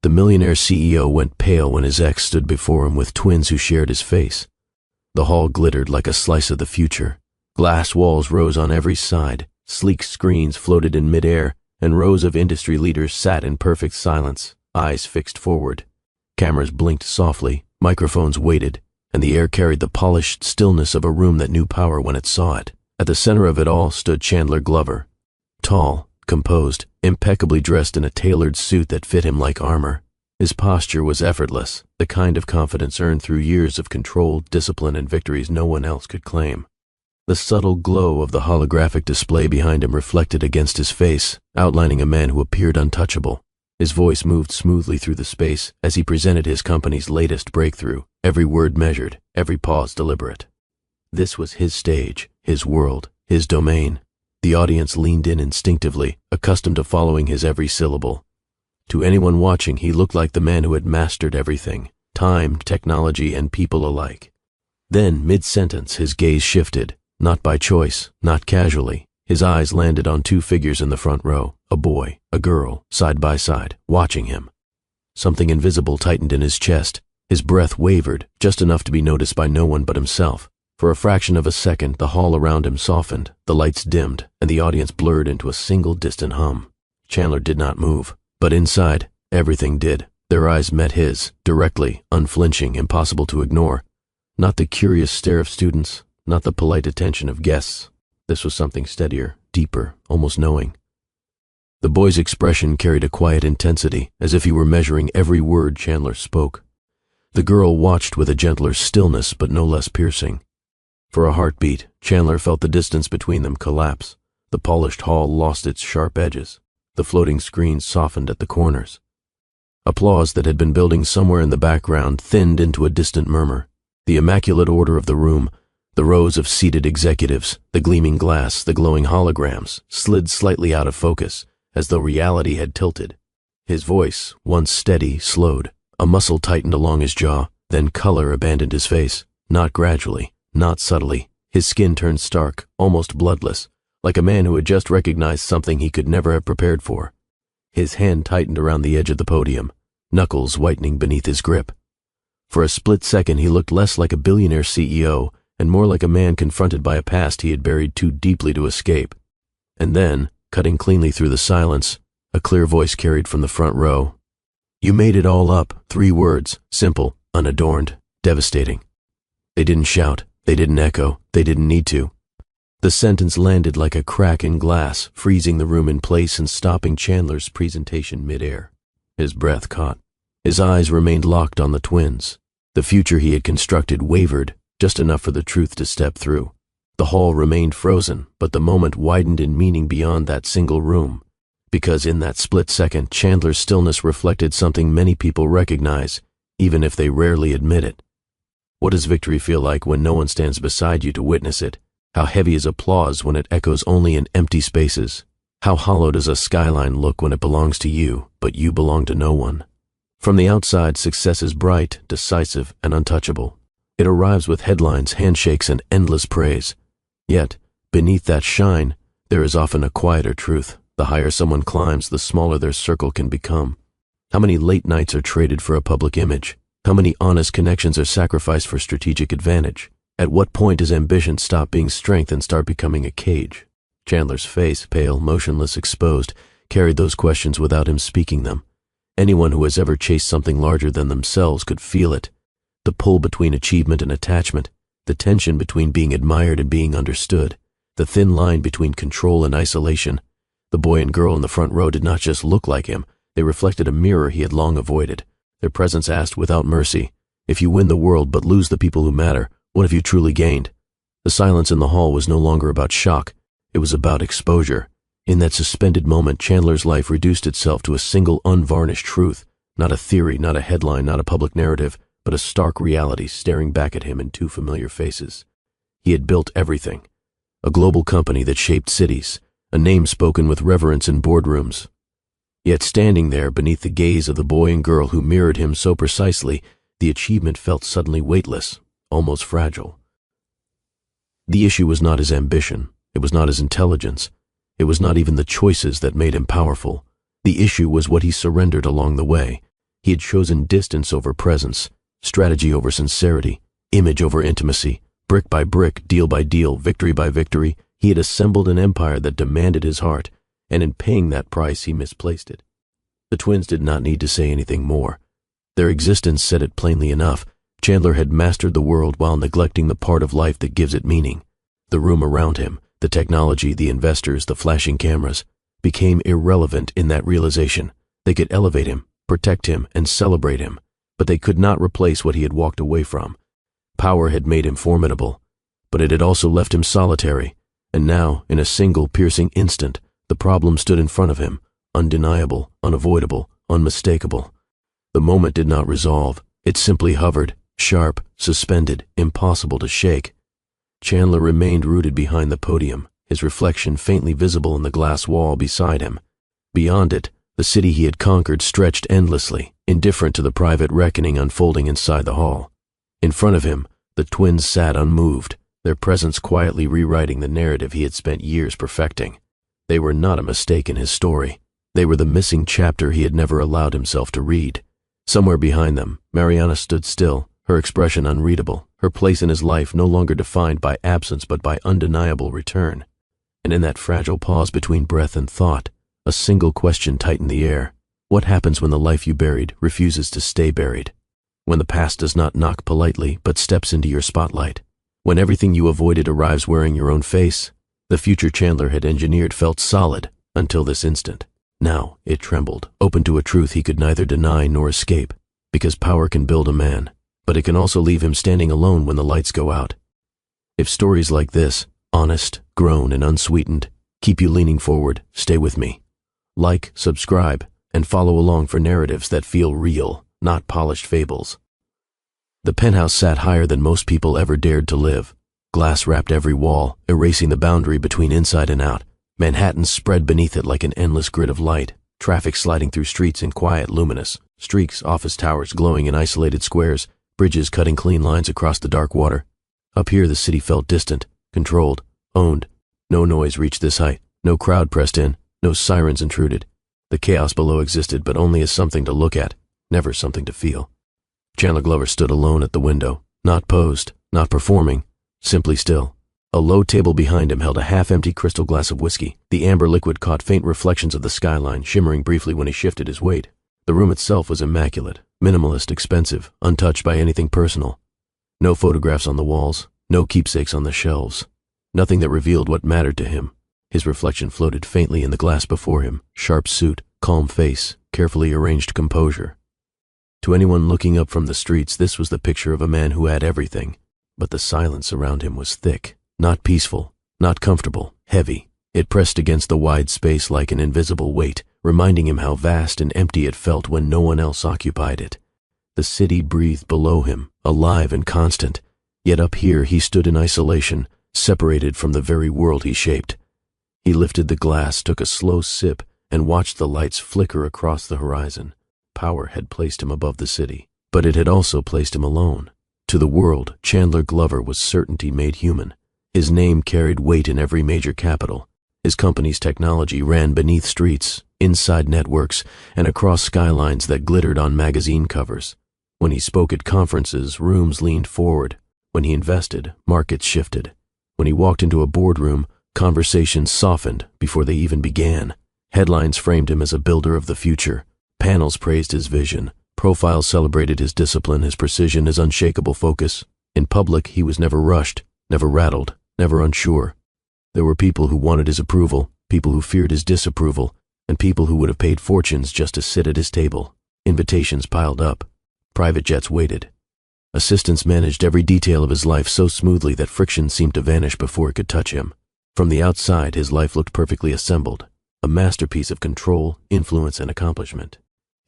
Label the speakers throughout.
Speaker 1: The millionaire CEO went pale when his ex stood before him with twins who shared his face. The hall glittered like a slice of the future. Glass walls rose on every side, sleek screens floated in midair, and rows of industry leaders sat in perfect silence, eyes fixed forward. Cameras blinked softly, microphones waited, and the air carried the polished stillness of a room that knew power when it saw it. At the center of it all stood Chandler Glover, tall, composed, impeccably dressed in a tailored suit that fit him like armor. His posture was effortless, the kind of confidence earned through years of control, discipline, and victories no one else could claim. The subtle glow of the holographic display behind him reflected against his face, outlining a man who appeared untouchable. His voice moved smoothly through the space as he presented his company's latest breakthrough, every word measured, every pause deliberate. This was his stage, his world, his domain. The audience leaned in instinctively, accustomed to following his every syllable. To anyone watching, he looked like the man who had mastered everything, time, technology, and people alike. Then, mid-sentence, his gaze shifted, not by choice, not casually. His eyes landed on two figures in the front row, a boy, a girl, side by side, watching him. Something invisible tightened in his chest. His breath wavered, just enough to be noticed by no one but himself. For a fraction of a second, the hall around him softened, the lights dimmed, and the audience blurred into a single distant hum. Chandler did not move, but inside, everything did. Their eyes met his, directly, unflinching, impossible to ignore. Not the curious stare of students, not the polite attention of guests. This was something steadier, deeper, almost knowing. The boy's expression carried a quiet intensity, as if he were measuring every word Chandler spoke. The girl watched with a gentler stillness, but no less piercing. For a heartbeat, Chandler felt the distance between them collapse. The polished hall lost its sharp edges. The floating screens softened at the corners. Applause that had been building somewhere in the background thinned into a distant murmur. The immaculate order of the room, the rows of seated executives, the gleaming glass, the glowing holograms, slid slightly out of focus, as though reality had tilted. His voice, once steady, slowed. A muscle tightened along his jaw, then color abandoned his face, not gradually, not subtly. His skin turned stark, almost bloodless, like a man who had just recognized something he could never have prepared for. His hand tightened around the edge of the podium, knuckles whitening beneath his grip. For a split second, he looked less like a billionaire CEO and more like a man confronted by a past he had buried too deeply to escape. And then, cutting cleanly through the silence, a clear voice carried from the front row. "You made it all up, 3 words, simple, unadorned, devastating." They didn't shout, they didn't echo, they didn't need to. The sentence landed like a crack in glass, freezing the room in place and stopping Chandler's presentation midair. His breath caught. His eyes remained locked on the twins. The future he had constructed wavered, just enough for the truth to step through. The hall remained frozen, but the moment widened in meaning beyond that single room. Because in that split second, Chandler's stillness reflected something many people recognize, even if they rarely admit it. What does victory feel like when no one stands beside you to witness it? How heavy is applause when it echoes only in empty spaces? How hollow does a skyline look when it belongs to you, but you belong to no one? From the outside, success is bright, decisive, and untouchable. It arrives with headlines, handshakes, and endless praise. Yet, beneath that shine, there is often a quieter truth. The higher someone climbs, the smaller their circle can become. How many late nights are traded for a public image? How many honest connections are sacrificed for strategic advantage? At what point does ambition stop being strength and start becoming a cage? Chandler's face, pale, motionless, exposed, carried those questions without him speaking them. Anyone who has ever chased something larger than themselves could feel it. The pull between achievement and attachment, the tension between being admired and being understood, the thin line between control and isolation. The boy and girl in the front row did not just look like him, they reflected a mirror he had long avoided. Their presence asked without mercy, if you win the world but lose the people who matter, what have you truly gained? The silence in the hall was no longer about shock, it was about exposure. In that suspended moment, Chandler's life reduced itself to a single unvarnished truth, not a theory, not a headline, not a public narrative, but a stark reality staring back at him in 2 familiar faces. He had built everything. A global company that shaped cities, a name spoken with reverence in boardrooms. Yet standing there beneath the gaze of the boy and girl who mirrored him so precisely, the achievement felt suddenly weightless, almost fragile. The issue was not his ambition, it was not his intelligence, it was not even the choices that made him powerful. The issue was what he surrendered along the way. He had chosen distance over presence, strategy over sincerity, image over intimacy. Brick by brick, deal by deal, victory by victory, he had assembled an empire that demanded his heart, and in paying that price he misplaced it. The twins did not need to say anything more. Their existence said it plainly enough. Chandler had mastered the world while neglecting the part of life that gives it meaning. The room around him, the technology, the investors, the flashing cameras, became irrelevant in that realization. They could elevate him, protect him, and celebrate him, but they could not replace what he had walked away from. Power had made him formidable, but it had also left him solitary, and now, in a single piercing instant, the problem stood in front of him, undeniable, unavoidable, unmistakable. The moment did not resolve. It simply hovered, sharp, suspended, impossible to shake. Chandler remained rooted behind the podium, his reflection faintly visible in the glass wall beside him. Beyond it, the city he had conquered stretched endlessly, indifferent to the private reckoning unfolding inside the hall. In front of him, the twins sat unmoved, their presence quietly rewriting the narrative he had spent years perfecting. They were not a mistake in his story. They were the missing chapter he had never allowed himself to read. Somewhere behind them, Mariana stood still, her expression unreadable, her place in his life no longer defined by absence but by undeniable return. And in that fragile pause between breath and thought, a single question tightened the air. What happens when the life you buried refuses to stay buried? When the past does not knock politely but steps into your spotlight? When everything you avoided arrives wearing your own face? The future Chandler had engineered felt solid until this instant. Now it trembled, open to a truth he could neither deny nor escape, because power can build a man, but it can also leave him standing alone when the lights go out. If stories like this, honest, grown, and unsweetened, keep you leaning forward, stay with me. Like, subscribe, and follow along for narratives that feel real, not polished fables. The penthouse sat higher than most people ever dared to live. Glass wrapped every wall, erasing the boundary between inside and out. Manhattan spread beneath it like an endless grid of light, traffic sliding through streets in quiet, luminous streaks, office towers glowing in isolated squares, bridges cutting clean lines across the dark water. Up here the city felt distant, controlled, owned. No noise reached this height, no crowd pressed in, no sirens intruded. The chaos below existed, but only as something to look at, never something to feel. Chandler Glover stood alone at the window, not posed, not performing, simply still. A low table behind him held a half-empty crystal glass of whiskey. The amber liquid caught faint reflections of the skyline, shimmering briefly when he shifted his weight. The room itself was immaculate, minimalist, expensive, untouched by anything personal. No photographs on the walls, no keepsakes on the shelves. Nothing that revealed what mattered to him. His reflection floated faintly in the glass before him, sharp suit, calm face, carefully arranged composure. To anyone looking up from the streets, this was the picture of a man who had everything, but the silence around him was thick, not peaceful, not comfortable, heavy. It pressed against the wide space like an invisible weight, reminding him how vast and empty it felt when no one else occupied it. The city breathed below him, alive and constant, yet up here he stood in isolation, separated from the very world he shaped. He lifted the glass, took a slow sip, and watched the lights flicker across the horizon. Power had placed him above the city, but it had also placed him alone. To the world, Chandler Glover was certainty made human. His name carried weight in every major capital. His company's technology ran beneath streets, inside networks, and across skylines that glittered on magazine covers. When he spoke at conferences, rooms leaned forward. When he invested, markets shifted. When he walked into a boardroom, conversations softened before they even began. Headlines framed him as a builder of the future. Panels praised his vision. Profiles celebrated his discipline, his precision, his unshakable focus. In public, he was never rushed, never rattled, never unsure. There were people who wanted his approval, people who feared his disapproval, and people who would have paid fortunes just to sit at his table. Invitations piled up. Private jets waited. Assistants managed every detail of his life so smoothly that friction seemed to vanish before it could touch him. From the outside, his life looked perfectly assembled, a masterpiece of control, influence, and accomplishment.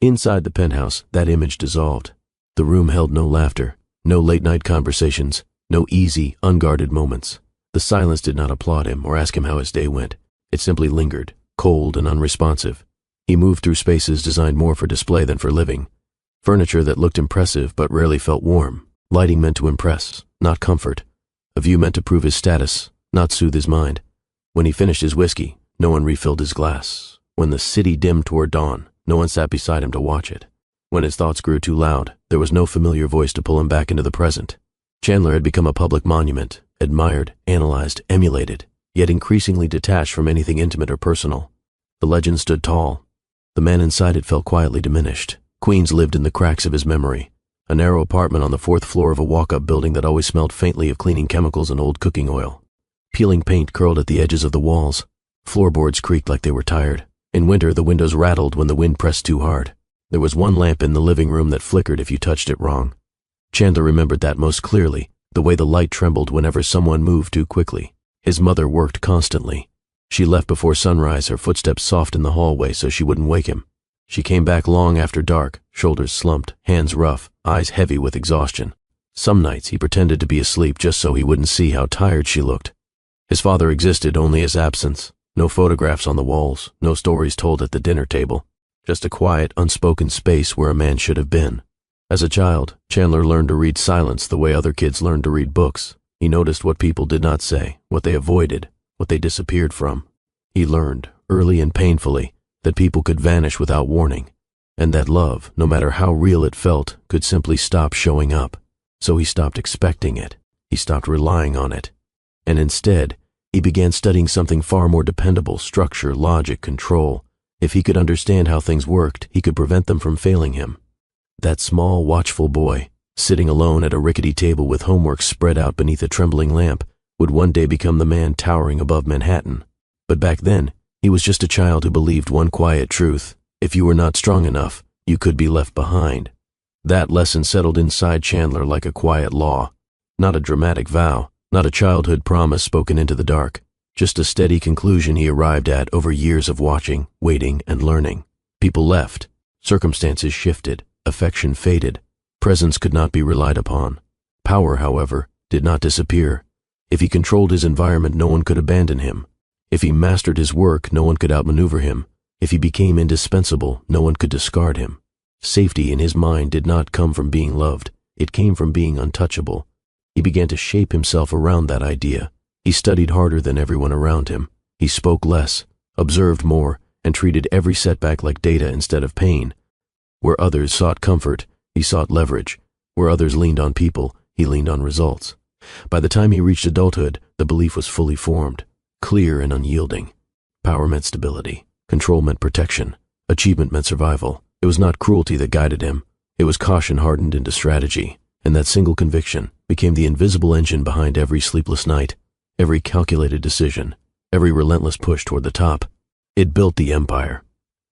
Speaker 1: Inside the penthouse, that image dissolved. The room held no laughter, no late-night conversations, no easy, unguarded moments. The silence did not applaud him or ask him how his day went. It simply lingered, cold and unresponsive. He moved through spaces designed more for display than for living. Furniture that looked impressive but rarely felt warm. Lighting meant to impress, not comfort. A view meant to prove his status, not soothe his mind. When he finished his whiskey, no one refilled his glass. When the city dimmed toward dawn, no one sat beside him to watch it. When his thoughts grew too loud, there was no familiar voice to pull him back into the present. Chandler had become a public monument, admired, analyzed, emulated, yet increasingly detached from anything intimate or personal. The legend stood tall. The man inside it felt quietly diminished. Queens lived in the cracks of his memory, a narrow apartment on the 4th floor of a walk-up building that always smelled faintly of cleaning chemicals and old cooking oil. Peeling paint curled at the edges of the walls. Floorboards creaked like they were tired. In winter, the windows rattled when the wind pressed too hard. There was one lamp in the living room that flickered if you touched it wrong. Chandler remembered that most clearly, the way the light trembled whenever someone moved too quickly. His mother worked constantly. She left before sunrise, her footsteps soft in the hallway so she wouldn't wake him. She came back long after dark, shoulders slumped, hands rough, eyes heavy with exhaustion. Some nights he pretended to be asleep just so he wouldn't see how tired she looked. His father existed only as absence. No photographs on the walls, no stories told at the dinner table. Just a quiet, unspoken space where a man should have been. As a child, Chandler learned to read silence the way other kids learned to read books. He noticed what people did not say, what they avoided, what they disappeared from. He learned, early and painfully, that people could vanish without warning, and that love, no matter how real it felt, could simply stop showing up. So he stopped expecting it. He stopped relying on it. And instead, he began studying something far more dependable: structure, logic, control. If he could understand how things worked, he could prevent them from failing him. That small, watchful boy, sitting alone at a rickety table with homework spread out beneath a trembling lamp, would one day become the man towering above Manhattan. But back then, he was just a child who believed one quiet truth: if you were not strong enough, you could be left behind. That lesson settled inside Chandler like a quiet law. Not a dramatic vow, not a childhood promise spoken into the dark. Just a steady conclusion he arrived at over years of watching, waiting, and learning. People left. Circumstances shifted. Affection faded. Presence could not be relied upon. Power, however, did not disappear. If he controlled his environment, no one could abandon him. If he mastered his work, no one could outmaneuver him. If he became indispensable, no one could discard him. Safety in his mind did not come from being loved. It came from being untouchable. He began to shape himself around that idea. He studied harder than everyone around him. He spoke less, observed more, and treated every setback like data instead of pain. Where others sought comfort, he sought leverage. Where others leaned on people, he leaned on results. By the time he reached adulthood, the belief was fully formed, clear and unyielding. Power meant stability. Control meant protection. Achievement meant survival. It was not cruelty that guided him. It was caution hardened into strategy. And that single conviction became the invisible engine behind every sleepless night, every calculated decision, every relentless push toward the top. It built the empire.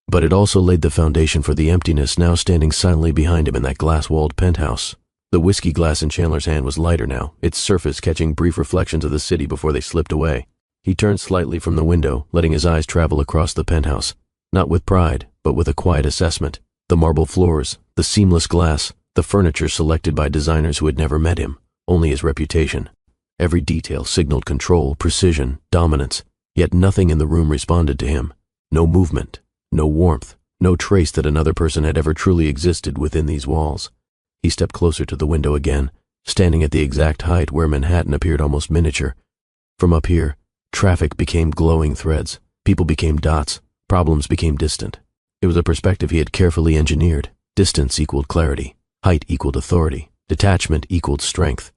Speaker 1: But it also laid the foundation for the emptiness now standing silently behind him in that glass-walled penthouse. The whiskey glass in Chandler's hand was lighter now, its surface catching brief reflections of the city before they slipped away. He turned slightly from the window, letting his eyes travel across the penthouse, not with pride, but with a quiet assessment. The marble floors, the seamless glass, the furniture selected by designers who had never met him, only his reputation. Every detail signaled control, precision, dominance, yet nothing in the room responded to him. No movement, no warmth, no trace that another person had ever truly existed within these walls. He stepped closer to the window again, standing at the exact height where Manhattan appeared almost miniature. From up here, traffic became glowing threads, people became dots, problems became distant. It was a perspective he had carefully engineered. Distance equaled clarity, height equaled authority, detachment equaled strength.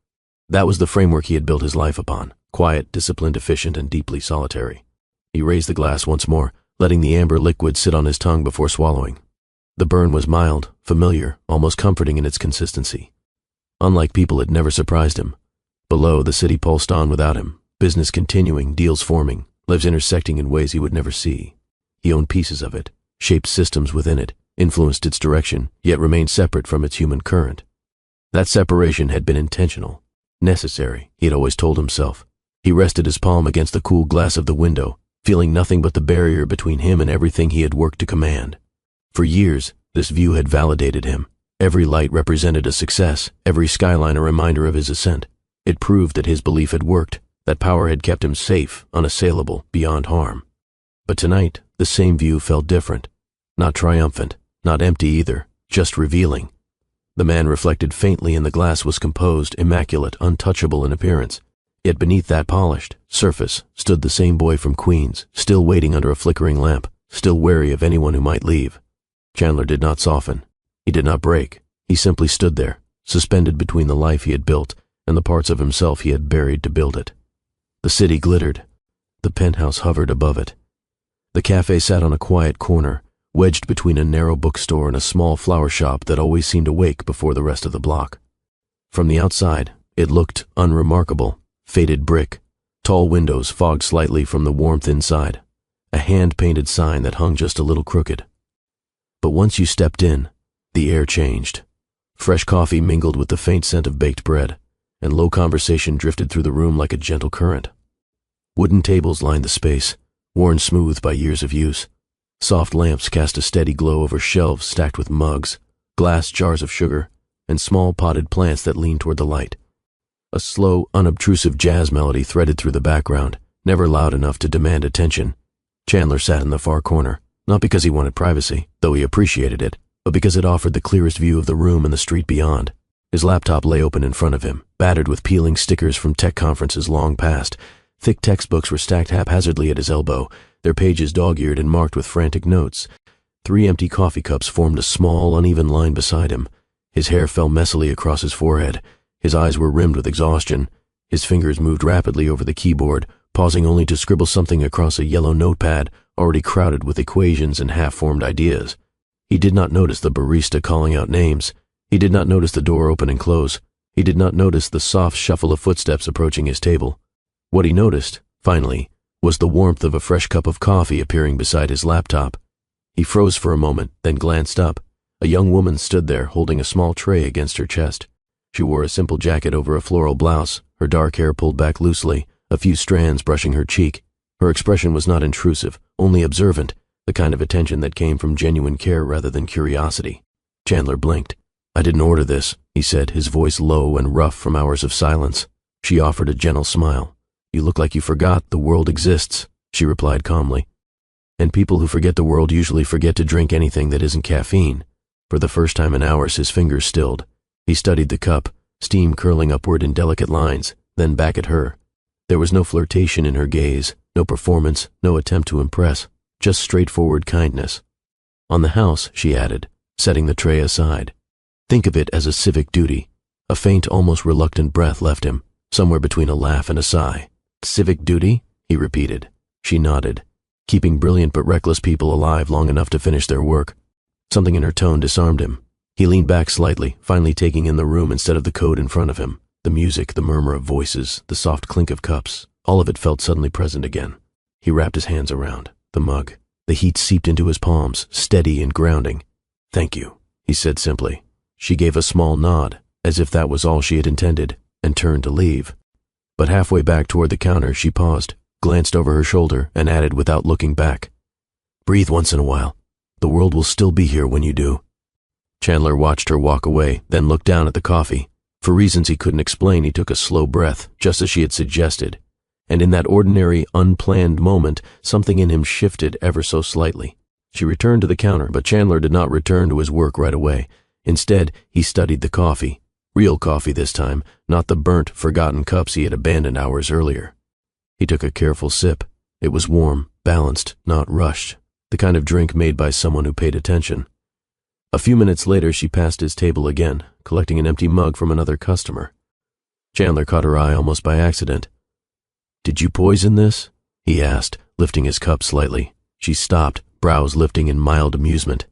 Speaker 1: That was the framework he had built his life upon: quiet, disciplined, efficient, and deeply solitary. He raised the glass once more, letting the amber liquid sit on his tongue before swallowing. The burn was mild, familiar, almost comforting in its consistency. Unlike people, it never surprised him. Below, the city pulsed on without him, business continuing, deals forming, lives intersecting in ways he would never see. He owned pieces of it, shaped systems within it, influenced its direction, yet remained separate from its human current. That separation had been intentional. Necessary, he had always told himself. He rested his palm against the cool glass of the window, feeling nothing but the barrier between him and everything he had worked to command. For years, this view had validated him. Every light represented a success, every skyline a reminder of his ascent. It proved that his belief had worked, that power had kept him safe, unassailable, beyond harm. But tonight, the same view felt different. Not triumphant, not empty either, just revealing. The man reflected faintly in the glass was composed, immaculate, untouchable in appearance. Yet beneath that polished surface stood the same boy from Queens, still waiting under a flickering lamp, still wary of anyone who might leave. Chandler did not soften. He did not break. He simply stood there, suspended between the life he had built and the parts of himself he had buried to build it. The city glittered. The penthouse hovered above it. The cafe sat on a quiet corner, wedged between a narrow bookstore and a small flower shop that always seemed awake before the rest of the block. From the outside, it looked unremarkable. Faded brick, tall windows fogged slightly from the warmth inside, a hand-painted sign that hung just a little crooked. But once you stepped in, the air changed. Fresh coffee mingled with the faint scent of baked bread, and low conversation drifted through the room like a gentle current. Wooden tables lined the space, worn smooth by years of use. Soft lamps cast a steady glow over shelves stacked with mugs, glass jars of sugar, and small potted plants that leaned toward the light. A slow, unobtrusive jazz melody threaded through the background, never loud enough to demand attention. Chandler sat in the far corner, not because he wanted privacy, though he appreciated it, but because it offered the clearest view of the room and the street beyond. His laptop lay open in front of him, battered with peeling stickers from tech conferences long past. Thick textbooks were stacked haphazardly at his elbow, their pages dog-eared and marked with frantic notes. 3 empty coffee cups formed a small, uneven line beside him. His hair fell messily across his forehead. His eyes were rimmed with exhaustion. His fingers moved rapidly over the keyboard, pausing only to scribble something across a yellow notepad already crowded with equations and half-formed ideas. He did not notice the barista calling out names. He did not notice the door open and close. He did not notice the soft shuffle of footsteps approaching his table. What he noticed, finally, was the warmth of a fresh cup of coffee appearing beside his laptop. He froze for a moment, then glanced up. A young woman stood there, holding a small tray against her chest. She wore a simple jacket over a floral blouse, her dark hair pulled back loosely, a few strands brushing her cheek. Her expression was not intrusive, only observant, the kind of attention that came from genuine care rather than curiosity. Chandler blinked. "I didn't order this," he said, his voice low and rough from hours of silence. She offered a gentle smile. "You look like you forgot the world exists," she replied calmly. "And people who forget the world usually forget to drink anything that isn't caffeine." For the first time in hours, his fingers stilled. He studied the cup, steam curling upward in delicate lines, then back at her. There was no flirtation in her gaze, no performance, no attempt to impress, just straightforward kindness. "On the house," she added, setting the tray aside. "Think of it as a civic duty." A faint, almost reluctant breath left him, somewhere between a laugh and a sigh. "Civic duty?" he repeated. She nodded. Keeping brilliant but reckless people alive long enough to finish their work. Something in her tone disarmed him. He leaned back slightly, finally taking in the room instead of the code in front of him. The music, the murmur of voices, the soft clink of cups, all of it felt suddenly present again. He wrapped his hands around the mug. The heat seeped into his palms, steady and grounding. "Thank you," he said simply. She gave a small nod, as if that was all she had intended, and turned to leave. But halfway back toward the counter, she paused, glanced over her shoulder, and added without looking back, "Breathe once in a while. The world will still be here when you do." Chandler watched her walk away, then looked down at the coffee. For reasons he couldn't explain, he took a slow breath, just as she had suggested. And in that ordinary, unplanned moment, something in him shifted ever so slightly. She returned to the counter, but Chandler did not return to his work right away. Instead, he studied the coffee. Real coffee this time, not the burnt, forgotten cups he had abandoned hours earlier. He took a careful sip. It was warm, balanced, not rushed, the kind of drink made by someone who paid attention. A few minutes later, she passed his table again, collecting an empty mug from another customer. Chandler caught her eye almost by accident. "Did you poison this?" he asked, lifting his cup slightly. She stopped, brows lifting in mild amusement.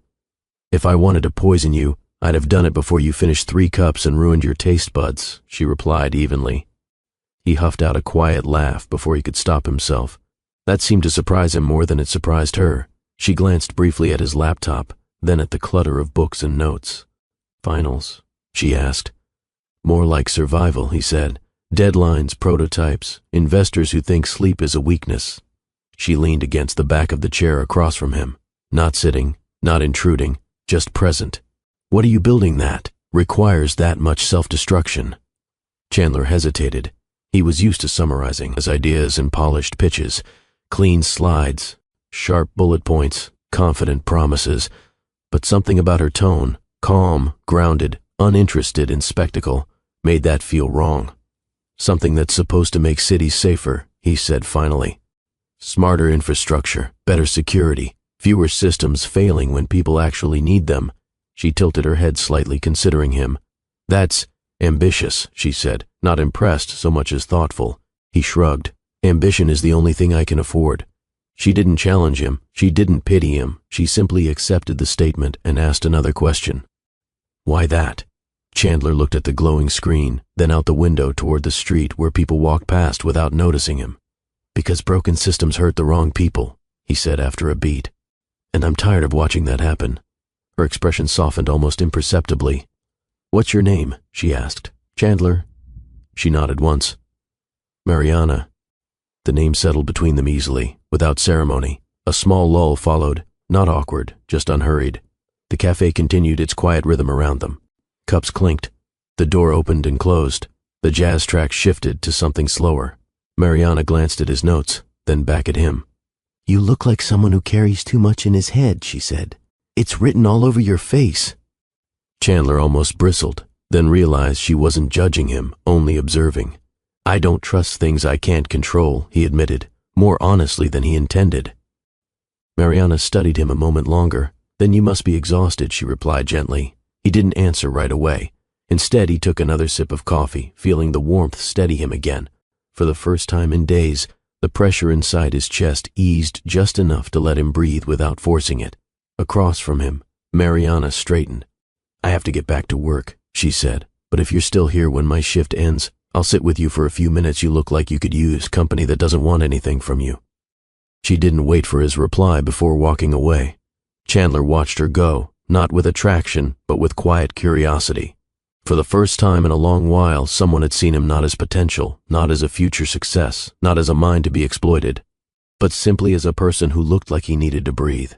Speaker 1: "If I wanted to poison you, I'd have done it before you finished 3 cups and ruined your taste buds," she replied evenly. He huffed out a quiet laugh before he could stop himself. That seemed to surprise him more than it surprised her. She glanced briefly at his laptop, then at the clutter of books and notes. "Finals?" she asked. "More like survival," he said. "Deadlines, prototypes, investors who think sleep is a weakness." She leaned against the back of the chair across from him, not sitting, not intruding, just present. "What are you building that requires that much self-destruction?" Chandler hesitated. He was used to summarizing his ideas in polished pitches, clean slides, sharp bullet points, confident promises. But something about her tone, calm, grounded, uninterested in spectacle, made that feel wrong. "Something that's supposed to make cities safer," he said finally. "Smarter infrastructure, better security, fewer systems failing when people actually need them." She tilted her head slightly, considering him. That's ambitious, she said, not impressed so much as thoughtful. He shrugged. Ambition is the only thing I can afford. She didn't challenge him. She didn't pity him. She simply accepted the statement and asked another question. Why that? Chandler looked at the glowing screen, then out the window toward the street where people walked past without noticing him. Because broken systems hurt the wrong people, he said after a beat. And I'm tired of watching that happen. Her expression softened almost imperceptibly. What's your name? She asked. Chandler. She nodded once. Mariana. The name settled between them easily, without ceremony. A small lull followed, not awkward, just unhurried. The cafe continued its quiet rhythm around them. Cups clinked. The door opened and closed. The jazz track shifted to something slower. Mariana glanced at his notes, then back at him. You look like someone who carries too much in his head, she said. It's written all over your face. Chandler almost bristled, then realized she wasn't judging him, only observing. I don't trust things I can't control, he admitted, more honestly than he intended. Mariana studied him a moment longer. Then you must be exhausted, she replied gently. He didn't answer right away. Instead, he took another sip of coffee, feeling the warmth steady him again. For the first time in days, the pressure inside his chest eased just enough to let him breathe without forcing it. Across from him, Mariana straightened. I have to get back to work, she said, but if you're still here when my shift ends, I'll sit with you for a few minutes. You look like you could use company that doesn't want anything from you. She didn't wait for his reply before walking away. Chandler watched her go, not with attraction, but with quiet curiosity. For the first time in a long while, someone had seen him not as potential, not as a future success, not as a mind to be exploited, but simply as a person who looked like he needed to breathe.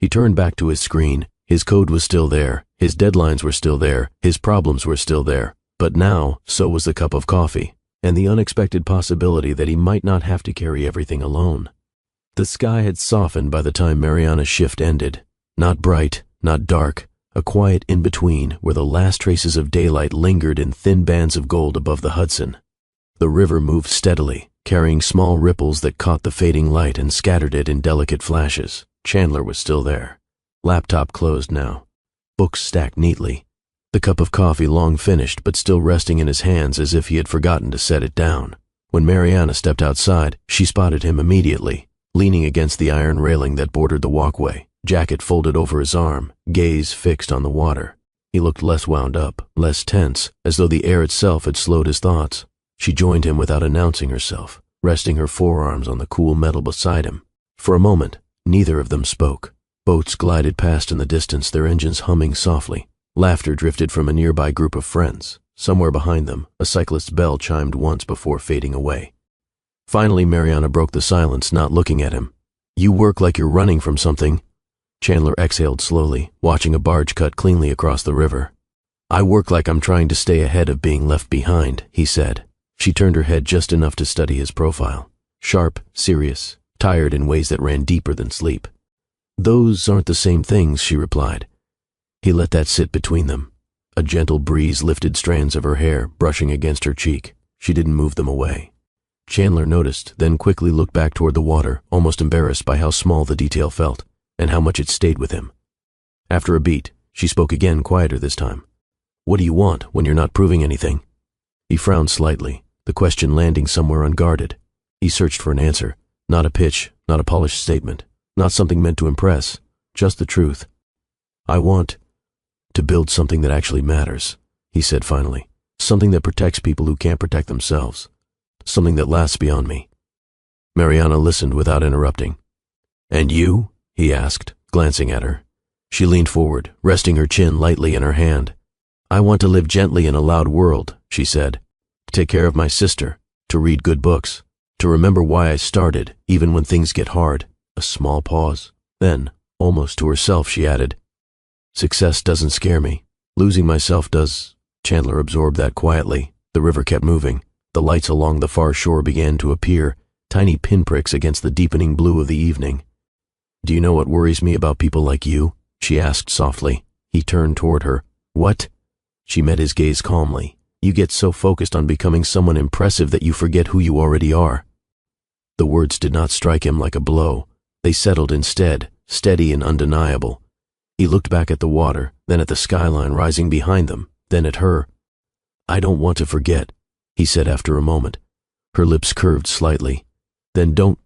Speaker 1: He turned back to his screen. His code was still there, his deadlines were still there, his problems were still there, but now so was the cup of coffee, and the unexpected possibility that he might not have to carry everything alone. The sky had softened by the time Mariana's shift ended. Not bright, not dark, a quiet in-between where the last traces of daylight lingered in thin bands of gold above the Hudson. The river moved steadily, carrying small ripples that caught the fading light and scattered it in delicate flashes. Chandler was still there. Laptop closed now. Books stacked neatly. The cup of coffee long finished but still resting in his hands as if he had forgotten to set it down. When Mariana stepped outside, she spotted him immediately, leaning against the iron railing that bordered the walkway, jacket folded over his arm, gaze fixed on the water. He looked less wound up, less tense, as though the air itself had slowed his thoughts. She joined him without announcing herself, resting her forearms on the cool metal beside him. For a moment, neither of them spoke. Boats glided past in the distance, their engines humming softly. Laughter drifted from a nearby group of friends. Somewhere behind them, a cyclist's bell chimed once before fading away. Finally, Mariana broke the silence, not looking at him. You work like you're running from something. Chandler exhaled slowly, watching a barge cut cleanly across the river. I work like I'm trying to stay ahead of being left behind, he said. She turned her head just enough to study his profile. Sharp, serious, tired in ways that ran deeper than sleep. Those aren't the same things, she replied. He let that sit between them. A gentle breeze lifted strands of her hair, brushing against her cheek. She didn't move them away. Chandler noticed, then quickly looked back toward the water, almost embarrassed by how small the detail felt, and how much it stayed with him. After a beat, she spoke again, quieter this time. What do you want when you're not proving anything? He frowned slightly, the question landing somewhere unguarded. He searched for an answer, not a pitch, not a polished statement, not something meant to impress, just the truth. I want to build something that actually matters, he said finally. Something that protects people who can't protect themselves. Something that lasts beyond me. Mariana listened without interrupting. And you? He asked, glancing at her. She leaned forward, resting her chin lightly in her hand. I want to live gently in a loud world, she said. To take care of my sister, to read good books, to remember why I started, even when things get hard. A small pause. Then, almost to herself, she added, Success doesn't scare me. Losing myself does. Chandler absorbed that quietly. The river kept moving. The lights along the far shore began to appear, tiny pinpricks against the deepening blue of the evening. Do you know what worries me about people like you? She asked softly. He turned toward her. What? She met his gaze calmly. You get so focused on becoming someone impressive that you forget who you already are. The words did not strike him like a blow. They settled instead, steady and undeniable. He looked back at the water, then at the skyline rising behind them, then at her. "I don't want to forget," he said after a moment. Her lips curved slightly. "Then don't—"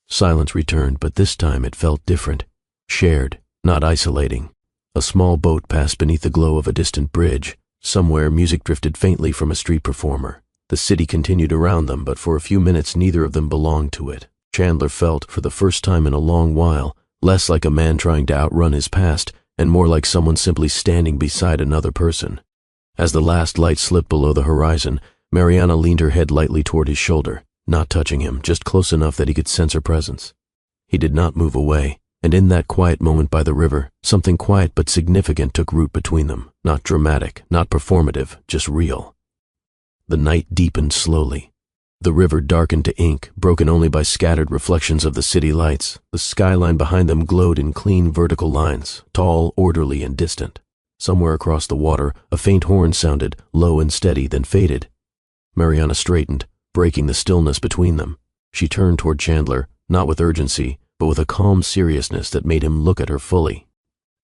Speaker 1: Silence returned, but this time it felt different. Shared, not isolating. A small boat passed beneath the glow of a distant bridge. Somewhere music drifted faintly from a street performer. The city continued around them, but for a few minutes neither of them belonged to it. Chandler felt, for the first time in a long while, less like a man trying to outrun his past, and more like someone simply standing beside another person. As the last light slipped below the horizon, Mariana leaned her head lightly toward his shoulder, not touching him, just close enough that he could sense her presence. He did not move away, and in that quiet moment by the river, something quiet but significant took root between them, not dramatic, not performative, just real. The night deepened slowly. The river darkened to ink, broken only by scattered reflections of the city lights. The skyline behind them glowed in clean vertical lines, tall, orderly, and distant. Somewhere across the water, a faint horn sounded, low and steady, then faded. Mariana straightened, breaking the stillness between them. She turned toward Chandler, not with urgency, but with a calm seriousness that made him look at her fully.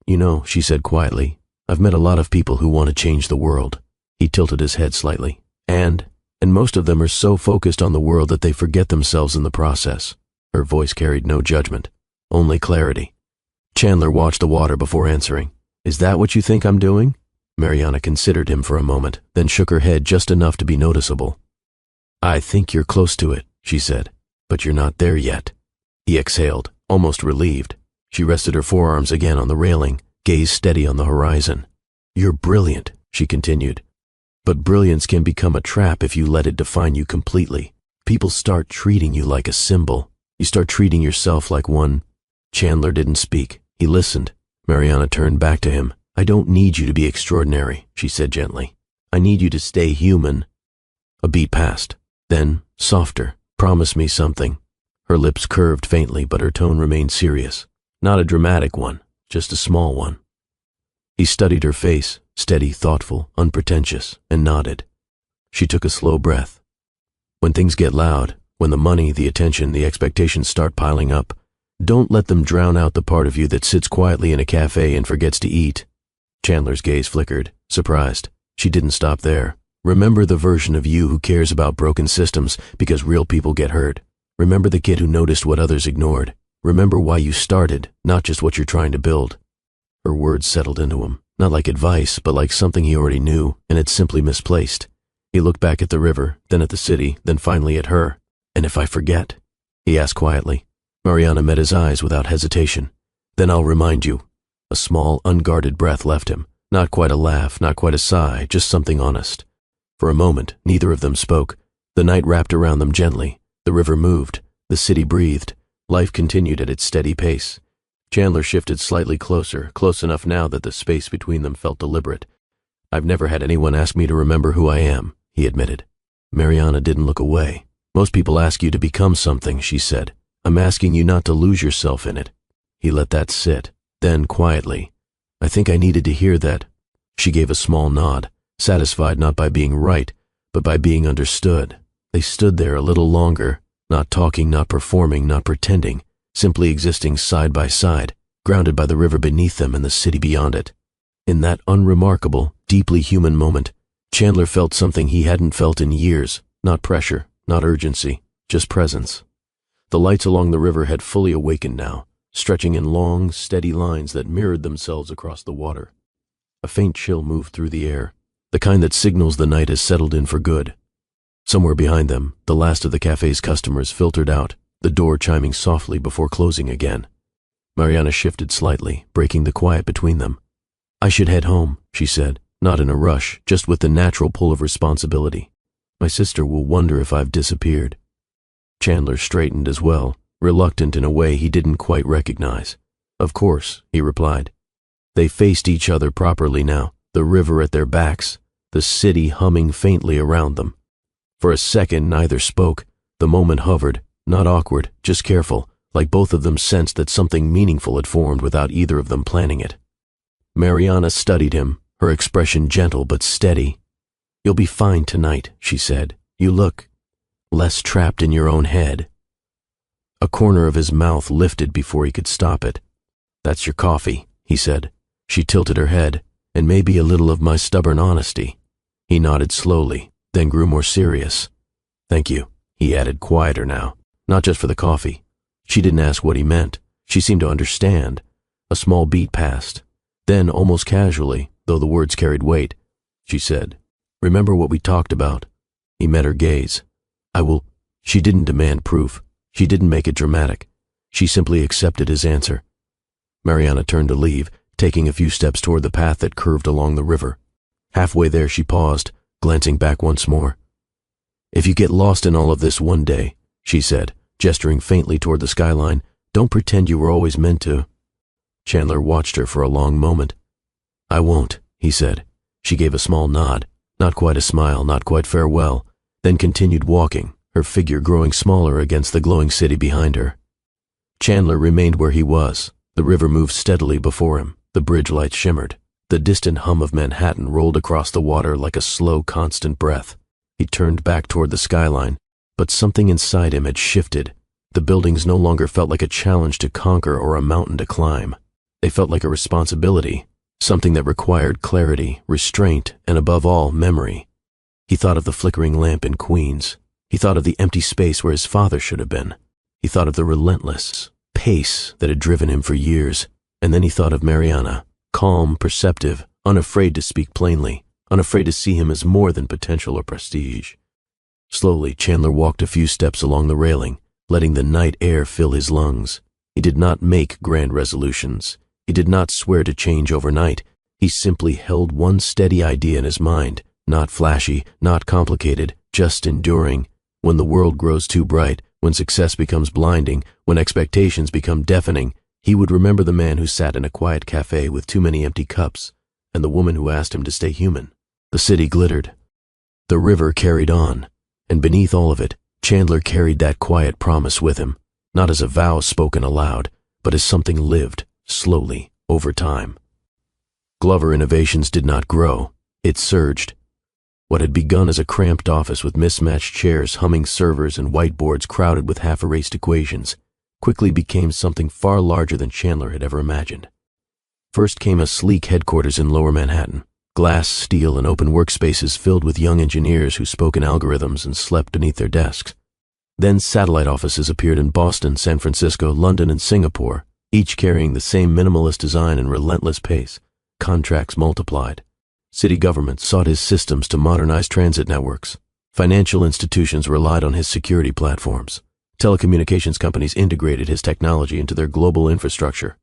Speaker 1: "You know," she said quietly, "I've met a lot of people who want to change the world." He tilted his head slightly. And most of them are so focused on the world that they forget themselves in the process." Her voice carried no judgment, only clarity. Chandler watched the water before answering. "Is that what you think I'm doing?" Mariana considered him for a moment, then shook her head just enough to be noticeable. "I think you're close to it," she said, "but you're not there yet." He exhaled, almost relieved. She rested her forearms again on the railing, gaze steady on the horizon. "You're brilliant," she continued. "But brilliance can become a trap if you let it define you completely. People start treating you like a symbol. You start treating yourself like one." Chandler didn't speak. He listened. Mariana turned back to him. "I don't need you to be extraordinary," she said gently. "I need you to stay human." A beat passed. Then, softer, "Promise me something." Her lips curved faintly, but her tone remained serious. Not a dramatic one, just a small one. He studied her face, steady, thoughtful, unpretentious, and nodded. She took a slow breath. "When things get loud, when the money, the attention, the expectations start piling up, don't let them drown out the part of you that sits quietly in a cafe and forgets to eat." Chandler's gaze flickered, surprised. She didn't stop there. "Remember the version of you who cares about broken systems because real people get hurt. Remember the kid who noticed what others ignored. Remember why you started, not just what you're trying to build." Her words settled into him, not like advice, but like something he already knew, and had simply misplaced. He looked back at the river, then at the city, then finally at her. "And if I forget?" he asked quietly. Mariana met his eyes without hesitation. "Then I'll remind you." A small, unguarded breath left him. Not quite a laugh, not quite a sigh, just something honest. For a moment, neither of them spoke. The night wrapped around them gently. The river moved. The city breathed. Life continued at its steady pace. Chandler shifted slightly closer, close enough now that the space between them felt deliberate. "I've never had anyone ask me to remember who I am," he admitted. Mariana didn't look away. "Most people ask you to become something," she said. "I'm asking you not to lose yourself in it." He let that sit. Then, quietly, "I think I needed to hear that." She gave a small nod, satisfied not by being right, but by being understood. They stood there a little longer, not talking, not performing, not pretending, simply existing side by side, grounded by the river beneath them and the city beyond it. In that unremarkable, deeply human moment, Chandler felt something he hadn't felt in years, not pressure, not urgency, just presence. The lights along the river had fully awakened now, stretching in long, steady lines that mirrored themselves across the water. A faint chill moved through the air, the kind that signals the night has settled in for good. Somewhere behind them, the last of the cafe's customers filtered out, the door chiming softly before closing again. Mariana shifted slightly, breaking the quiet between them. "I should head home," she said, not in a rush, just with the natural pull of responsibility. "My sister will wonder if I've disappeared." Chandler straightened as well, reluctant in a way he didn't quite recognize. "Of course," he replied. They faced each other properly now, the river at their backs, the city humming faintly around them. For a second neither spoke. The moment hovered, not awkward, just careful, like both of them sensed that something meaningful had formed without either of them planning it. Mariana studied him, her expression gentle but steady. "You'll be fine tonight," she said. "You look less trapped in your own head." A corner of his mouth lifted before he could stop it. "That's your coffee," he said. She tilted her head, and maybe a little of my stubborn honesty. He nodded slowly, then grew more serious. Thank you, he added, quieter now, not just for the coffee. She didn't ask what he meant. She seemed to understand. A small beat passed. Then, almost casually, though the words carried weight, she said, "Remember what we talked about?" He met her gaze. "I will." She didn't demand proof. She didn't make it dramatic. She simply accepted his answer. Mariana turned to leave, taking a few steps toward the path that curved along the river. Halfway there she paused, glancing back once more. "If you get lost in all of this one day," she said, gesturing faintly toward the skyline, "don't pretend you were always meant to." Chandler watched her for a long moment. "I won't," he said. She gave a small nod, not quite a smile, not quite farewell, then continued walking, her figure growing smaller against the glowing city behind her. Chandler remained where he was. The river moved steadily before him. The bridge lights shimmered. The distant hum of Manhattan rolled across the water like a slow, constant breath. He turned back toward the skyline, but something inside him had shifted. The buildings no longer felt like a challenge to conquer or a mountain to climb. They felt like a responsibility, something that required clarity, restraint, and above all, memory. He thought of the flickering lamp in Queens. He thought of the empty space where his father should have been. He thought of the relentless pace that had driven him for years. And then he thought of Mariana, calm, perceptive, unafraid to speak plainly, unafraid to see him as more than potential or prestige. Slowly, Chandler walked a few steps along the railing, letting the night air fill his lungs. He did not make grand resolutions. He did not swear to change overnight. He simply held one steady idea in his mind, not flashy, not complicated, just enduring. When the world grows too bright, when success becomes blinding, when expectations become deafening, he would remember the man who sat in a quiet cafe with too many empty cups, and the woman who asked him to stay human. The city glittered. The river carried on, and beneath all of it, Chandler carried that quiet promise with him, not as a vow spoken aloud, but as something lived, slowly, over time. Glover Innovations did not grow. It surged. What had begun as a cramped office with mismatched chairs, humming servers, and whiteboards crowded with half-erased equations quickly became something far larger than Chandler had ever imagined. First came a sleek headquarters in Lower Manhattan, glass, steel, and open workspaces filled with young engineers who spoke in algorithms and slept beneath their desks. Then satellite offices appeared in Boston, San Francisco, London, and Singapore, each carrying the same minimalist design and relentless pace. Contracts multiplied. City governments sought his systems to modernize transit networks. Financial institutions relied on his security platforms. Telecommunications companies integrated his technology into their global infrastructure.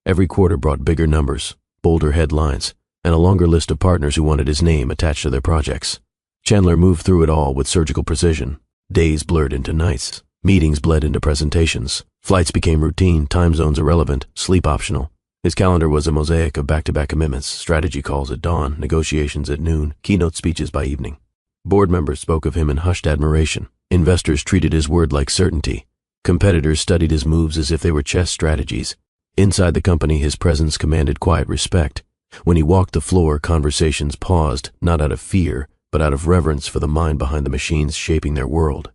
Speaker 1: Every quarter brought bigger numbers, bolder headlines, and a longer list of partners who wanted his name attached to their projects. Chandler moved through it all with surgical precision. Days blurred into nights. Meetings bled into presentations. Flights became routine, time zones irrelevant, sleep optional. His calendar was a mosaic of back-to-back commitments, strategy calls at dawn, negotiations at noon, keynote speeches by evening. Board members spoke of him in hushed admiration. Investors treated his word like certainty. Competitors studied his moves as if they were chess strategies. Inside the company, his presence commanded quiet respect. When he walked the floor, conversations paused, not out of fear, but out of reverence for the mind behind the machines shaping their world.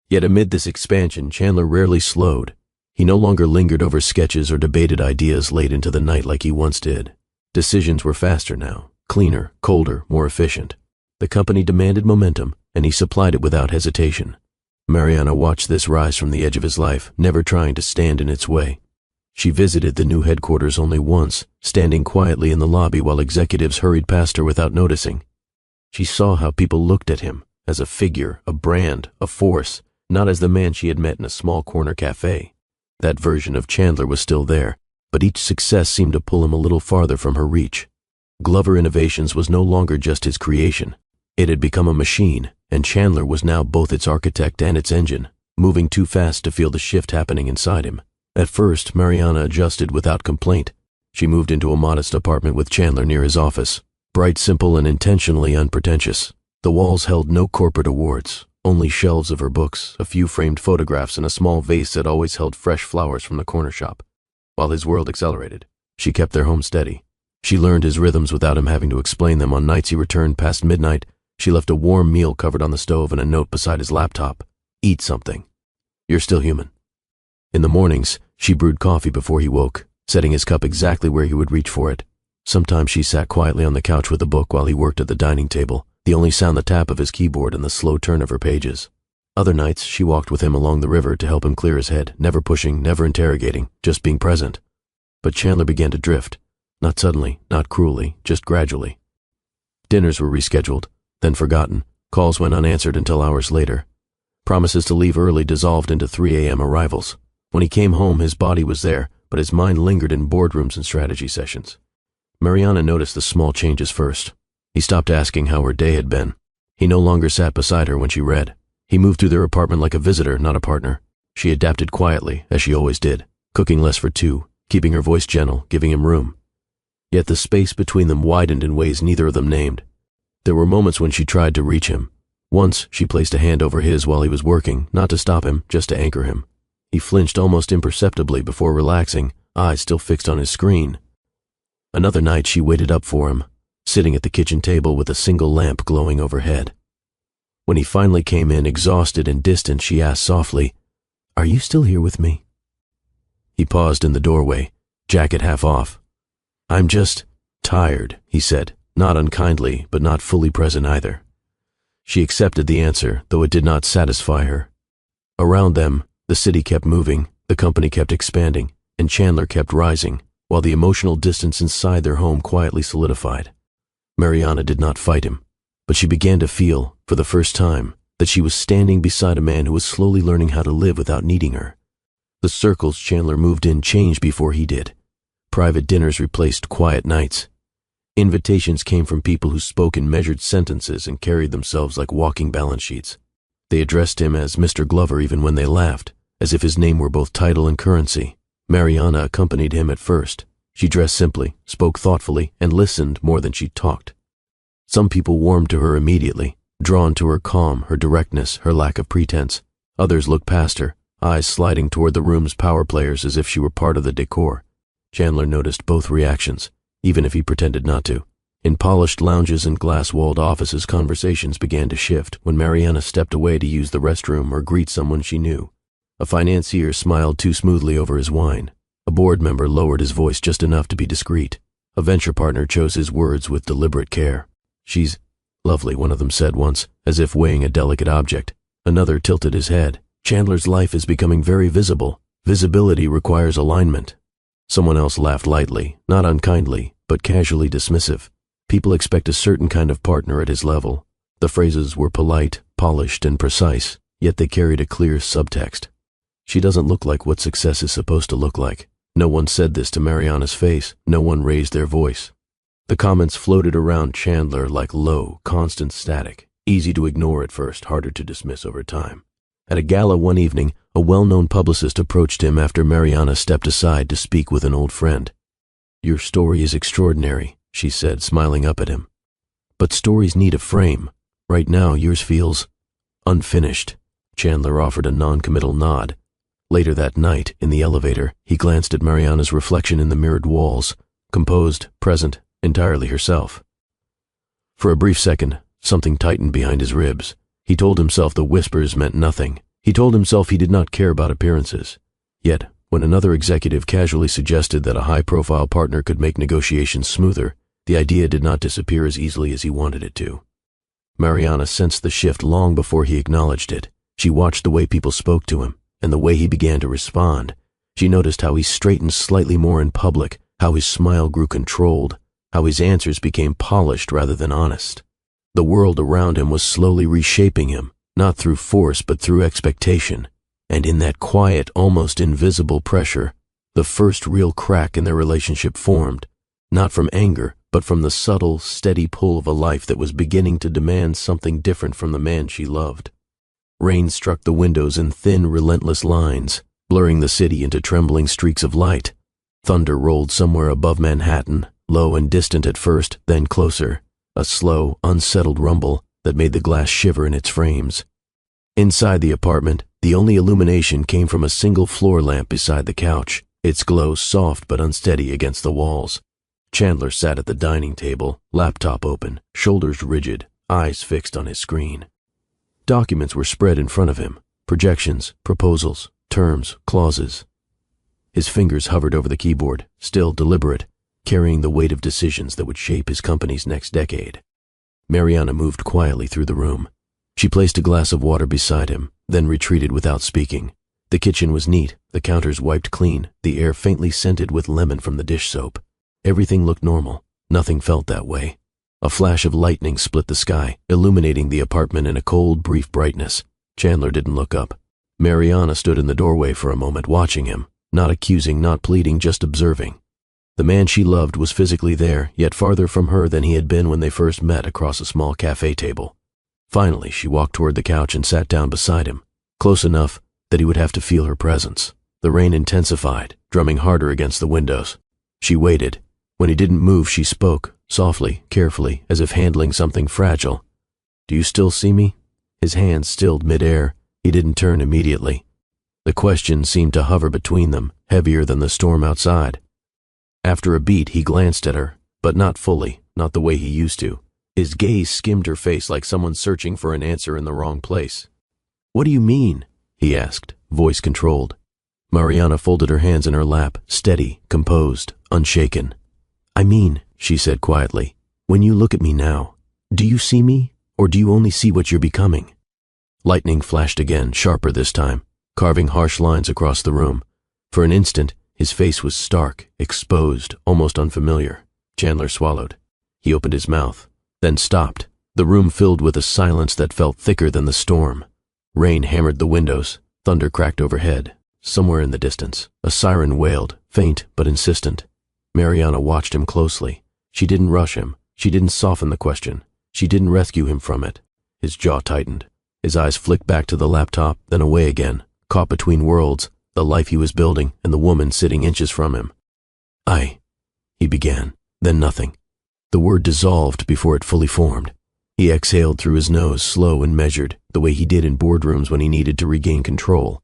Speaker 1: Yet amid this expansion, Chandler rarely slowed. He no longer lingered over sketches or debated ideas late into the night like he once did. Decisions were faster now, cleaner, colder, more efficient. The company demanded momentum, and he supplied it without hesitation. Mariana watched this rise from the edge of his life, never trying to stand in its way. She visited the new headquarters only once, standing quietly in the lobby while executives hurried past her without noticing. She saw how people looked at him, as a figure, a brand, a force, not as the man she had met in a small corner cafe. That version of Chandler was still there, but each success seemed to pull him a little farther from her reach. Glover Innovations was no longer just his creation. It had become a machine, and Chandler was now both its architect and its engine, moving too fast to feel the shift happening inside him. At first, Mariana adjusted without complaint. She moved into a modest apartment with Chandler near his office, bright, simple, and intentionally unpretentious. The walls held no corporate awards, only shelves of her books, a few framed photographs, and a small vase that always held fresh flowers from the corner shop. While his world accelerated, she kept their home steady. She learned his rhythms without him having to explain them. On nights he returned past midnight, she left a warm meal covered on the stove and a note beside his laptop. Eat something. You're still human. In the mornings, she brewed coffee before he woke, setting his cup exactly where he would reach for it. Sometimes she sat quietly on the couch with a book while he worked at the dining table, the only sound the tap of his keyboard and the slow turn of her pages. Other nights, she walked with him along the river to help him clear his head, never pushing, never interrogating, just being present. But Chandler began to drift. Not suddenly, not cruelly, just gradually. Dinners were rescheduled, then forgotten. Calls went unanswered until hours later. Promises to leave early dissolved into 3 a.m. arrivals. When he came home, his body was there, but his mind lingered in boardrooms and strategy sessions. Mariana noticed the small changes first. He stopped asking how her day had been. He no longer sat beside her when she read. He moved through their apartment like a visitor, not a partner. She adapted quietly, as she always did, cooking less for two, keeping her voice gentle, giving him room. Yet the space between them widened in ways neither of them named. There were moments when she tried to reach him. Once, she placed a hand over his while he was working, not to stop him, just to anchor him. He flinched almost imperceptibly before relaxing, eyes still fixed on his screen. Another night, she waited up for him, sitting at the kitchen table with a single lamp glowing overhead. When he finally came in, exhausted and distant, she asked softly, "Are you still here with me?" He paused in the doorway, jacket half off. "I'm just tired," he said, not unkindly, but not fully present either. She accepted the answer, though it did not satisfy her. Around them, the city kept moving, the company kept expanding, and Chandler kept rising, while the emotional distance inside their home quietly solidified. Mariana did not fight him, but she began to feel, for the first time, that she was standing beside a man who was slowly learning how to live without needing her. The circles Chandler moved in changed before he did. Private dinners replaced quiet nights. Invitations came from people who spoke in measured sentences and carried themselves like walking balance sheets. They addressed him as Mr. Glover even when they laughed, as if his name were both title and currency. Mariana accompanied him at first. She dressed simply, spoke thoughtfully, and listened more than she talked. Some people warmed to her immediately, drawn to her calm, her directness, her lack of pretense. Others looked past her, eyes sliding toward the room's power players as if she were part of the decor. Chandler noticed both reactions, even if he pretended not to. In polished lounges and glass-walled offices, conversations began to shift when Mariana stepped away to use the restroom or greet someone she knew. A financier smiled too smoothly over his wine. A board member lowered his voice just enough to be discreet. A venture partner chose his words with deliberate care. "She's lovely," one of them said once, as if weighing a delicate object. Another tilted his head. "Chandler's life is becoming very visible. Visibility requires alignment." Someone else laughed lightly, not unkindly, but casually dismissive. People expect a certain kind of partner at his level. The phrases were polite, polished, and precise, yet they carried a clear subtext. She doesn't look like what success is supposed to look like. No one said this to Mariana's face. No one raised their voice. The comments floated around Chandler like low, constant static, easy to ignore at first, harder to dismiss over time. At a gala one evening, a well-known publicist approached him after Mariana stepped aside to speak with an old friend. "Your story is extraordinary," she said, smiling up at him. "But stories need a frame. Right now, yours feels unfinished." Chandler offered a non-committal nod. Later that night, in the elevator, he glanced at Mariana's reflection in the mirrored walls, composed, present, entirely herself. For a brief second, something tightened behind his ribs. He told himself the whispers meant nothing. He told himself he did not care about appearances. Yet, when another executive casually suggested that a high-profile partner could make negotiations smoother, the idea did not disappear as easily as he wanted it to. Mariana sensed the shift long before he acknowledged it. She watched the way people spoke to him, and the way he began to respond. She noticed how he straightened slightly more in public, how his smile grew controlled, how his answers became polished rather than honest. The world around him was slowly reshaping him, not through force but through expectation. And in that quiet, almost invisible pressure, the first real crack in their relationship formed, not from anger, but from the subtle, steady pull of a life that was beginning to demand something different from the man she loved. Rain struck the windows in thin, relentless lines, blurring the city into trembling streaks of light. Thunder rolled somewhere above Manhattan, low and distant at first, then closer, a slow, unsettled rumble that made the glass shiver in its frames. Inside the apartment, the only illumination came from a single floor lamp beside the couch, its glow soft but unsteady against the walls. Chandler sat at the dining table, laptop open, shoulders rigid, eyes fixed on his screen. Documents were spread in front of him, projections, proposals, terms, clauses. His fingers hovered over the keyboard, still deliberate, carrying the weight of decisions that would shape his company's next decade. Mariana moved quietly through the room. She placed a glass of water beside him, then retreated without speaking. The kitchen was neat, the counters wiped clean, the air faintly scented with lemon from the dish soap. Everything looked normal. Nothing felt that way. A flash of lightning split the sky, illuminating the apartment in a cold, brief brightness. Chandler didn't look up. Mariana stood in the doorway for a moment, watching him, not accusing, not pleading, just observing. The man she loved was physically there, yet farther from her than he had been when they first met across a small cafe table. Finally, she walked toward the couch and sat down beside him, close enough that he would have to feel her presence. The rain intensified, drumming harder against the windows. She waited. When he didn't move, she spoke, softly, carefully, as if handling something fragile. "Do you still see me?" His hands stilled mid-air. He didn't turn immediately. The question seemed to hover between them, heavier than the storm outside. After a beat, he glanced at her, but not fully, not the way he used to. His gaze skimmed her face like someone searching for an answer in the wrong place. "What do you mean?" he asked, voice controlled. Mariana folded her hands in her lap, steady, composed, unshaken. "I mean," she said quietly, "when you look at me now, do you see me, or do you only see what you're becoming?" Lightning flashed again, sharper this time, carving harsh lines across the room. For an instant, his face was stark, exposed, almost unfamiliar. Chandler swallowed. He opened his mouth, then stopped. The room filled with a silence that felt thicker than the storm. Rain hammered the windows. Thunder cracked overhead. Somewhere in the distance, a siren wailed, faint but insistent. Mariana watched him closely. She didn't rush him. She didn't soften the question. She didn't rescue him from it. His jaw tightened. His eyes flicked back to the laptop, then away again, caught between worlds, the life he was building and the woman sitting inches from him. He began, then nothing. The word dissolved before it fully formed. He exhaled through his nose, slow and measured, the way he did in boardrooms when he needed to regain control.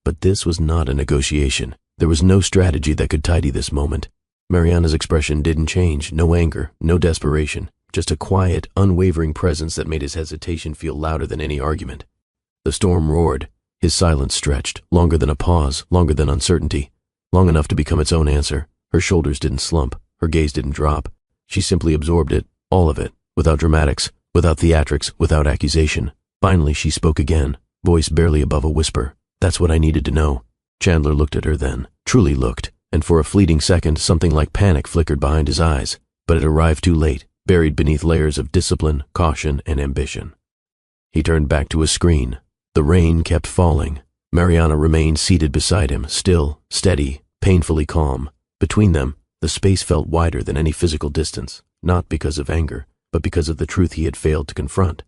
Speaker 1: But this was not a negotiation. There was no strategy that could tidy this moment. Mariana's expression didn't change, no anger, no desperation, just a quiet, unwavering presence that made his hesitation feel louder than any argument. The storm roared. His silence stretched, longer than a pause, longer than uncertainty, long enough to become its own answer. Her shoulders didn't slump, her gaze didn't drop. She simply absorbed it, all of it, without dramatics, without theatrics, without accusation. Finally, she spoke again, voice barely above a whisper. "That's what I needed to know." Chandler looked at her then, truly looked, and for a fleeting second, something like panic flickered behind his eyes, but it arrived too late, buried beneath layers of discipline, caution, and ambition. He turned back to his screen. The rain kept falling. Mariana remained seated beside him, still, steady, painfully calm. Between them, the space felt wider than any physical distance, not because of anger, but because of the truth he had failed to confront.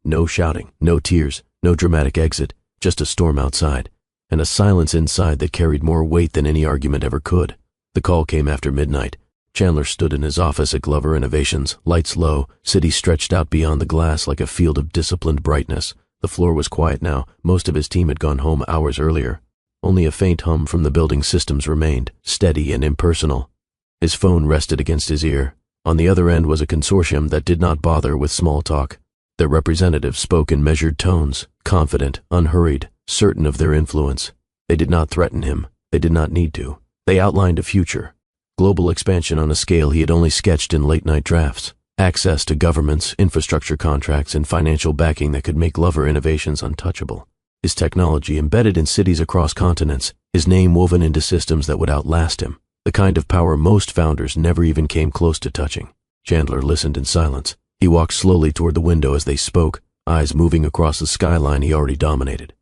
Speaker 1: No shouting, no tears, no dramatic exit, just a storm outside, and a silence inside that carried more weight than any argument ever could. The call came after midnight. Chandler stood in his office at Glover Innovations, lights low, city stretched out beyond the glass like a field of disciplined brightness. The floor was quiet now. Most of his team had gone home hours earlier. Only a faint hum from the building systems remained, steady and impersonal. His phone rested against his ear. On the other end was a consortium that did not bother with small talk. Their representatives spoke in measured tones, confident, unhurried, certain of their influence. They did not threaten him. They did not need to. They outlined a future. Global expansion on a scale he had only sketched in late-night drafts. Access to governments, infrastructure contracts, and financial backing that could make Glover Innovations untouchable. His technology embedded in cities across continents, his name woven into systems that would outlast him. The kind of power most founders never even came close to touching. Chandler listened in silence. He walked slowly toward the window as they spoke, eyes moving across the skyline he already dominated.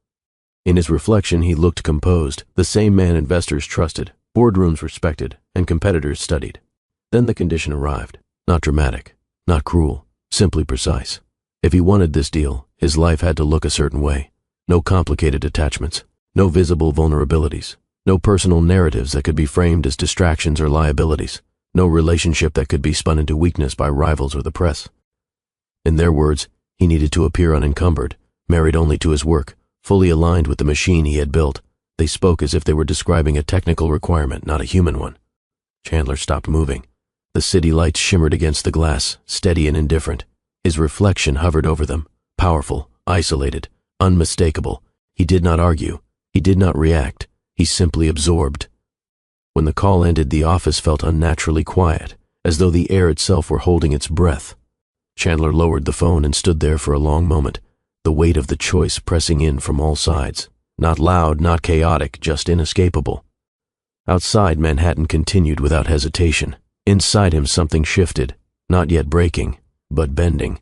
Speaker 1: In his reflection, he looked composed, the same man investors trusted, boardrooms respected, and competitors studied. Then the condition arrived. Not dramatic, not cruel, simply precise. If he wanted this deal, his life had to look a certain way. No complicated attachments, no visible vulnerabilities, no personal narratives that could be framed as distractions or liabilities, no relationship that could be spun into weakness by rivals or the press. In their words, he needed to appear unencumbered, married only to his work, fully aligned with the machine he had built. They spoke as if they were describing a technical requirement, not a human one. Chandler stopped moving. The city lights shimmered against the glass, steady and indifferent. His reflection hovered over them, powerful, isolated, unmistakable. He did not argue. He did not react. He simply absorbed. When the call ended, the office felt unnaturally quiet, as though the air itself were holding its breath. Chandler lowered the phone and stood there for a long moment, the weight of the choice pressing in from all sides. Not loud, not chaotic, just inescapable. Outside, Manhattan continued without hesitation. Inside him, something shifted, not yet breaking, but bending.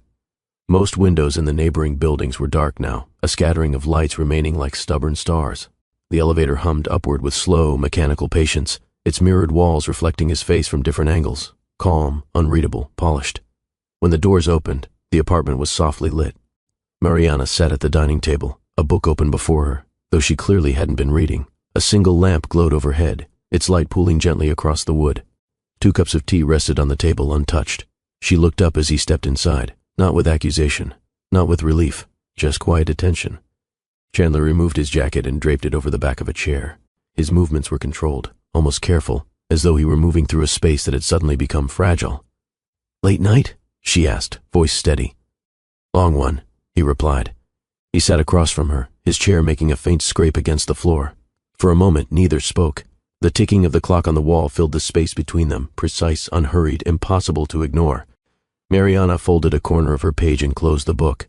Speaker 1: Most windows in the neighboring buildings were dark now, a scattering of lights remaining like stubborn stars. The elevator hummed upward with slow, mechanical patience, its mirrored walls reflecting his face from different angles, calm, unreadable, polished. When the doors opened, the apartment was softly lit. Mariana sat at the dining table, a book open before her, though she clearly hadn't been reading. A single lamp glowed overhead, its light pooling gently across the wood. 2 cups of tea rested on the table untouched. She looked up as he stepped inside, not with accusation, not with relief, just quiet attention. Chandler removed his jacket and draped it over the back of a chair. His movements were controlled, almost careful, as though he were moving through a space that had suddenly become fragile. "Late night?" she asked, voice steady. "Long one," he replied. He sat across from her, his chair making a faint scrape against the floor. For a moment, neither spoke. The ticking of the clock on the wall filled the space between them, precise, unhurried, impossible to ignore. Mariana folded a corner of her page and closed the book.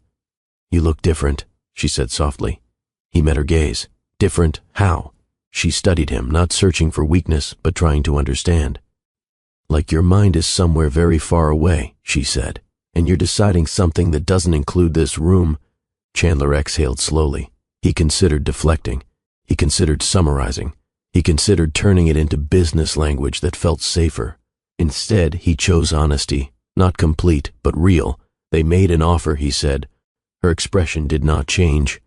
Speaker 1: "You look different," she said softly. He met her gaze. Different? How? She studied him, not searching for weakness, but trying to understand. "Like your mind is somewhere very far away," she said, "and you're deciding something that doesn't include this room." Chandler exhaled slowly. He considered deflecting. He considered summarizing. He considered turning it into business language that felt safer. Instead, he chose honesty. Not complete, but real. "They made an offer," he said. Her expression did not change.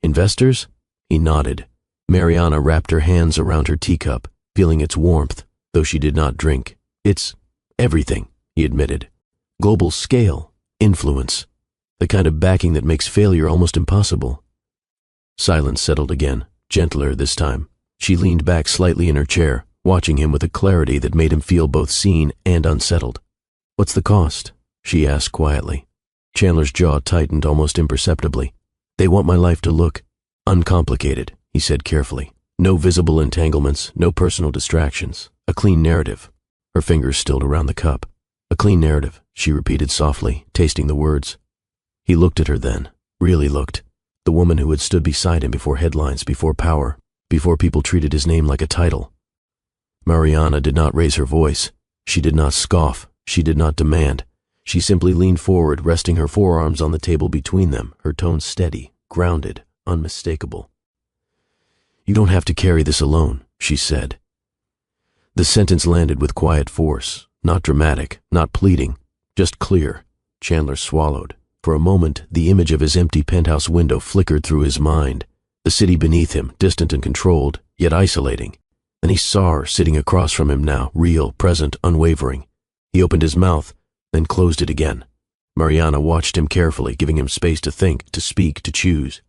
Speaker 1: "Investors?" He nodded. Mariana wrapped her hands around her teacup, feeling its warmth, though she did not drink. "It's everything," he admitted. "Global scale, influence, the kind of backing that makes failure almost impossible." Silence settled again, gentler this time. She leaned back slightly in her chair, watching him with a clarity that made him feel both seen and unsettled. "What's the cost?" she asked quietly. Chandler's jaw tightened almost imperceptibly. "They want my life to look uncomplicated," he said carefully. "No visible entanglements, no personal distractions. A clean narrative." Her fingers stilled around the cup. "A clean narrative," she repeated softly, tasting the words. He looked at her then, really looked. The woman who had stood beside him before headlines, before power, before people treated his name like a title. Mariana did not raise her voice. She did not scoff. She did not demand. She simply leaned forward, resting her forearms on the table between them, her tone steady, grounded, unmistakable. "You don't have to carry this alone," she said. The sentence landed with quiet force, not dramatic, not pleading, just clear. Chandler swallowed. For a moment, the image of his empty penthouse window flickered through his mind. The city beneath him, distant and controlled, yet isolating. And he saw her sitting across from him now, real, present, unwavering. He opened his mouth, then closed it again. Mariana watched him carefully, giving him space to think, to speak, to choose.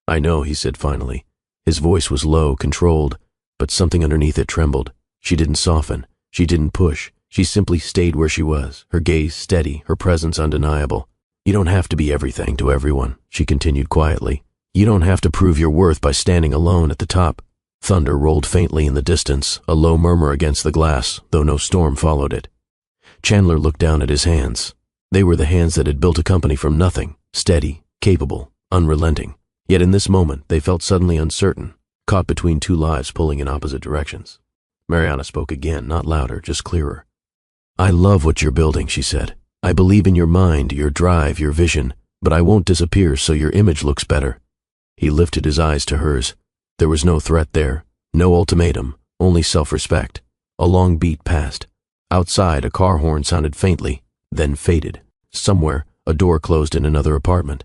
Speaker 1: "I know," he said finally. His voice was low, controlled, but something underneath it trembled. She didn't soften. She didn't push. She simply stayed where she was, her gaze steady, her presence undeniable. "You don't have to be everything to everyone," she continued quietly. "You don't have to prove your worth by standing alone at the top." Thunder rolled faintly in the distance, a low murmur against the glass, though no storm followed it. Chandler looked down at his hands. They were the hands that had built a company from nothing, steady, capable, unrelenting. Yet in this moment, they felt suddenly uncertain, caught between 2 lives pulling in opposite directions. Mariana spoke again, not louder, just clearer. "I love what you're building," she said. "I believe in your mind, your drive, your vision, but I won't disappear so your image looks better." He lifted his eyes to hers. There was no threat there, no ultimatum, only self-respect. A long beat passed. Outside, a car horn sounded faintly, then faded. Somewhere, a door closed in another apartment.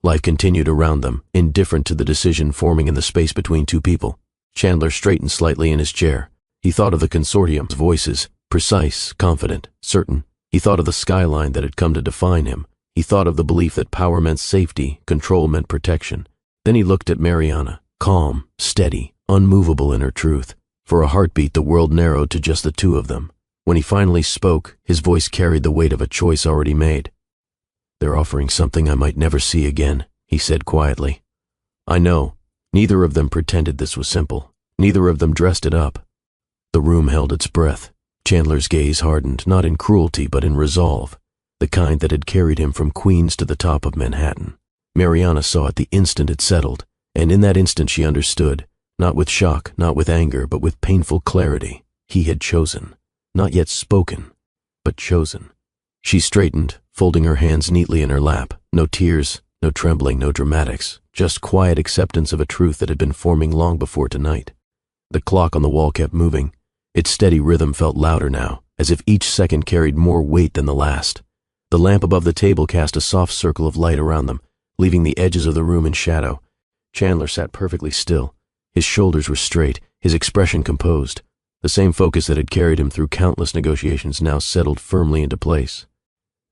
Speaker 1: Life continued around them, indifferent to the decision forming in the space between 2 people. Chandler straightened slightly in his chair. He thought of the consortium's voices, precise, confident, certain. He thought of the skyline that had come to define him. He thought of the belief that power meant safety, control meant protection. Then he looked at Mariana, calm, steady, unmovable in her truth. For a heartbeat, the world narrowed to just the 2 of them. When he finally spoke, his voice carried the weight of a choice already made. "They're offering something I might never see again," he said quietly. "I know. Neither of them pretended this was simple. Neither of them dressed it up. The room held its breath. Chandler's gaze hardened, not in cruelty but in resolve, the kind that had carried him from Queens to the top of Manhattan. Mariana saw it the instant it settled, and in that instant she understood, not with shock, not with anger, but with painful clarity. He had chosen, not yet spoken, but chosen. She straightened, folding her hands neatly in her lap. No tears, no trembling, no dramatics, just quiet acceptance of a truth that had been forming long before tonight. The clock on the wall kept moving. Its steady rhythm felt louder now, as if each second carried more weight than the last. The lamp above the table cast a soft circle of light around them, leaving the edges of the room in shadow. Chandler sat perfectly still. His shoulders were straight, his expression composed. The same focus that had carried him through countless negotiations now settled firmly into place.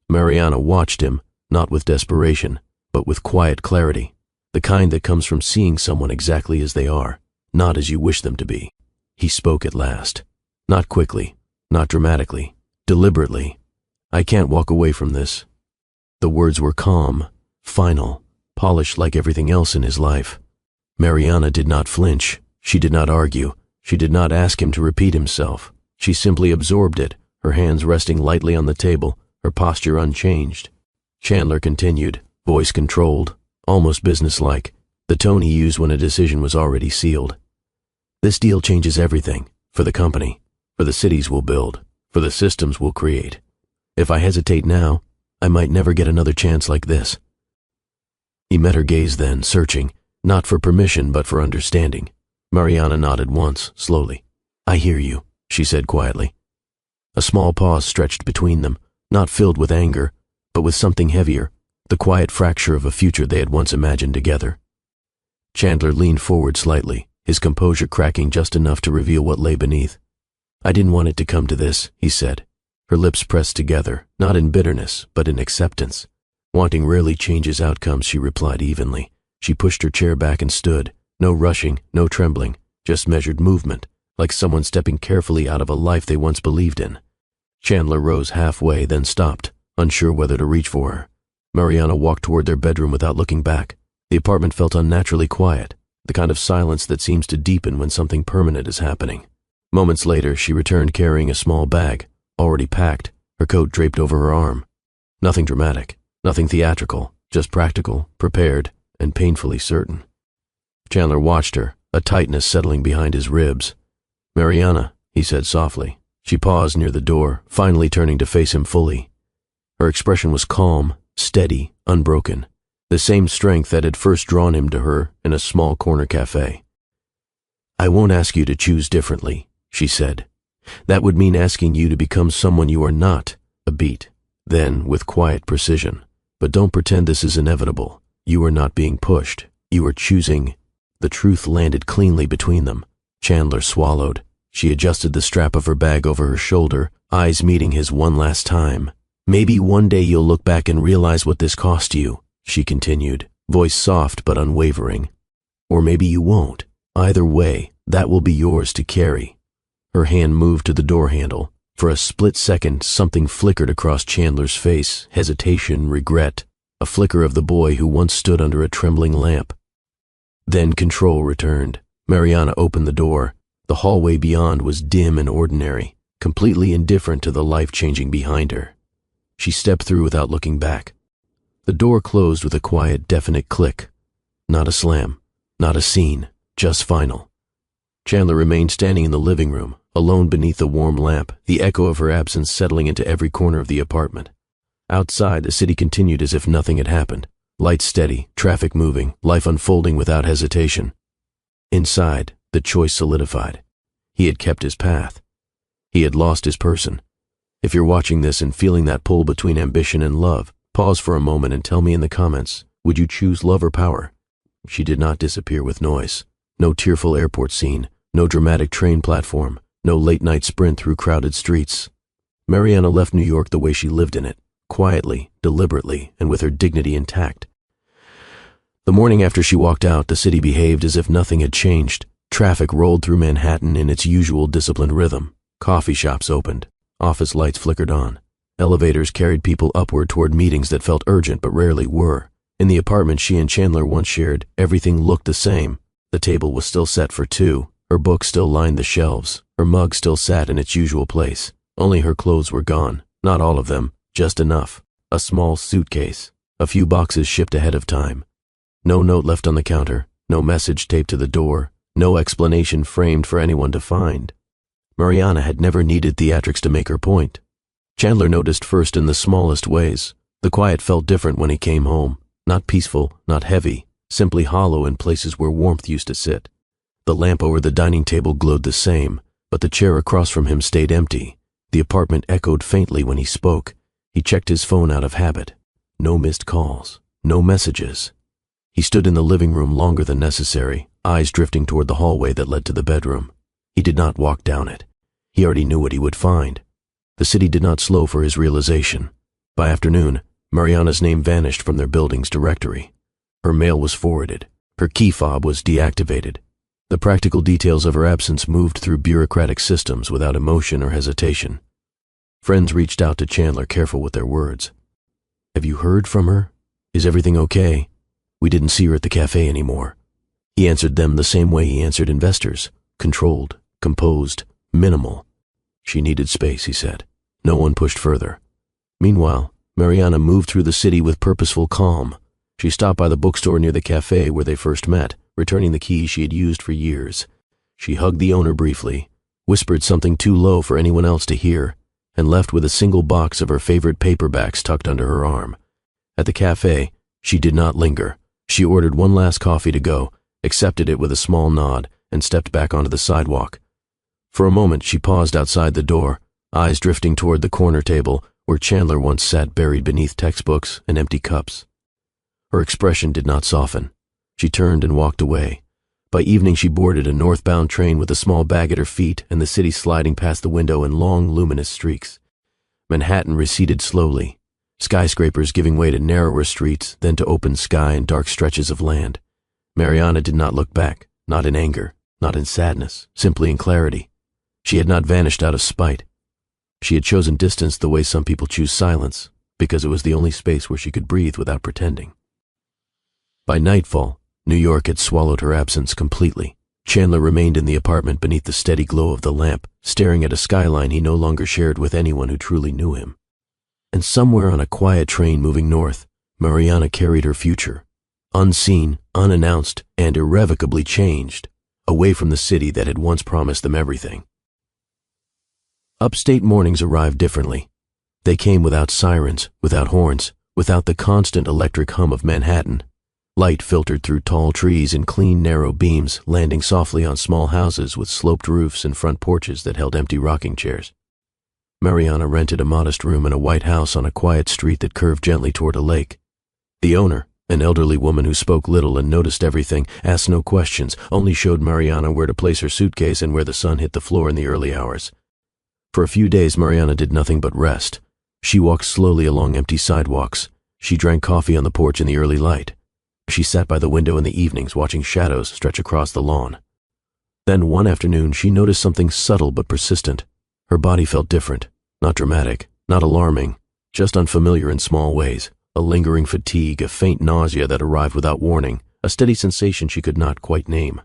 Speaker 1: Mariana watched him, not with desperation, but with quiet clarity, the kind that comes from seeing someone exactly as they are, not as you wish them to be. He spoke at last. Not quickly, not dramatically, deliberately. "I can't walk away from this." The words were calm, final, polished like everything else in his life. Mariana did not flinch. She did not argue. She did not ask him to repeat himself. She simply absorbed it, her hands resting lightly on the table, her posture unchanged. Chandler continued, voice controlled, almost businesslike, the tone he used when a decision was already sealed. "This deal changes everything, for the company, for the cities we'll build, for the systems we'll create. If I hesitate now, I might never get another chance like this." He met her gaze then, searching, not for permission but for understanding. Mariana nodded once, slowly. "I hear you," she said quietly. A small pause stretched between them, not filled with anger, but with something heavier, the quiet fracture of a future they had once imagined together. Chandler leaned forward slightly, his composure cracking just enough to reveal what lay beneath. "I didn't want it to come to this," he said. Her lips pressed together, not in bitterness, but in acceptance. Wanting rarely changes outcomes, she replied evenly. She pushed her chair back and stood, no rushing, no trembling, just measured movement, like someone stepping carefully out of a life they once believed in. Chandler rose halfway, then stopped, unsure whether to reach for her. Mariana walked toward their bedroom without looking back. The apartment felt unnaturally quiet, the kind of silence that seems to deepen when something permanent is happening. Moments later, she returned carrying a small bag, already packed, her coat draped over her arm. Nothing dramatic, nothing theatrical, just practical, prepared, and painfully certain. Chandler watched her, a tightness settling behind his ribs. "Mariana," he said softly. She paused near the door, finally turning to face him fully. Her expression was calm, steady, unbroken, the same strength that had first drawn him to her in a small corner cafe. "I won't ask you to choose differently," she said. "That would mean asking you to become someone you are not." A beat. Then, with quiet precision, "But don't pretend this is inevitable. You are not being pushed. You are choosing." The truth landed cleanly between them. Chandler swallowed. She adjusted the strap of her bag over her shoulder, eyes meeting his one last time. "Maybe one day you'll look back and realize what this cost you," she continued, voice soft but unwavering. "Or maybe you won't. Either way, that will be yours to carry." Her hand moved to the door handle. For a split second, something flickered across Chandler's face, hesitation, regret, a flicker of the boy who once stood under a trembling lamp. Then control returned. Mariana opened the door. The hallway beyond was dim and ordinary, completely indifferent to the life-changing behind her. She stepped through without looking back. The door closed with a quiet, definite click. Not a slam, not a scene, just final. Chandler remained standing in the living room, alone beneath the warm lamp, the echo of her absence settling into every corner of the apartment. Outside, the city continued as if nothing had happened. Lights steady, traffic moving, life unfolding without hesitation. Inside, the choice solidified. He had kept his path. He had lost his person. If you're watching this and feeling that pull between ambition and love, pause for a moment and tell me in the comments, would you choose love or power? She did not disappear with noise. No tearful airport scene, no dramatic train platform, no late-night sprint through crowded streets. Mariana left New York the way she lived in it, quietly, deliberately, and with her dignity intact. The morning after she walked out, the city behaved as if nothing had changed. Traffic rolled through Manhattan in its usual disciplined rhythm. Coffee shops opened. Office lights flickered on. Elevators carried people upward toward meetings that felt urgent but rarely were. In the apartment she and Chandler once shared, everything looked the same. The table was still set for two, Her books still lined the shelves. Her mug still sat in its usual place. Only her clothes were gone. Not all of them, just enough. A small suitcase. A few boxes shipped ahead of time. No note left on the counter. No message taped to the door. No explanation framed for anyone to find. Mariana had never needed theatrics to make her point. Chandler noticed first in the smallest ways. The quiet felt different when he came home. Not peaceful, not heavy, simply hollow in places where warmth used to sit. The lamp over the dining table glowed the same, but the chair across from him stayed empty. The apartment echoed faintly when he spoke. He checked his phone out of habit. No missed calls. No messages. He stood in the living room longer than necessary, eyes drifting toward the hallway that led to the bedroom. He did not walk down it. He already knew what he would find. The city did not slow for his realization. By afternoon, Mariana's name vanished from their building's directory. Her mail was forwarded. Her key fob was deactivated. The practical details of her absence moved through bureaucratic systems without emotion or hesitation. Friends reached out to Chandler, careful with their words. "Have you heard from her? Is everything okay? We didn't see her at the cafe anymore." He answered them the same way he answered investors. Controlled, composed, minimal. She needed space, he said. No one pushed further. Meanwhile, Mariana moved through the city with purposeful calm. She stopped by the bookstore near the cafe where they first met, returning the keys she had used for years. She hugged the owner briefly, whispered something too low for anyone else to hear, and left with a single box of her favorite paperbacks tucked under her arm. At the cafe, she did not linger. She ordered one last coffee to go, accepted it with a small nod, and stepped back onto the sidewalk. For a moment, she paused outside the door, eyes drifting toward the corner table where Chandler once sat buried beneath textbooks and empty cups. Her expression did not soften. She turned and walked away. By evening, she boarded a northbound train with a small bag at her feet and the city sliding past the window in long, luminous streaks. Manhattan receded slowly, skyscrapers giving way to narrower streets, then to open sky and dark stretches of land. Mariana did not look back, not in anger, not in sadness, simply in clarity. She had not vanished out of spite. She had chosen distance the way some people choose silence, because it was the only space where she could breathe without pretending. By nightfall, New York had swallowed her absence completely. Chandler remained in the apartment beneath the steady glow of the lamp, staring at a skyline he no longer shared with anyone who truly knew him. And somewhere on a quiet train moving north, Mariana carried her future, unseen, unannounced, and irrevocably changed, away from the city that had once promised them everything. Upstate mornings arrived differently. They came without sirens, without horns, without the constant electric hum of Manhattan. Light filtered through tall trees in clean, narrow beams, landing softly on small houses with sloped roofs and front porches that held empty rocking chairs. Mariana rented a modest room in a white house on a quiet street that curved gently toward a lake. The owner, an elderly woman who spoke little and noticed everything, asked no questions, only showed Mariana where to place her suitcase and where the sun hit the floor in the early hours. For a few days, Mariana did nothing but rest. She walked slowly along empty sidewalks. She drank coffee on the porch in the early light. She sat by the window in the evenings watching shadows stretch across the lawn. Then one afternoon she noticed something subtle but persistent. Her body felt different, not dramatic, not alarming, just unfamiliar in small ways, a lingering fatigue, a faint nausea that arrived without warning, a steady sensation she could not quite name.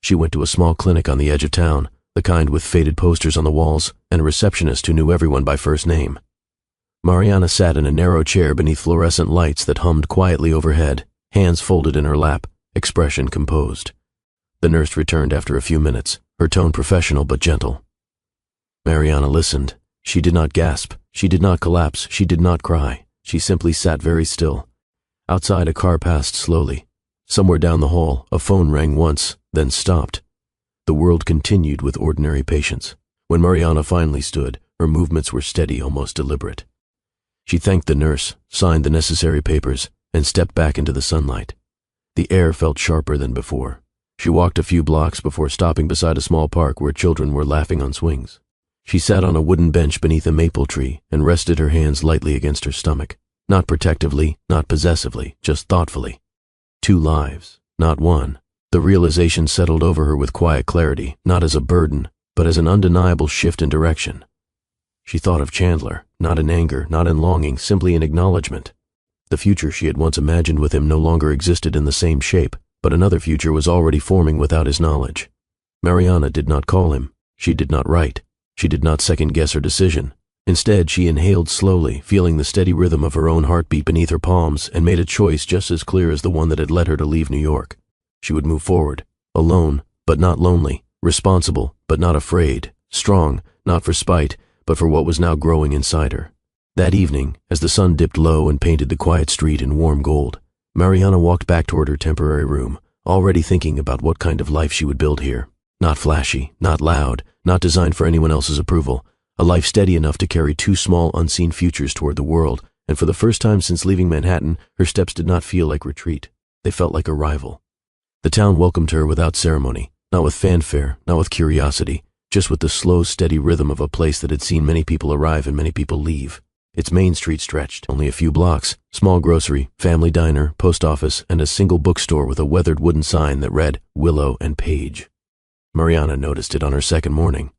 Speaker 1: She went to a small clinic on the edge of town, the kind with faded posters on the walls and a receptionist who knew everyone by first name. Mariana sat in a narrow chair beneath fluorescent lights that hummed quietly overhead, hands folded in her lap, expression composed. The nurse returned after a few minutes, her tone professional but gentle. Mariana listened. She did not gasp, she did not collapse, she did not cry. She simply sat very still. Outside, a car passed slowly. Somewhere down the hall, a phone rang once, then stopped. The world continued with ordinary patience. When Mariana finally stood, her movements were steady, almost deliberate. She thanked the nurse, signed the necessary papers, and stepped back into the sunlight. The air felt sharper than before. She walked a few blocks before stopping beside a small park where children were laughing on swings. She sat on a wooden bench beneath a maple tree and rested her hands lightly against her stomach, not protectively, not possessively, just thoughtfully. 2 lives, not one. The realization settled over her with quiet clarity, not as a burden, but as an undeniable shift in direction. She thought of Chandler, not in anger, not in longing, simply in acknowledgement. The future she had once imagined with him no longer existed in the same shape, but another future was already forming without his knowledge. Mariana did not call him. She did not write. She did not second-guess her decision. Instead, she inhaled slowly, feeling the steady rhythm of her own heartbeat beneath her palms, and made a choice just as clear as the one that had led her to leave New York. She would move forward, alone, but not lonely, responsible, but not afraid, strong, not for spite, but for what was now growing inside her. That evening, as the sun dipped low and painted the quiet street in warm gold, Mariana walked back toward her temporary room, already thinking about what kind of life she would build here. Not flashy, not loud, not designed for anyone else's approval. A life steady enough to carry two small, unseen futures toward the world, and for the first time since leaving Manhattan, her steps did not feel like retreat. They felt like arrival. The town welcomed her without ceremony, not with fanfare, not with curiosity, just with the slow, steady rhythm of a place that had seen many people arrive and many people leave. Its main street stretched only a few blocks, small grocery, family diner, post office, and a single bookstore with a weathered wooden sign that read Willow and Page. Mariana noticed it on her second morning.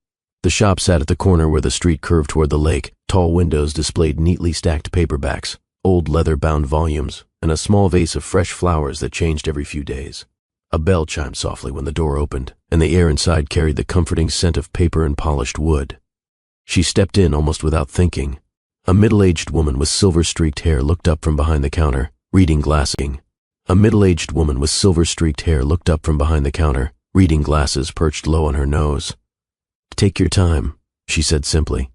Speaker 1: The shop sat at the corner where the street curved toward the lake. Tall windows displayed neatly stacked paperbacks, old leather-bound volumes, and a small vase of fresh flowers that changed every few days. A bell chimed softly when the door opened, and the air inside carried the comforting scent of paper and polished wood. She stepped in almost without thinking. A middle-aged woman with silver-streaked hair looked up from behind the counter, reading glasses. A middle-aged woman with silver-streaked hair looked up from behind the counter, reading glasses perched low on her nose. "Take your time," she said simply.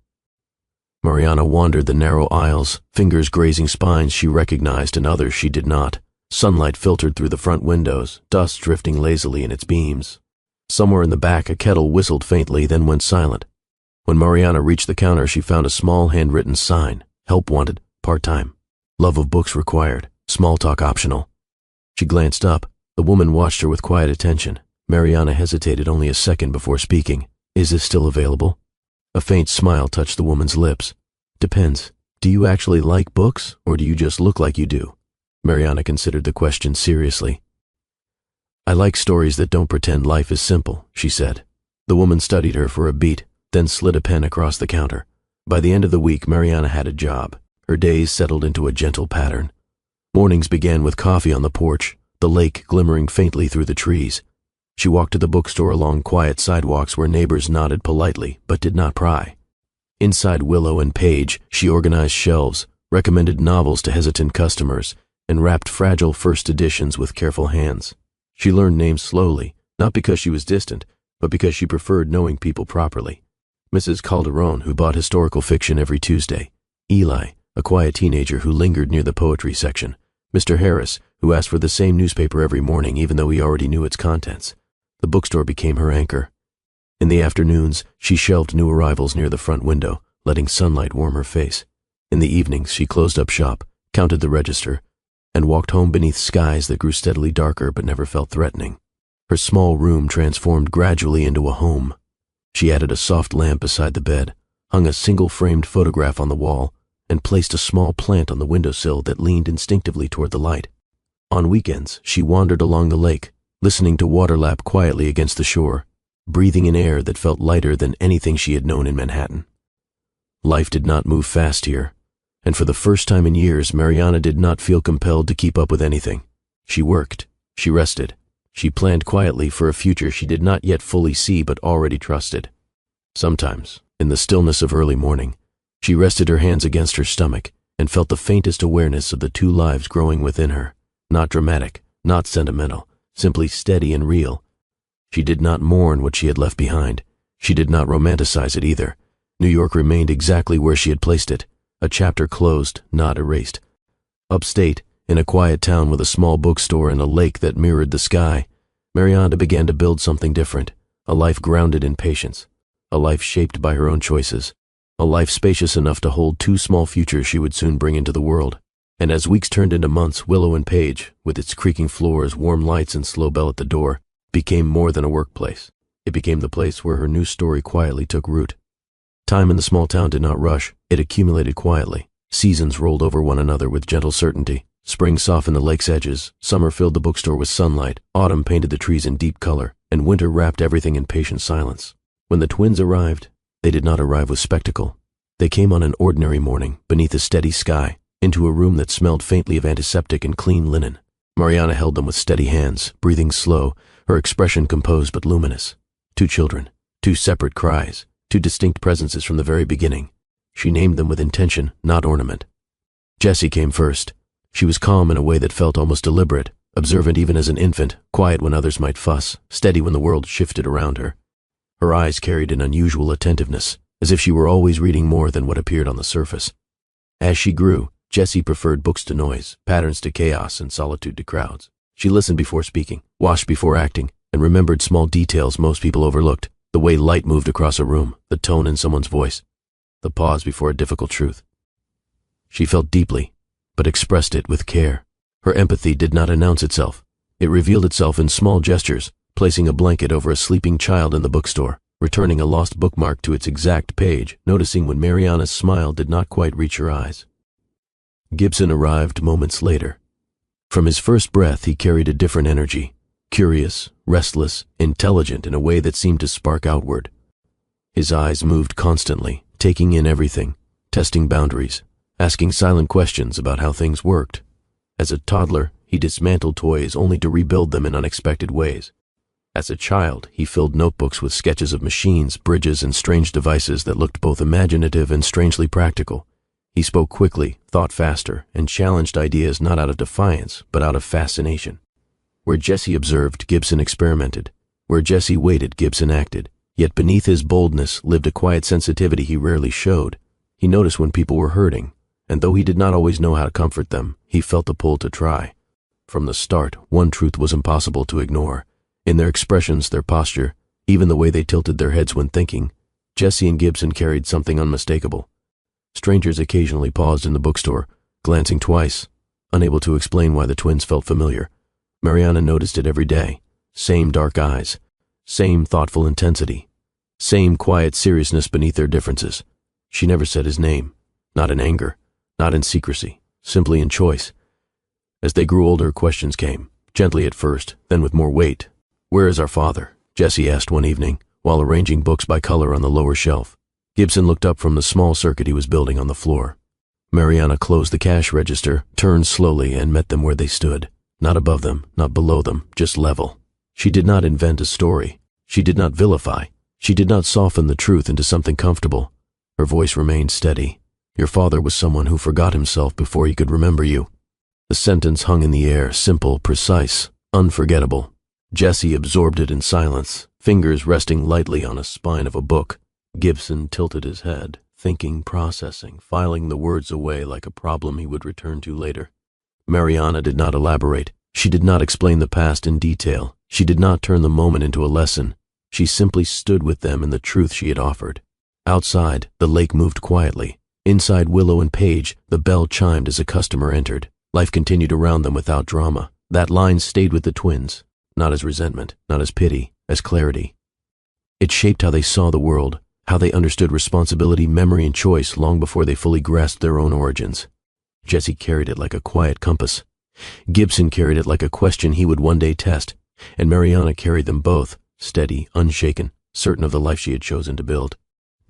Speaker 1: Mariana wandered the narrow aisles, fingers grazing spines she recognized and others she did not. Sunlight filtered through the front windows, dust drifting lazily in its beams. Somewhere in the back, a kettle whistled faintly, then went silent. When Mariana reached the counter, she found a small handwritten sign: help wanted, part-time. Love of books required, small talk optional. She glanced up. The woman watched her with quiet attention. Mariana hesitated only a second before speaking. "Is this still available?" A faint smile touched the woman's lips. "Depends. Do you actually like books, or do you just look like you do?" Mariana considered the question seriously. "I like stories that don't pretend life is simple," she said. The woman studied her for a beat, then slid a pen across the counter. By the end of the week, Mariana had a job. Her days settled into a gentle pattern. Mornings began with coffee on the porch, the lake glimmering faintly through the trees. She walked to the bookstore along quiet sidewalks where neighbors nodded politely but did not pry. Inside Willow and Page, she organized shelves, recommended novels to hesitant customers, and wrapped fragile first editions with careful hands. She learned names slowly, not because she was distant, but because she preferred knowing people properly. Mrs. Calderon, who bought historical fiction every Tuesday. Eli, a quiet teenager who lingered near the poetry section. Mr. Harris, who asked for the same newspaper every morning even though he already knew its contents. The bookstore became her anchor. In the afternoons, she shelved new arrivals near the front window, letting sunlight warm her face. In the evenings, she closed up shop, counted the register, and walked home beneath skies that grew steadily darker but never felt threatening. Her small room transformed gradually into a home. She added a soft lamp beside the bed, hung a single-framed photograph on the wall, and placed a small plant on the windowsill that leaned instinctively toward the light. On weekends, she wandered along the lake, listening to water lap quietly against the shore, breathing in air that felt lighter than anything she had known in Manhattan. Life did not move fast here, and for the first time in years, Mariana did not feel compelled to keep up with anything. She worked, she rested, she planned quietly for a future she did not yet fully see but already trusted. Sometimes, in the stillness of early morning, she rested her hands against her stomach and felt the faintest awareness of the two lives growing within her, not dramatic, not sentimental, simply steady and real. She did not mourn what she had left behind. She did not romanticize it either. New York remained exactly where she had placed it, a chapter closed, not erased. Upstate, in a quiet town with a small bookstore and a lake that mirrored the sky, Mariana began to build something different, a life grounded in patience, a life shaped by her own choices, a life spacious enough to hold two small futures she would soon bring into the world. And as weeks turned into months, Willow and Page, with its creaking floors, warm lights, and slow bell at the door, became more than a workplace. It became the place where her new story quietly took root. Time in the small town did not rush. It accumulated quietly. Seasons rolled over one another with gentle certainty. Spring softened the lake's edges, summer filled the bookstore with sunlight, autumn painted the trees in deep color, and winter wrapped everything in patient silence. When the twins arrived, they did not arrive with spectacle. They came on an ordinary morning, beneath a steady sky, into a room that smelled faintly of antiseptic and clean linen. Mariana held them with steady hands, breathing slow, her expression composed but luminous. Two children, two separate cries, two distinct presences from the very beginning. She named them with intention, not ornament. Jessie came first. She was calm in a way that felt almost deliberate, observant even as an infant, quiet when others might fuss, steady when the world shifted around her. Her eyes carried an unusual attentiveness, as if she were always reading more than what appeared on the surface. As she grew, Jessie preferred books to noise, patterns to chaos, and solitude to crowds. She listened before speaking, watched before acting, and remembered small details most people overlooked, the way light moved across a room, the tone in someone's voice, the pause before a difficult truth. She felt deeply, but expressed it with care. Her empathy did not announce itself. It revealed itself in small gestures, placing a blanket over a sleeping child in the bookstore, returning a lost bookmark to its exact page, noticing when Mariana's smile did not quite reach her eyes. Gibson arrived moments later. From his first breath, he carried a different energy, curious, restless, intelligent in a way that seemed to spark outward. His eyes moved constantly, taking in everything, testing boundaries, asking silent questions about how things worked. As a toddler, he dismantled toys only to rebuild them in unexpected ways. As a child, he filled notebooks with sketches of machines, bridges, and strange devices that looked both imaginative and strangely practical. He spoke quickly, thought faster, and challenged ideas not out of defiance, but out of fascination. Where Jessie observed, Gibson experimented. Where Jessie waited, Gibson acted. Yet beneath his boldness lived a quiet sensitivity he rarely showed. He noticed when people were hurting, and though he did not always know how to comfort them, he felt the pull to try. From the start, one truth was impossible to ignore. In their expressions, their posture, even the way they tilted their heads when thinking, Jessie and Gibson carried something unmistakable. Strangers occasionally paused in the bookstore, glancing twice, unable to explain why the twins felt familiar. Mariana noticed it every day. Same dark eyes, same thoughtful intensity, same quiet seriousness beneath their differences. She never said his name, not in anger, not in secrecy, simply in choice. As they grew older, questions came, gently at first, then with more weight. "Where is our father?" Jessie asked one evening, while arranging books by color on the lower shelf. Gibson looked up from the small circuit he was building on the floor. Mariana closed the cash register, turned slowly, and met them where they stood. Not above them, not below them, just level. She did not invent a story. She did not vilify. She did not soften the truth into something comfortable. Her voice remained steady. "Your father was someone who forgot himself before he could remember you." The sentence hung in the air, simple, precise, unforgettable. Jessie absorbed it in silence, fingers resting lightly on a spine of a book. Gibson tilted his head, thinking, processing, filing the words away like a problem he would return to later. Mariana did not elaborate. She did not explain the past in detail. She did not turn the moment into a lesson. She simply stood with them in the truth she had offered. Outside, the lake moved quietly. Inside Willow and Page, the bell chimed as a customer entered. Life continued around them without drama. That line stayed with the twins, not as resentment, not as pity, as clarity. It shaped how they saw the world, how they understood responsibility, memory, and choice long before they fully grasped their own origins. Jessie carried it like a quiet compass. Gibson carried it like a question he would one day test, and Mariana carried them both, steady, unshaken, certain of the life she had chosen to build.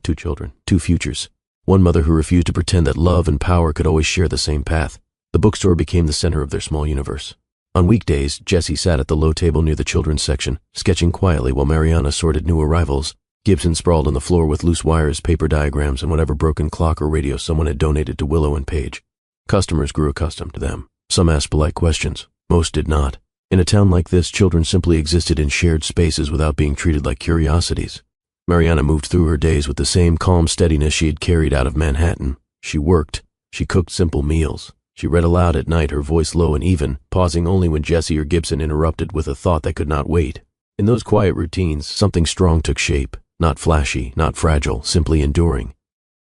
Speaker 1: Two children, two futures. One mother who refused to pretend that love and power could always share the same path. The bookstore became the center of their small universe. On weekdays, Jessie sat at the low table near the children's section, sketching quietly while Mariana sorted new arrivals. Gibson sprawled on the floor with loose wires, paper diagrams, and whatever broken clock or radio someone had donated to Willow and Page. Customers grew accustomed to them. Some asked polite questions. Most did not. In a town like this, children simply existed in shared spaces without being treated like curiosities. Mariana moved through her days with the same calm steadiness she had carried out of Manhattan. She worked. She cooked simple meals. She read aloud at night, her voice low and even, pausing only when Jessie or Gibson interrupted with a thought that could not wait. In those quiet routines, something strong took shape. Not flashy, not fragile, simply enduring.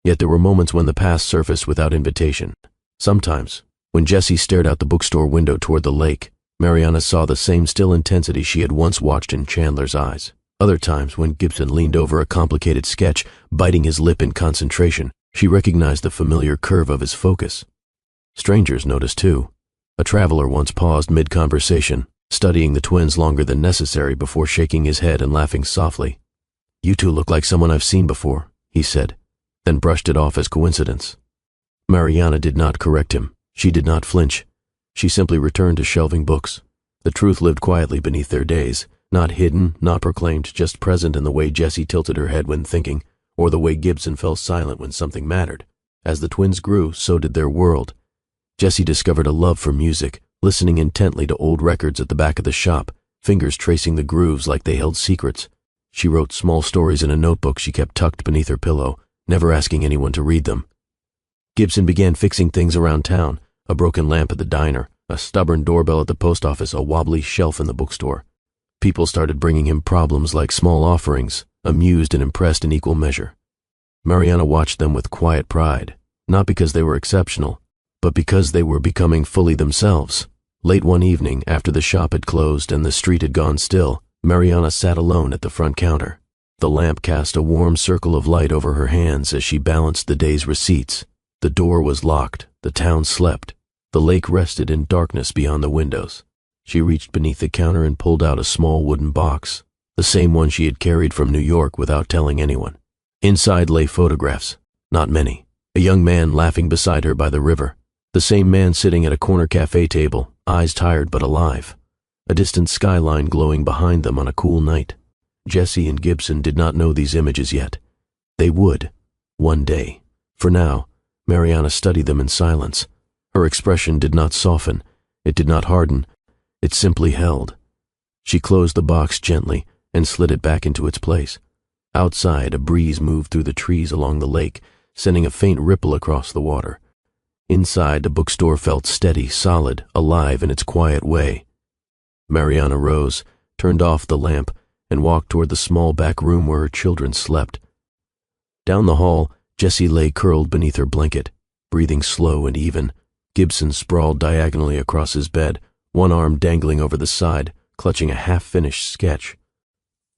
Speaker 1: Yet there were moments when the past surfaced without invitation. Sometimes, when Jessie stared out the bookstore window toward the lake, Mariana saw the same still intensity she had once watched in Chandler's eyes. Other times, when Gibson leaned over a complicated sketch, biting his lip in concentration, she recognized the familiar curve of his focus. Strangers noticed too. A traveler once paused mid-conversation, studying the twins longer than necessary before shaking his head and laughing softly. "You two look like someone I've seen before," he said, then brushed it off as coincidence. Mariana did not correct him. She did not flinch. She simply returned to shelving books. The truth lived quietly beneath their days, Not hidden, not proclaimed, just present in the way Jessie tilted her head when thinking, or the way Gibson fell silent when something mattered. As the twins grew, so did their world. Jessie discovered a love for music, listening intently to old records at the back of the shop, fingers tracing the grooves like they held secrets. She wrote small stories in a notebook she kept tucked beneath her pillow, never asking anyone to read them. Gibson began fixing things around town, a broken lamp at the diner, a stubborn doorbell at the post office, a wobbly shelf in the bookstore. People started bringing him problems like small offerings, amused and impressed in equal measure. Mariana watched them with quiet pride, not because they were exceptional, but because they were becoming fully themselves. Late one evening, after the shop had closed and the street had gone still, Mariana sat alone at the front counter. The lamp cast a warm circle of light over her hands as she balanced the day's receipts. The door was locked, the town slept, the lake rested in darkness beyond the windows. She reached beneath the counter and pulled out a small wooden box, the same one she had carried from New York without telling anyone. Inside lay photographs, not many. A young man laughing beside her by the river. The same man sitting at a corner cafe table, eyes tired but alive. A distant skyline glowing behind them on a cool night. Jessie and Gibson did not know these images yet. They would, one day. For now, Mariana studied them in silence. Her expression did not soften, it did not harden, it simply held. She closed the box gently and slid it back into its place. Outside, a breeze moved through the trees along the lake, sending a faint ripple across the water. Inside, the bookstore felt steady, solid, alive in its quiet way. Mariana rose, turned off the lamp, and walked toward the small back room where her children slept. Down the hall, Jessie lay curled beneath her blanket, breathing slow and even. Gibson sprawled diagonally across his bed, one arm dangling over the side, clutching a half-finished sketch.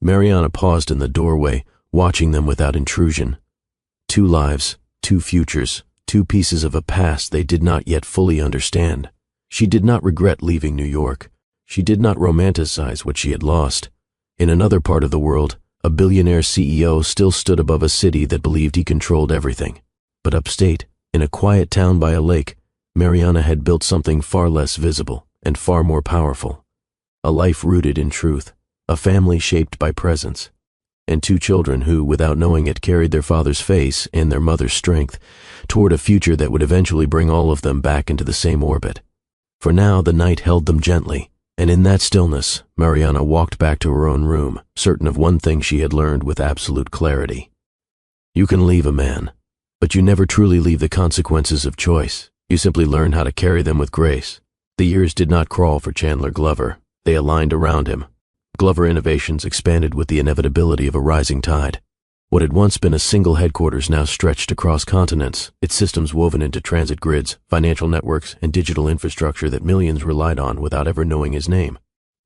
Speaker 1: Mariana paused in the doorway, watching them without intrusion. Two lives, two futures, two pieces of a past they did not yet fully understand. She did not regret leaving New York. She did not romanticize what she had lost. In another part of the world, a billionaire CEO still stood above a city that believed he controlled everything. But upstate, in a quiet town by a lake, Mariana had built something far less visible and far more powerful. A life rooted in truth, a family shaped by presence, and two children who, without knowing it, carried their father's face and their mother's strength toward a future that would eventually bring all of them back into the same orbit. For now, the night held them gently, and in that stillness, Mariana walked back to her own room, certain of one thing she had learned with absolute clarity. You can leave a man, but you never truly leave the consequences of choice. You simply learn how to carry them with grace. The years did not crawl for Chandler Glover. They aligned around him. Glover Innovations expanded with the inevitability of a rising tide. What had once been a single headquarters now stretched across continents, its systems woven into transit grids, financial networks, and digital infrastructure that millions relied on without ever knowing his name.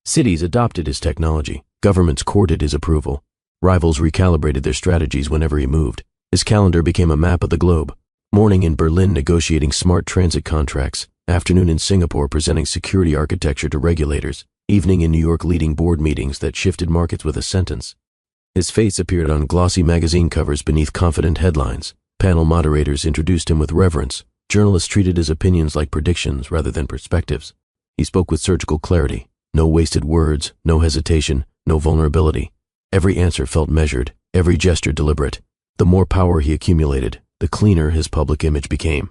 Speaker 1: Cities adopted his technology. Governments courted his approval. Rivals recalibrated their strategies whenever he moved. His calendar became a map of the globe. Morning in Berlin negotiating smart transit contracts, afternoon in Singapore presenting security architecture to regulators, evening in New York leading board meetings that shifted markets with a sentence. His face appeared on glossy magazine covers beneath confident headlines. Panel moderators introduced him with reverence. Journalists treated his opinions like predictions rather than perspectives. He spoke with surgical clarity. No wasted words, no hesitation, no vulnerability. Every answer felt measured, every gesture deliberate. The more power he accumulated, the cleaner his public image became.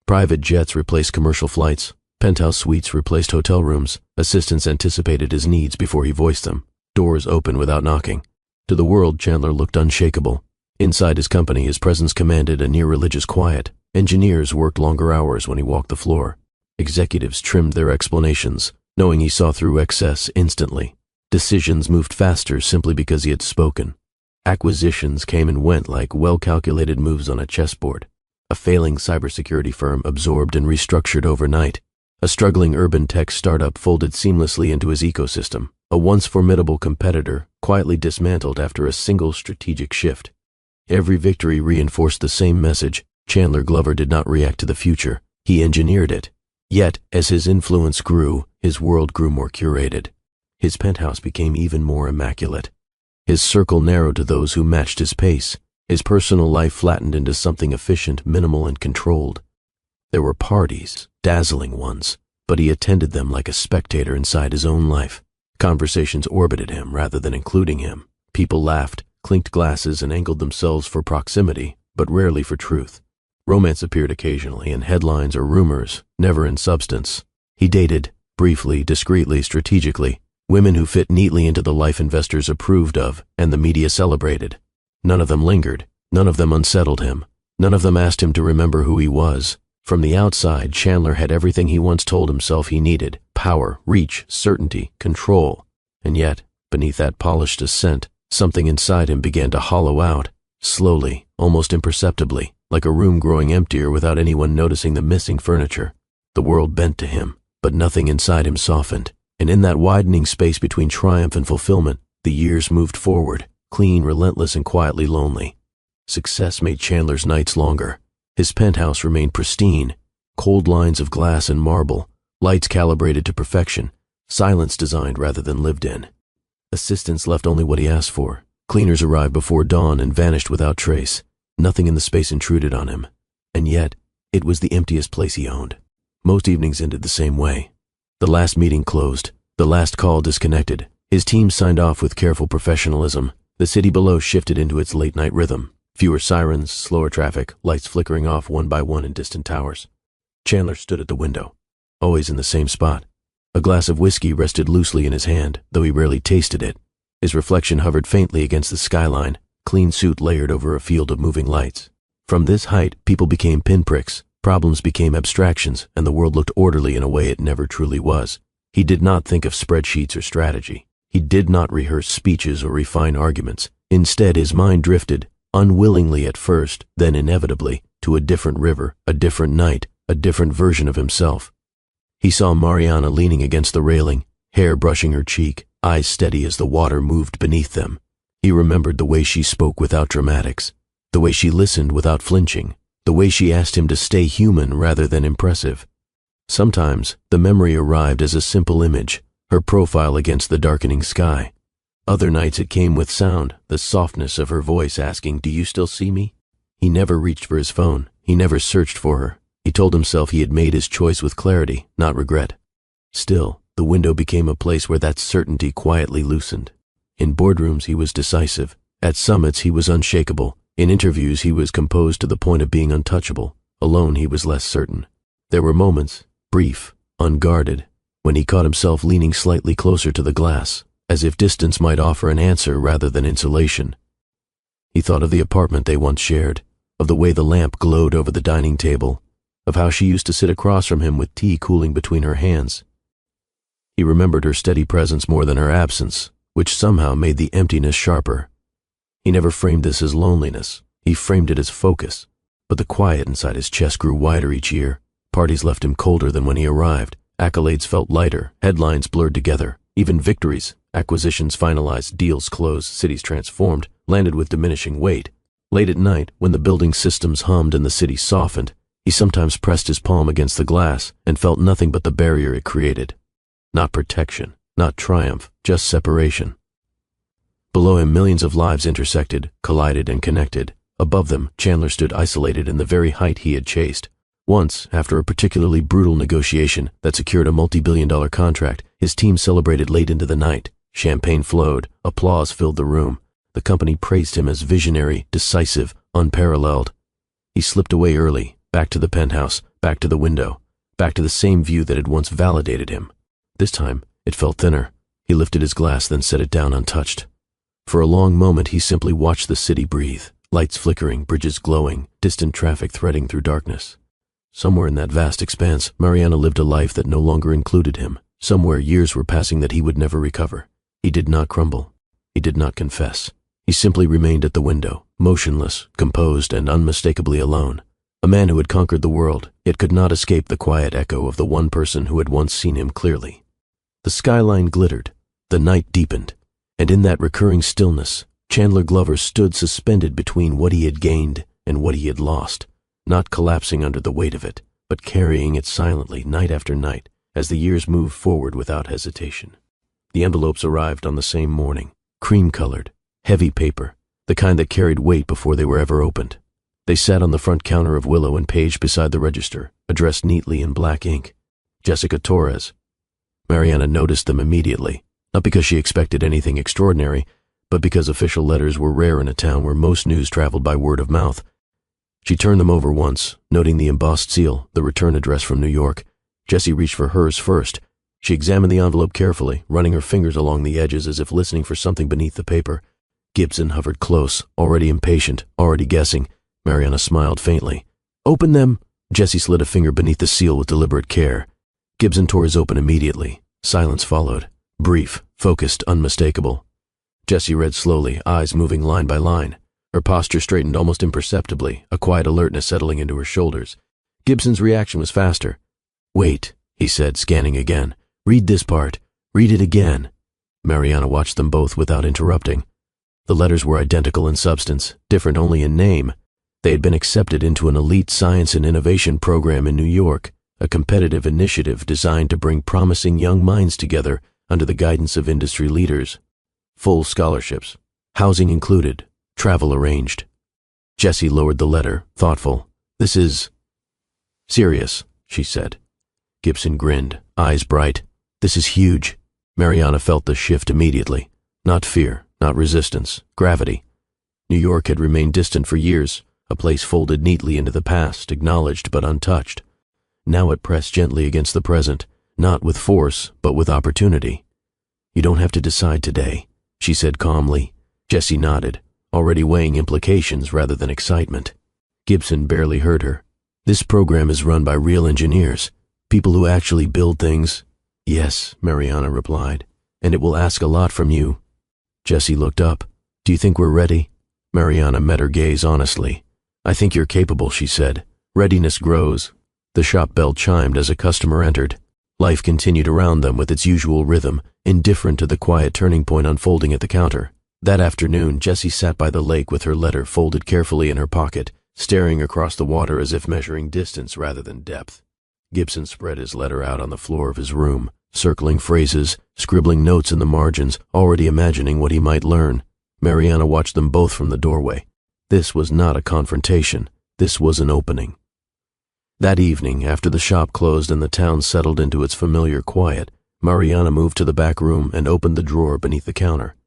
Speaker 1: Private jets replaced commercial flights. Penthouse suites replaced hotel rooms. Assistants anticipated his needs before he voiced them. Doors opened without knocking. To the world, Chandler looked unshakable. Inside his company, his presence commanded a near-religious quiet. Engineers worked longer hours when he walked the floor. Executives trimmed their explanations, knowing he saw through excess instantly. Decisions moved faster simply because he had spoken. Acquisitions came and went like well-calculated moves on a chessboard. A failing cybersecurity firm absorbed and restructured overnight. A struggling urban tech startup folded seamlessly into his ecosystem. A once formidable competitor quietly dismantled after a single strategic shift. Every victory reinforced the same message. Chandler Glover did not react to the future. He engineered it. Yet, as his influence grew, his world grew more curated. His penthouse became even more immaculate. His circle narrowed to those who matched his pace. His personal life flattened into something efficient, minimal, and controlled. There were parties, dazzling ones, but he attended them like a spectator inside his own life. Conversations orbited him rather than including him. People laughed, clinked glasses, and angled themselves for proximity, but rarely for truth. Romance appeared occasionally in headlines or rumors, never in substance. He dated, briefly, discreetly, strategically, women who fit neatly into the life investors approved of and the media celebrated. None of them lingered. None of them unsettled him. None of them asked him to remember who he was. From the outside, Chandler had everything he once told himself he needed: power, reach, certainty, control. And yet, beneath that polished ascent, something inside him began to hollow out, slowly, almost imperceptibly, like a room growing emptier without anyone noticing the missing furniture. The world bent to him, but nothing inside him softened. And in that widening space between triumph and fulfillment, the years moved forward, clean, relentless, and quietly lonely. Success made Chandler's nights longer. His penthouse remained pristine, cold lines of glass and marble, lights calibrated to perfection, silence designed rather than lived in. Assistants left only what he asked for. Cleaners arrived before dawn and vanished without trace. Nothing in the space intruded on him. And yet, it was the emptiest place he owned. Most evenings ended the same way. The last meeting closed, the last call disconnected. His team signed off with careful professionalism. The city below shifted into its late-night rhythm. Fewer sirens, slower traffic, lights flickering off one by one in distant towers. Chandler stood at the window, always in the same spot. A glass of whiskey rested loosely in his hand, though he rarely tasted it. His reflection hovered faintly against the skyline, clean suit layered over a field of moving lights. From this height, people became pinpricks, problems became abstractions, and the world looked orderly in a way it never truly was. He did not think of spreadsheets or strategy. He did not rehearse speeches or refine arguments. Instead, his mind drifted, unwillingly at first, then inevitably, to a different river, a different night, a different version of himself. He saw Mariana leaning against the railing, hair brushing her cheek, eyes steady as the water moved beneath them. He remembered the way she spoke without dramatics, the way she listened without flinching, the way she asked him to stay human rather than impressive. Sometimes, the memory arrived as a simple image, her profile against the darkening sky. Other nights it came with sound, the softness of her voice asking, "Do you still see me?" He never reached for his phone. He never searched for her. He told himself he had made his choice with clarity, not regret. Still, the window became a place where that certainty quietly loosened. In boardrooms he was decisive. At summits he was unshakable. In interviews he was composed to the point of being untouchable. Alone he was less certain. There were moments, brief, unguarded, when he caught himself leaning slightly closer to the glass, as if distance might offer an answer rather than insulation. He thought of the apartment they once shared, of the way the lamp glowed over the dining table, of how she used to sit across from him with tea cooling between her hands. He remembered her steady presence more than her absence, which somehow made the emptiness sharper. He never framed this as loneliness. He framed it as focus. But the quiet inside his chest grew wider each year. Parties left him colder than when he arrived. Accolades felt lighter. Headlines blurred together. Even victories, acquisitions finalized, deals closed, cities transformed, landed with diminishing weight. Late at night, when the building systems hummed and the city softened, he sometimes pressed his palm against the glass and felt nothing but the barrier it created. Not protection, not triumph, just separation. Below him, millions of lives intersected, collided, and connected. Above them, Chandler stood isolated in the very height he had chased. Once, after a particularly brutal negotiation that secured a multi-billion-dollar contract, his team celebrated late into the night. Champagne flowed, applause filled the room. The company praised him as visionary, decisive, unparalleled. He slipped away early, back to the penthouse, back to the window, back to the same view that had once validated him. This time, it felt thinner. He lifted his glass, then set it down untouched. For a long moment, he simply watched the city breathe, lights flickering, bridges glowing, distant traffic threading through darkness. Somewhere in that vast expanse, Mariana lived a life that no longer included him. Somewhere years were passing that he would never recover. He did not crumble. He did not confess. He simply remained at the window, motionless, composed, and unmistakably alone. A man who had conquered the world, yet could not escape the quiet echo of the one person who had once seen him clearly. The skyline glittered. The night deepened. And in that recurring stillness, Chandler Glover stood suspended between what he had gained and what he had lost, not collapsing under the weight of it, but carrying it silently night after night as the years moved forward without hesitation. The envelopes arrived on the same morning, cream-colored, heavy paper, the kind that carried weight before they were ever opened. They sat on the front counter of Willow and Page beside the register, addressed neatly in black ink. Jessica Torres. Mariana noticed them immediately. not because she expected anything extraordinary, but because official letters were rare in a town where most news traveled by word of mouth. She turned them over once, noting the embossed seal, the return address from New York. Jessie reached for hers first. She examined the envelope carefully, running her fingers along the edges as if listening for something beneath the paper. Gibson hovered close, already impatient, already guessing. Mariana smiled faintly. "Open them!" Jessie slid a finger beneath the seal with deliberate care. Gibson tore his open immediately. Silence followed. Brief, focused, unmistakable. Jessie read slowly, eyes moving line by line. Her posture straightened almost imperceptibly, a quiet alertness settling into her shoulders. Gibson's reaction was faster. "Wait," he said, scanning again. "Read this part. Read it again." Mariana watched them both without interrupting. The letters were identical in substance, different only in name. They had been accepted into an elite science and innovation program in New York, a competitive initiative designed to bring promising young minds together under the guidance of industry leaders. Full scholarships, housing included, travel arranged. Jessie lowered the letter, thoughtful. "This is serious," she said. Gibson grinned, eyes bright. "This is huge." Mariana felt the shift immediately. Not fear, not resistance, gravity. New York had remained distant for years, a place folded neatly into the past, acknowledged but untouched. Now it pressed gently against the present, not with force, but with opportunity. "You don't have to decide today," she said calmly. Jessie nodded, already weighing implications rather than excitement. Gibson barely heard her. "This program is run by real engineers, people who actually build things." "Yes," Mariana replied, "and it will ask a lot from you." Jessie looked up. "Do you think we're ready?" Mariana met her gaze honestly. "I think you're capable," she said. Readiness grows. The shop bell chimed as a customer entered. Life continued around them with its usual rhythm, indifferent to the quiet turning point unfolding at the counter. That afternoon, Jessie sat by the lake with her letter folded carefully in her pocket, staring across the water as if measuring distance rather than depth. Gibson spread his letter out on the floor of his room, circling phrases, scribbling notes in the margins, already imagining what he might learn. Mariana watched them both from the doorway. This was not a confrontation. This was an opening. That evening, after the shop closed and the town settled into its familiar quiet, Mariana moved to the back room and opened the drawer beneath the counter.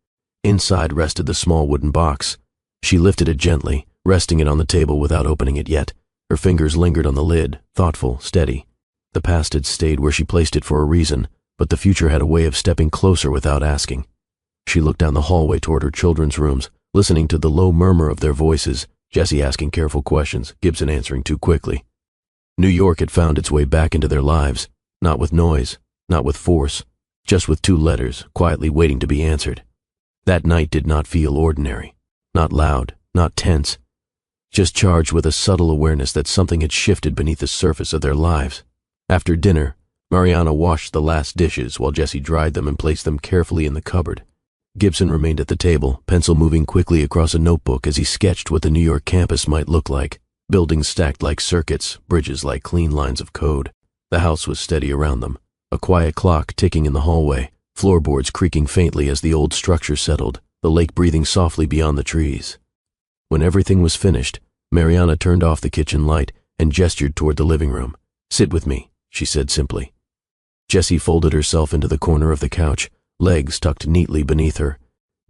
Speaker 1: Inside rested the small wooden box. She lifted it gently, resting it on the table without opening it yet. Her fingers lingered on the lid, thoughtful, steady. The past had stayed where she placed it for a reason, but the future had a way of stepping closer without asking. She looked down the hallway toward her children's rooms, listening to the low murmur of their voices, Jessie asking careful questions, Gibson answering too quickly. New York had found its way back into their lives, not with noise, not with force, just with two letters, quietly waiting to be answered. That night did not feel ordinary, not loud, not tense, just charged with a subtle awareness that something had shifted beneath the surface of their lives. After dinner, Mariana washed the last dishes while Jessie dried them and placed them carefully in the cupboard. Gibson remained at the table, pencil moving quickly across a notebook as he sketched what the New York campus might look like. Buildings stacked like circuits, bridges like clean lines of code. The house was steady around them, a quiet clock ticking in the hallway, floorboards creaking faintly as the old structure settled, the lake breathing softly beyond the trees. When everything was finished, Mariana turned off the kitchen light and gestured toward the living room. "Sit with me," she said simply. Jessie folded herself into the corner of the couch, legs tucked neatly beneath her.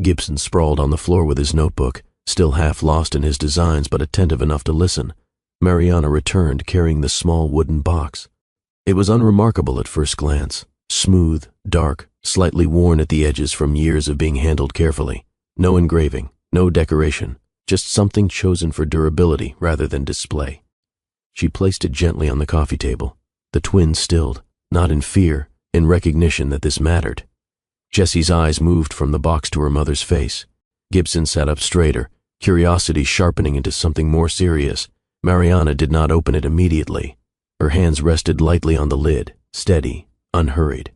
Speaker 1: Gibson sprawled on the floor with his notebook, still half lost in his designs but attentive enough to listen. Mariana returned, carrying the small wooden box. It was unremarkable at first glance, smooth, dark, slightly worn at the edges from years of being handled carefully. No engraving, no decoration, just something chosen for durability rather than display. She placed it gently on the coffee table. The twins stilled, not in fear, in recognition that this mattered. Jessie's eyes moved from the box to her mother's face. Gibson sat up straighter, curiosity sharpening into something more serious. Mariana did not open it immediately. Her hands rested lightly on the lid, steady, unhurried.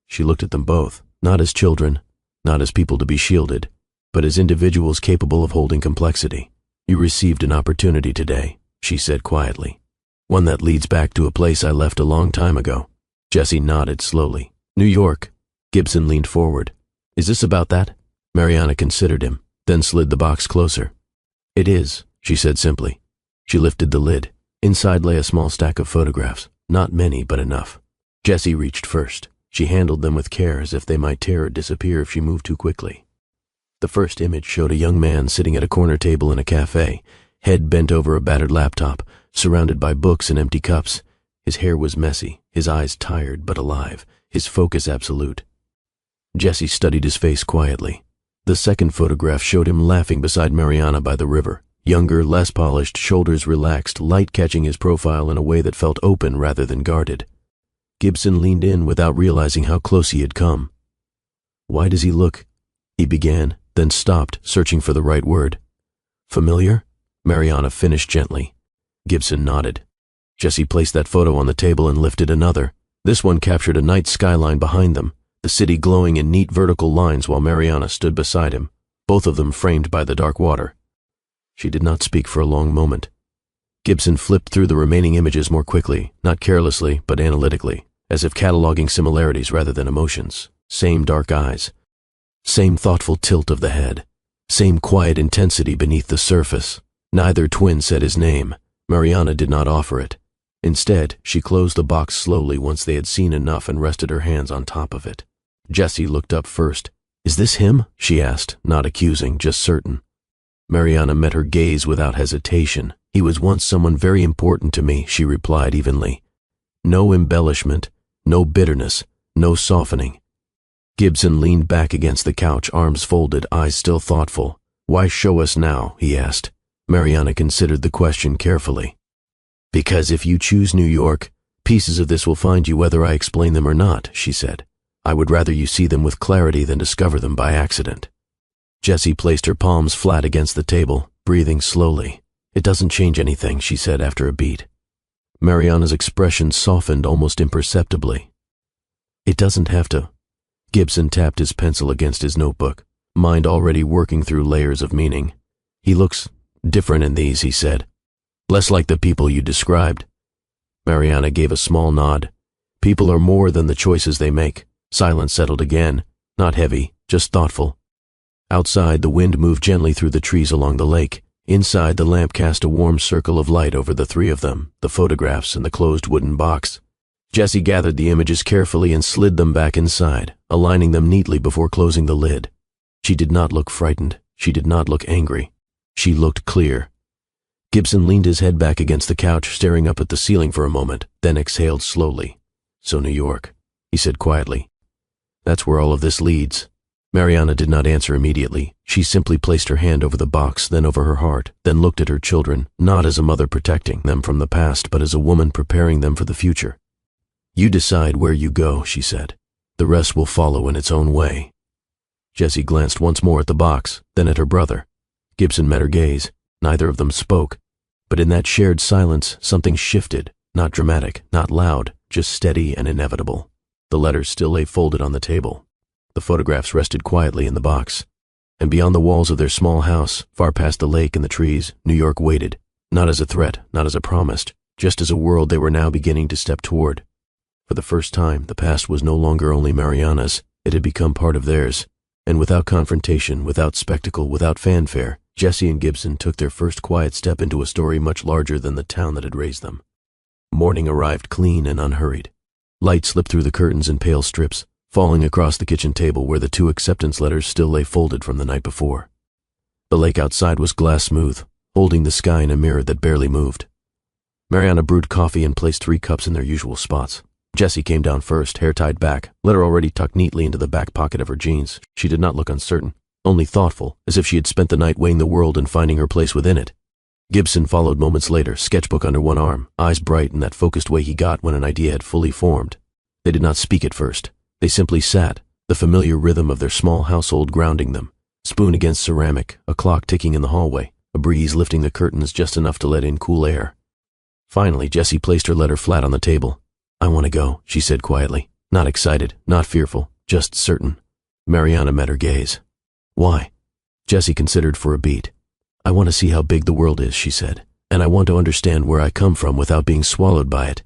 Speaker 1: She looked at them both, not as children, not as people to be shielded, but as individuals capable of holding complexity. "You received an opportunity today," she said quietly. "One that leads back to a place I left a long time ago." Jessie nodded slowly. "New York." Gibson leaned forward. "Is this about that?" Mariana considered him, then slid the box closer. "It is," she said simply. She lifted the lid. Inside lay a small stack of photographs, not many but enough. Jessie reached first. She handled them with care as if they might tear or disappear if she moved too quickly. The first image showed a young man sitting at a corner table in a cafe, head bent over a battered laptop, surrounded by books and empty cups. His hair was messy, his eyes tired but alive, his focus absolute. Jessie studied his face quietly. The second photograph showed him laughing beside Mariana by the river. Younger, less polished, shoulders relaxed, light catching his profile in a way that felt open rather than guarded. Gibson leaned in without realizing how close he had come. "Why does he look?" he began, then stopped, searching for the right word. "Familiar?" Mariana finished gently. Gibson nodded. Jessie placed that photo on the table and lifted another. This one captured a night skyline behind them, the city glowing in neat vertical lines while Mariana stood beside him, both of them framed by the dark water. She did not speak for a long moment. Gibson flipped through the remaining images more quickly, not carelessly, but analytically, as if cataloging similarities rather than emotions. Same dark eyes. Same thoughtful tilt of the head. Same quiet intensity beneath the surface. Neither twin said his name. Mariana did not offer it. Instead, she closed the box slowly once they had seen enough and rested her hands on top of it. Jessie looked up first. "Is this him?" she asked, not accusing, just certain. Mariana met her gaze without hesitation. "He was once someone very important to me," she replied evenly. No embellishment, no bitterness, no softening. Gibson leaned back against the couch, arms folded, eyes still thoughtful. "Why show us now?" he asked. Mariana considered the question carefully. "Because if you choose New York, pieces of this will find you whether I explain them or not," she said. "I would rather you see them with clarity than discover them by accident." Jessie placed her palms flat against the table, breathing slowly. "It doesn't change anything," she said after a beat. Mariana's expression softened almost imperceptibly. "It doesn't have to." Gibson tapped his pencil against his notebook, mind already working through layers of meaning. "He looks different in these," he said. "Less like the people you described." Mariana gave a small nod. "People are more than the choices they make." Silence settled again, not heavy, just thoughtful. Outside, the wind moved gently through the trees along the lake. Inside, the lamp cast a warm circle of light over the three of them, the photographs and the closed wooden box. Jessie gathered the images carefully and slid them back inside, aligning them neatly before closing the lid. She did not look frightened. She did not look angry. She looked clear. Gibson leaned his head back against the couch, staring up at the ceiling for a moment, then exhaled slowly. "So New York," he said quietly. "That's where all of this leads." Mariana did not answer immediately. She simply placed her hand over the box, then over her heart, then looked at her children, not as a mother protecting them from the past, but as a woman preparing them for the future. "You decide where you go," she said. "The rest will follow in its own way." Jessie glanced once more at the box, then at her brother. Gibson met her gaze. Neither of them spoke. But in that shared silence, something shifted, not dramatic, not loud, just steady and inevitable. The letters still lay folded on the table. The photographs rested quietly in the box. And beyond the walls of their small house, far past the lake and the trees, New York waited, not as a threat, not as a promise, just as a world they were now beginning to step toward. For the first time, the past was no longer only Mariana's, it had become part of theirs. And without confrontation, without spectacle, without fanfare, Jessie and Gibson took their first quiet step into a story much larger than the town that had raised them. Morning arrived clean and unhurried. Light slipped through the curtains in pale strips, falling across the kitchen table where the 2 acceptance letters still lay folded from the night before. The lake outside was glass smooth, holding the sky in a mirror that barely moved. Mariana brewed coffee and placed 3 cups in their usual spots. Jessie came down first, hair tied back, letter already tucked neatly into the back pocket of her jeans. She did not look uncertain, only thoughtful, as if she had spent the night weighing the world and finding her place within it. Gibson followed moments later, sketchbook under one arm, eyes bright in that focused way he got when an idea had fully formed. They did not speak at first. They simply sat, the familiar rhythm of their small household grounding them, spoon against ceramic, a clock ticking in the hallway, a breeze lifting the curtains just enough to let in cool air. Finally, Jessie placed her letter flat on the table. "I want to go," she said quietly, not excited, not fearful, just certain. Mariana met her gaze. "Why?" Jessie considered for a beat. "I want to see how big the world is," she said, "and I want to understand where I come from without being swallowed by it."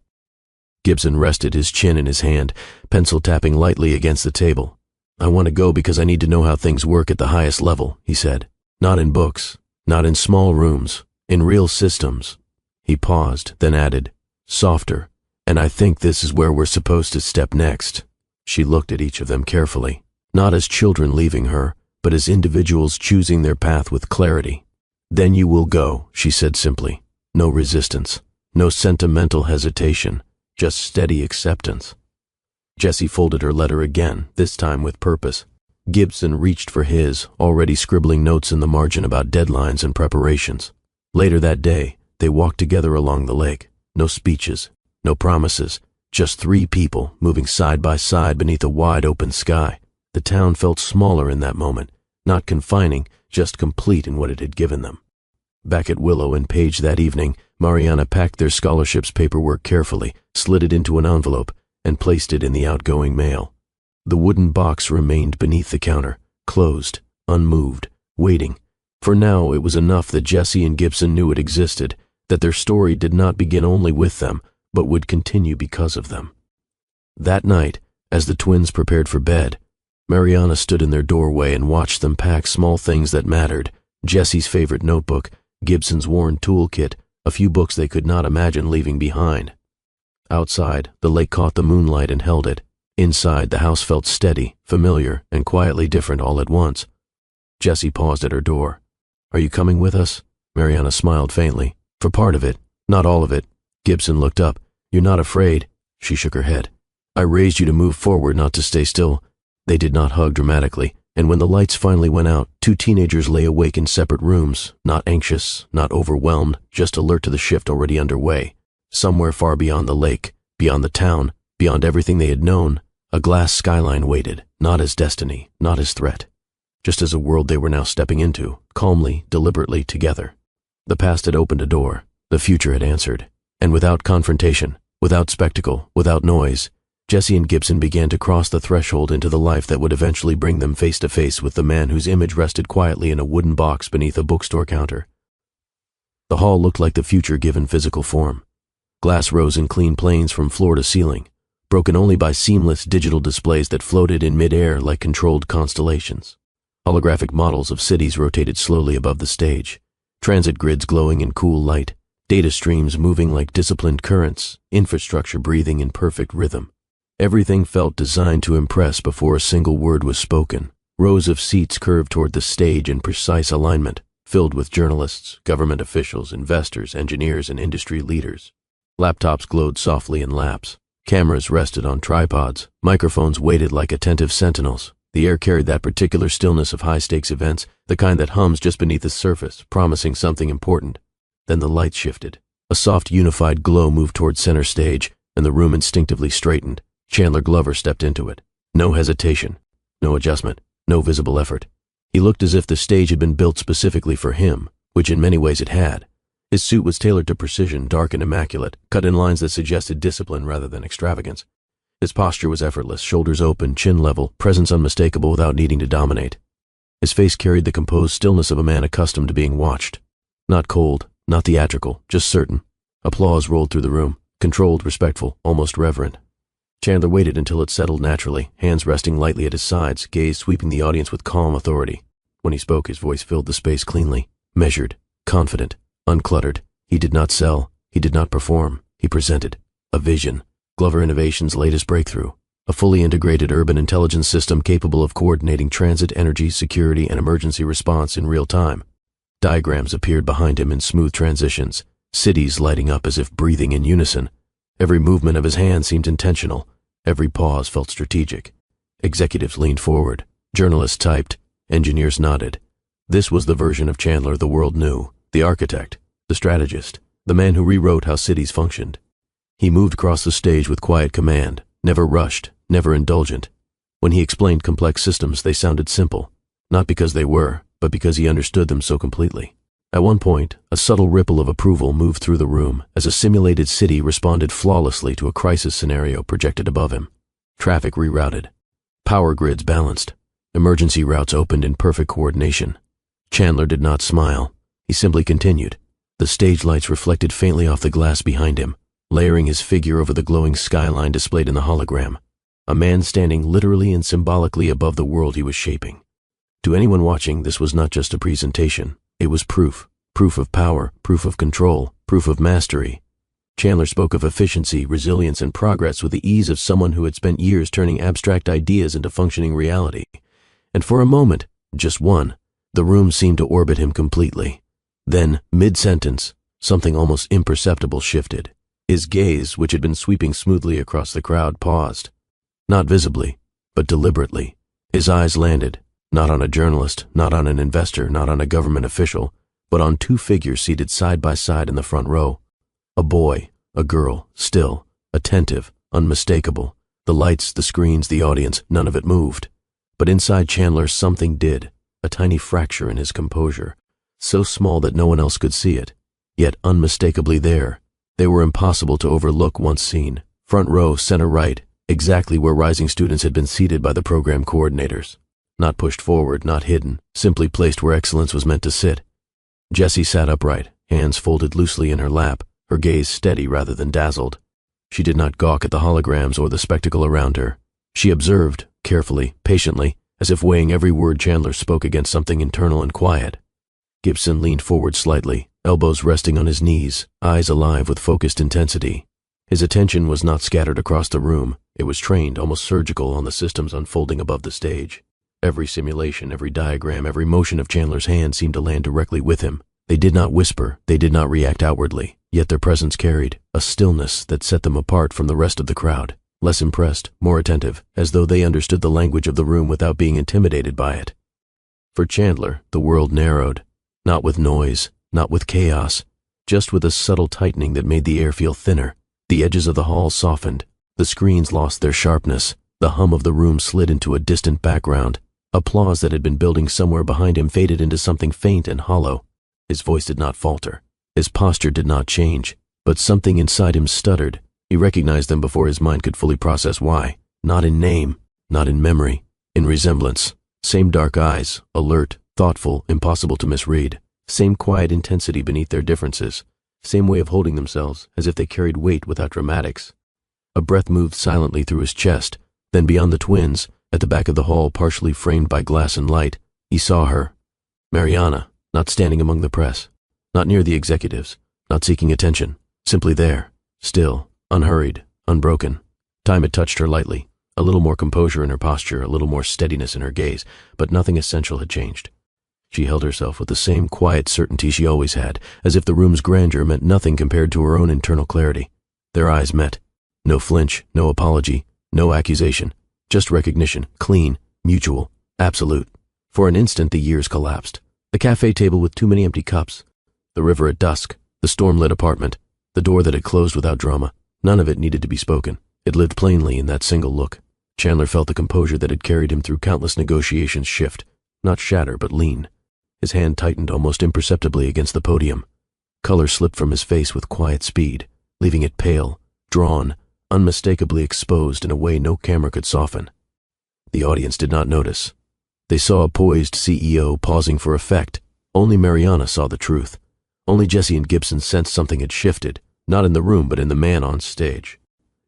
Speaker 1: Gibson rested his chin in his hand, pencil tapping lightly against the table. "I want to go because I need to know how things work at the highest level," he said. "Not in books, not in small rooms, in real systems." He paused, then added, softer, "And I think this is where we're supposed to step next." She looked at each of them carefully, not as children leaving her, but as individuals choosing their path with clarity. "Then you will go," she said simply. No resistance, no sentimental hesitation, just steady acceptance. Jessie folded her letter again, this time with purpose. Gibson reached for his, already scribbling notes in the margin about deadlines and preparations. Later that day, they walked together along the lake. No speeches, no promises, just three people moving side by side beneath a wide open sky. The town felt smaller in that moment, not confining, just complete in what it had given them. Back at Willow and Page that evening, Mariana packed their scholarship's paperwork carefully, slid it into an envelope, and placed it in the outgoing mail. The wooden box remained beneath the counter, closed, unmoved, waiting. For now, it was enough that Jessie and Gibson knew it existed, that their story did not begin only with them, but would continue because of them. That night, as the twins prepared for bed, Mariana stood in their doorway and watched them pack small things that mattered: Jessie's favorite notebook, Gibson's worn toolkit, a few books they could not imagine leaving behind. Outside, the lake caught the moonlight and held it. Inside, the house felt steady, familiar, and quietly different all at once. Jessie paused at her door. "Are you coming with us?" Mariana smiled faintly. "For part of it, not all of it." Gibson looked up. "You're not afraid?" She shook her head. "I raised you to move forward, not to stay still." They did not hug dramatically, and when the lights finally went out, two teenagers lay awake in separate rooms, not anxious, not overwhelmed, just alert to the shift already underway. Somewhere far beyond the lake, beyond the town, beyond everything they had known, a glass skyline waited, not as destiny, not as threat, just as a world they were now stepping into, calmly, deliberately, together. The past had opened a door, the future had answered, and without confrontation, without spectacle, without noise, Jessie and Gibson began to cross the threshold into the life that would eventually bring them face to face with the man whose image rested quietly in a wooden box beneath a bookstore counter. The hall looked like the future given physical form. Glass rose in clean planes from floor to ceiling, broken only by seamless digital displays that floated in mid-air like controlled constellations. Holographic models of cities rotated slowly above the stage, transit grids glowing in cool light, data streams moving like disciplined currents, infrastructure breathing in perfect rhythm. Everything felt designed to impress before a single word was spoken. Rows of seats curved toward the stage in precise alignment, filled with journalists, government officials, investors, engineers, and industry leaders. Laptops glowed softly in laps. Cameras rested on tripods. Microphones waited like attentive sentinels. The air carried that particular stillness of high-stakes events, the kind that hums just beneath the surface, promising something important. Then the lights shifted. A soft, unified glow moved toward center stage, and the room instinctively straightened. Chandler Glover stepped into it. No hesitation, no adjustment, no visible effort. He looked as if the stage had been built specifically for him, which in many ways it had. His suit was tailored to precision, dark and immaculate, cut in lines that suggested discipline rather than extravagance. His posture was effortless, shoulders open, chin level, presence unmistakable without needing to dominate. His face carried the composed stillness of a man accustomed to being watched. Not cold, not theatrical, just certain. Applause rolled through the room, controlled, respectful, almost reverent. Chandler waited until it settled naturally, hands resting lightly at his sides, gaze sweeping the audience with calm authority. When he spoke, his voice filled the space cleanly, measured, confident, uncluttered. He did not sell, he did not perform, he presented a vision. Glover Innovations' latest breakthrough, a fully integrated urban intelligence system capable of coordinating transit, energy, security, and emergency response in real time. Diagrams appeared behind him in smooth transitions, cities lighting up as if breathing in unison. Every movement of his hand seemed intentional. Every pause felt strategic. Executives leaned forward. Journalists typed. Engineers nodded. This was the version of Chandler the world knew, the architect, the strategist, the man who rewrote how cities functioned. He moved across the stage with quiet command, never rushed, never indulgent. When he explained complex systems, they sounded simple, not because they were, but because he understood them so completely. At one point, a subtle ripple of approval moved through the room as a simulated city responded flawlessly to a crisis scenario projected above him. Traffic rerouted. Power grids balanced. Emergency routes opened in perfect coordination. Chandler did not smile. He simply continued. The stage lights reflected faintly off the glass behind him, layering his figure over the glowing skyline displayed in the hologram. A man standing literally and symbolically above the world he was shaping. To anyone watching, this was not just a presentation. It was proof. Proof of power, proof of control, proof of mastery. Chandler spoke of efficiency, resilience, and progress with the ease of someone who had spent years turning abstract ideas into functioning reality. And for a moment, just one, the room seemed to orbit him completely. Then, mid-sentence, something almost imperceptible shifted. His gaze, which had been sweeping smoothly across the crowd, paused. Not visibly, but deliberately. His eyes landed, not on a journalist, not on an investor, not on a government official, but on two figures seated side by side in the front row. A boy, a girl, still, attentive, unmistakable. The lights, the screens, the audience, none of it moved. But inside Chandler something did, a tiny fracture in his composure, so small that no one else could see it, yet unmistakably there. They were impossible to overlook once seen. Front row, center right, exactly where rising students had been seated by the program coordinators. Not pushed forward, not hidden, simply placed where excellence was meant to sit. Jessie sat upright, hands folded loosely in her lap, her gaze steady rather than dazzled. She did not gawk at the holograms or the spectacle around her. She observed, carefully, patiently, as if weighing every word Chandler spoke against something internal and quiet. Gibson leaned forward slightly, elbows resting on his knees, eyes alive with focused intensity. His attention was not scattered across the room. It was trained, almost surgical, on the systems unfolding above the stage. Every simulation, every diagram, every motion of Chandler's hand seemed to land directly with him. They did not whisper, they did not react outwardly, yet their presence carried a stillness that set them apart from the rest of the crowd, less impressed, more attentive, as though they understood the language of the room without being intimidated by it. For Chandler, the world narrowed, not with noise, not with chaos, just with a subtle tightening that made the air feel thinner. The edges of the hall softened, the screens lost their sharpness, the hum of the room slid into a distant background. Applause that had been building somewhere behind him faded into something faint and hollow. His voice did not falter. His posture did not change, but something inside him stuttered. He recognized them before his mind could fully process why. Not in name, not in memory, in resemblance. Same dark eyes, alert, thoughtful, impossible to misread. Same quiet intensity beneath their differences. Same way of holding themselves, as if they carried weight without dramatics. A breath moved silently through his chest. Then beyond the twins, at the back of the hall partially framed by glass and light, he saw her. Mariana, not standing among the press, not near the executives, not seeking attention, simply there, still, unhurried, unbroken. Time had touched her lightly, a little more composure in her posture, a little more steadiness in her gaze, but nothing essential had changed. She held herself with the same quiet certainty she always had, as if the room's grandeur meant nothing compared to her own internal clarity. Their eyes met. No flinch, no apology, no accusation, just recognition, clean, mutual, absolute. For an instant the years collapsed. The cafe table with too many empty cups, the river at dusk, the storm-lit apartment, the door that had closed without drama. None of it needed to be spoken. It lived plainly in that single look. Chandler felt the composure that had carried him through countless negotiations shift, not shatter but lean. His hand tightened almost imperceptibly against the podium. Color slipped from his face with quiet speed, leaving it pale, drawn, unmistakably exposed in a way no camera could soften. The audience did not notice. They saw a poised CEO pausing for effect. Only Mariana saw the truth. Only Jessie and Gibson sensed something had shifted, not in the room but in the man on stage.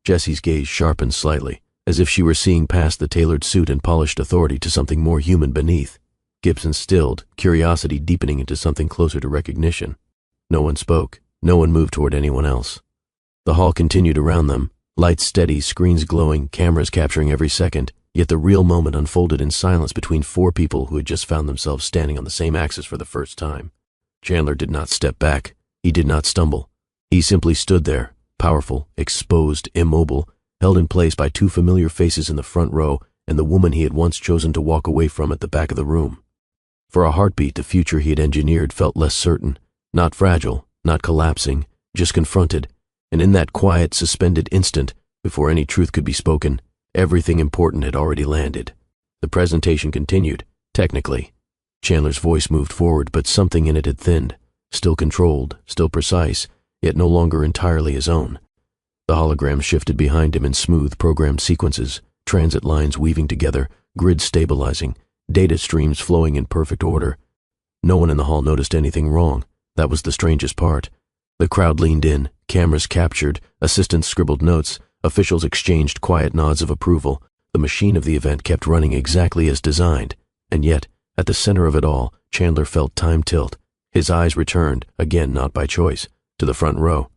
Speaker 1: Jessie's gaze sharpened slightly, as if she were seeing past the tailored suit and polished authority to something more human beneath. Gibson stilled, curiosity deepening into something closer to recognition. No one spoke. No one moved toward anyone else. The hall continued around them, lights steady, screens glowing, cameras capturing every second. Yet the real moment unfolded in silence between four people who had just found themselves standing on the same axis for the first time. Chandler did not step back. He did not stumble. He simply stood there, powerful, exposed, immobile, held in place by two familiar faces in the front row and the woman he had once chosen to walk away from at the back of the room. For a heartbeat, the future he had engineered felt less certain, not fragile, not collapsing, just confronted. And in that quiet, suspended instant, before any truth could be spoken, everything important had already landed. The presentation continued, technically. Chandler's voice moved forward, but something in it had thinned, still controlled, still precise, yet no longer entirely his own. The hologram shifted behind him in smooth, programmed sequences, transit lines weaving together, grids stabilizing, data streams flowing in perfect order. No one in the hall noticed anything wrong. That was the strangest part. The crowd leaned in, cameras captured, assistants scribbled notes, officials exchanged quiet nods of approval. The machine of the event kept running exactly as designed, and yet, at the center of it all, Chandler felt time tilt. His eyes returned, again not by choice, to the front row.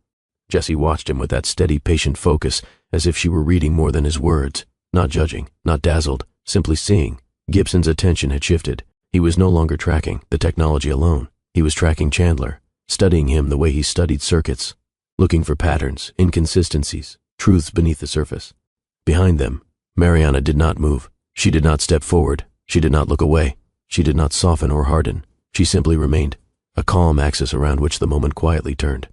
Speaker 1: Jessie watched him with that steady, patient focus, as if she were reading more than his words. Not judging, not dazzled, simply seeing. Gibson's attention had shifted. He was no longer tracking the technology alone. He was tracking Chandler, studying him the way he studied circuits, looking for patterns, inconsistencies, truths beneath the surface. Behind them, Mariana did not move. She did not step forward. She did not look away. She did not soften or harden. She simply remained, a calm axis around which the moment quietly turned.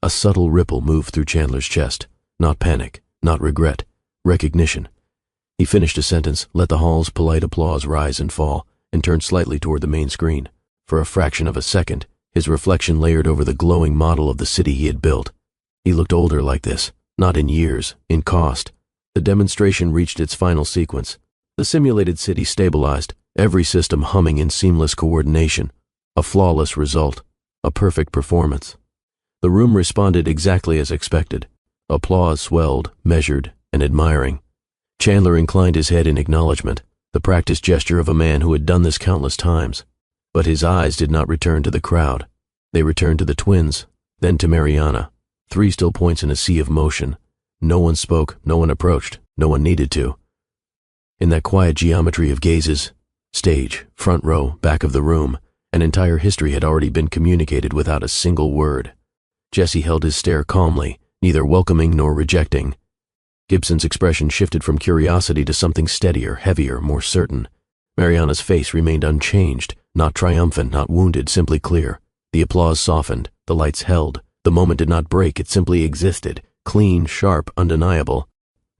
Speaker 1: A subtle ripple moved through Chandler's chest. Not panic, not regret, recognition. He finished a sentence, let the hall's polite applause rise and fall, and turned slightly toward the main screen. For a fraction of a second, his reflection layered over the glowing model of the city he had built. He looked older like this, not in years, in cost. The demonstration reached its final sequence. The simulated city stabilized, every system humming in seamless coordination. A flawless result, a perfect performance. The room responded exactly as expected. Applause swelled, measured, and admiring. Chandler inclined his head in acknowledgement, the practiced gesture of a man who had done this countless times. But his eyes did not return to the crowd. They returned to the twins, then to Mariana. 3 still points in a sea of motion. No one spoke, no one approached, no one needed to. In that quiet geometry of gazes, stage, front row, back of the room, an entire history had already been communicated without a single word. Jessie held his stare calmly, neither welcoming nor rejecting. Gibson's expression shifted from curiosity to something steadier, heavier, more certain. Mariana's face remained unchanged, not triumphant, not wounded, simply clear. The applause softened, the lights held. The moment did not break, it simply existed, clean, sharp, undeniable.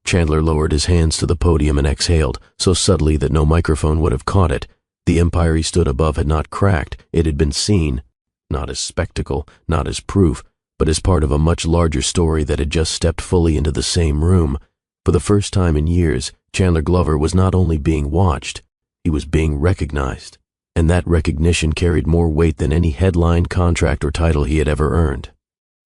Speaker 1: Chandler lowered his hands to the podium and exhaled, so subtly that no microphone would have caught it. The empire he stood above had not cracked, it had been seen, not as spectacle, not as proof, but as part of a much larger story that had just stepped fully into the same room. For the first time in years, Chandler Glover was not only being watched, he was being recognized. And that recognition carried more weight than any headline, contract, or title he had ever earned.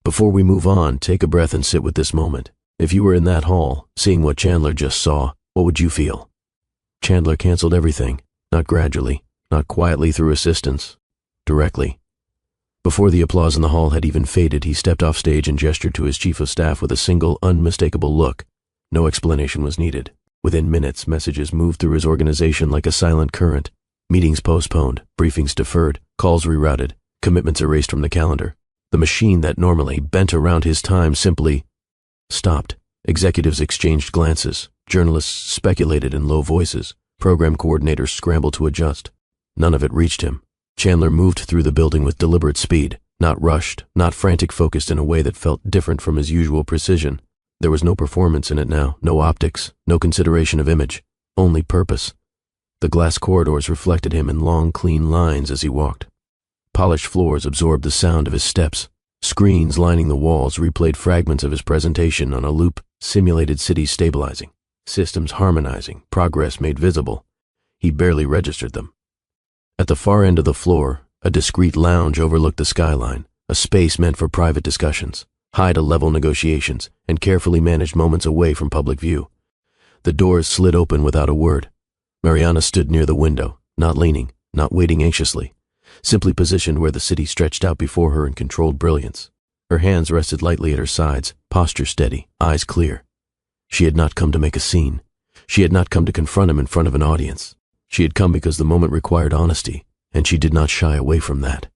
Speaker 1: Before we move on, take a breath and sit with this moment. If you were in that hall, seeing what Chandler just saw, what would you feel? Chandler canceled everything, not gradually, not quietly through assistance, directly. Before the applause in the hall had even faded, he stepped off stage and gestured to his chief of staff with a single, unmistakable look. No explanation was needed. Within minutes, messages moved through his organization like a silent current. Meetings postponed, briefings deferred, calls rerouted, commitments erased from the calendar. The machine that normally bent around his time simply stopped. Executives exchanged glances. Journalists speculated in low voices. Program coordinators scrambled to adjust. None of it reached him. Chandler moved through the building with deliberate speed, not rushed, not frantic, focused in a way that felt different from his usual precision. There was no performance in it now, no optics, no consideration of image, only purpose. The glass corridors reflected him in long, clean lines as he walked. Polished floors absorbed the sound of his steps. Screens lining the walls replayed fragments of his presentation on a loop, simulated cities stabilizing, systems harmonizing, progress made visible. He barely registered them. At the far end of the floor, a discreet lounge overlooked the skyline, a space meant for private discussions, high-to-level negotiations, and carefully managed moments away from public view. The doors slid open without a word. Mariana stood near the window, not leaning, not waiting anxiously, simply positioned where the city stretched out before her in controlled brilliance. Her hands rested lightly at her sides, posture steady, eyes clear. She had not come to make a scene. She had not come to confront him in front of an audience. She had come because the moment required honesty, and she did not shy away from that.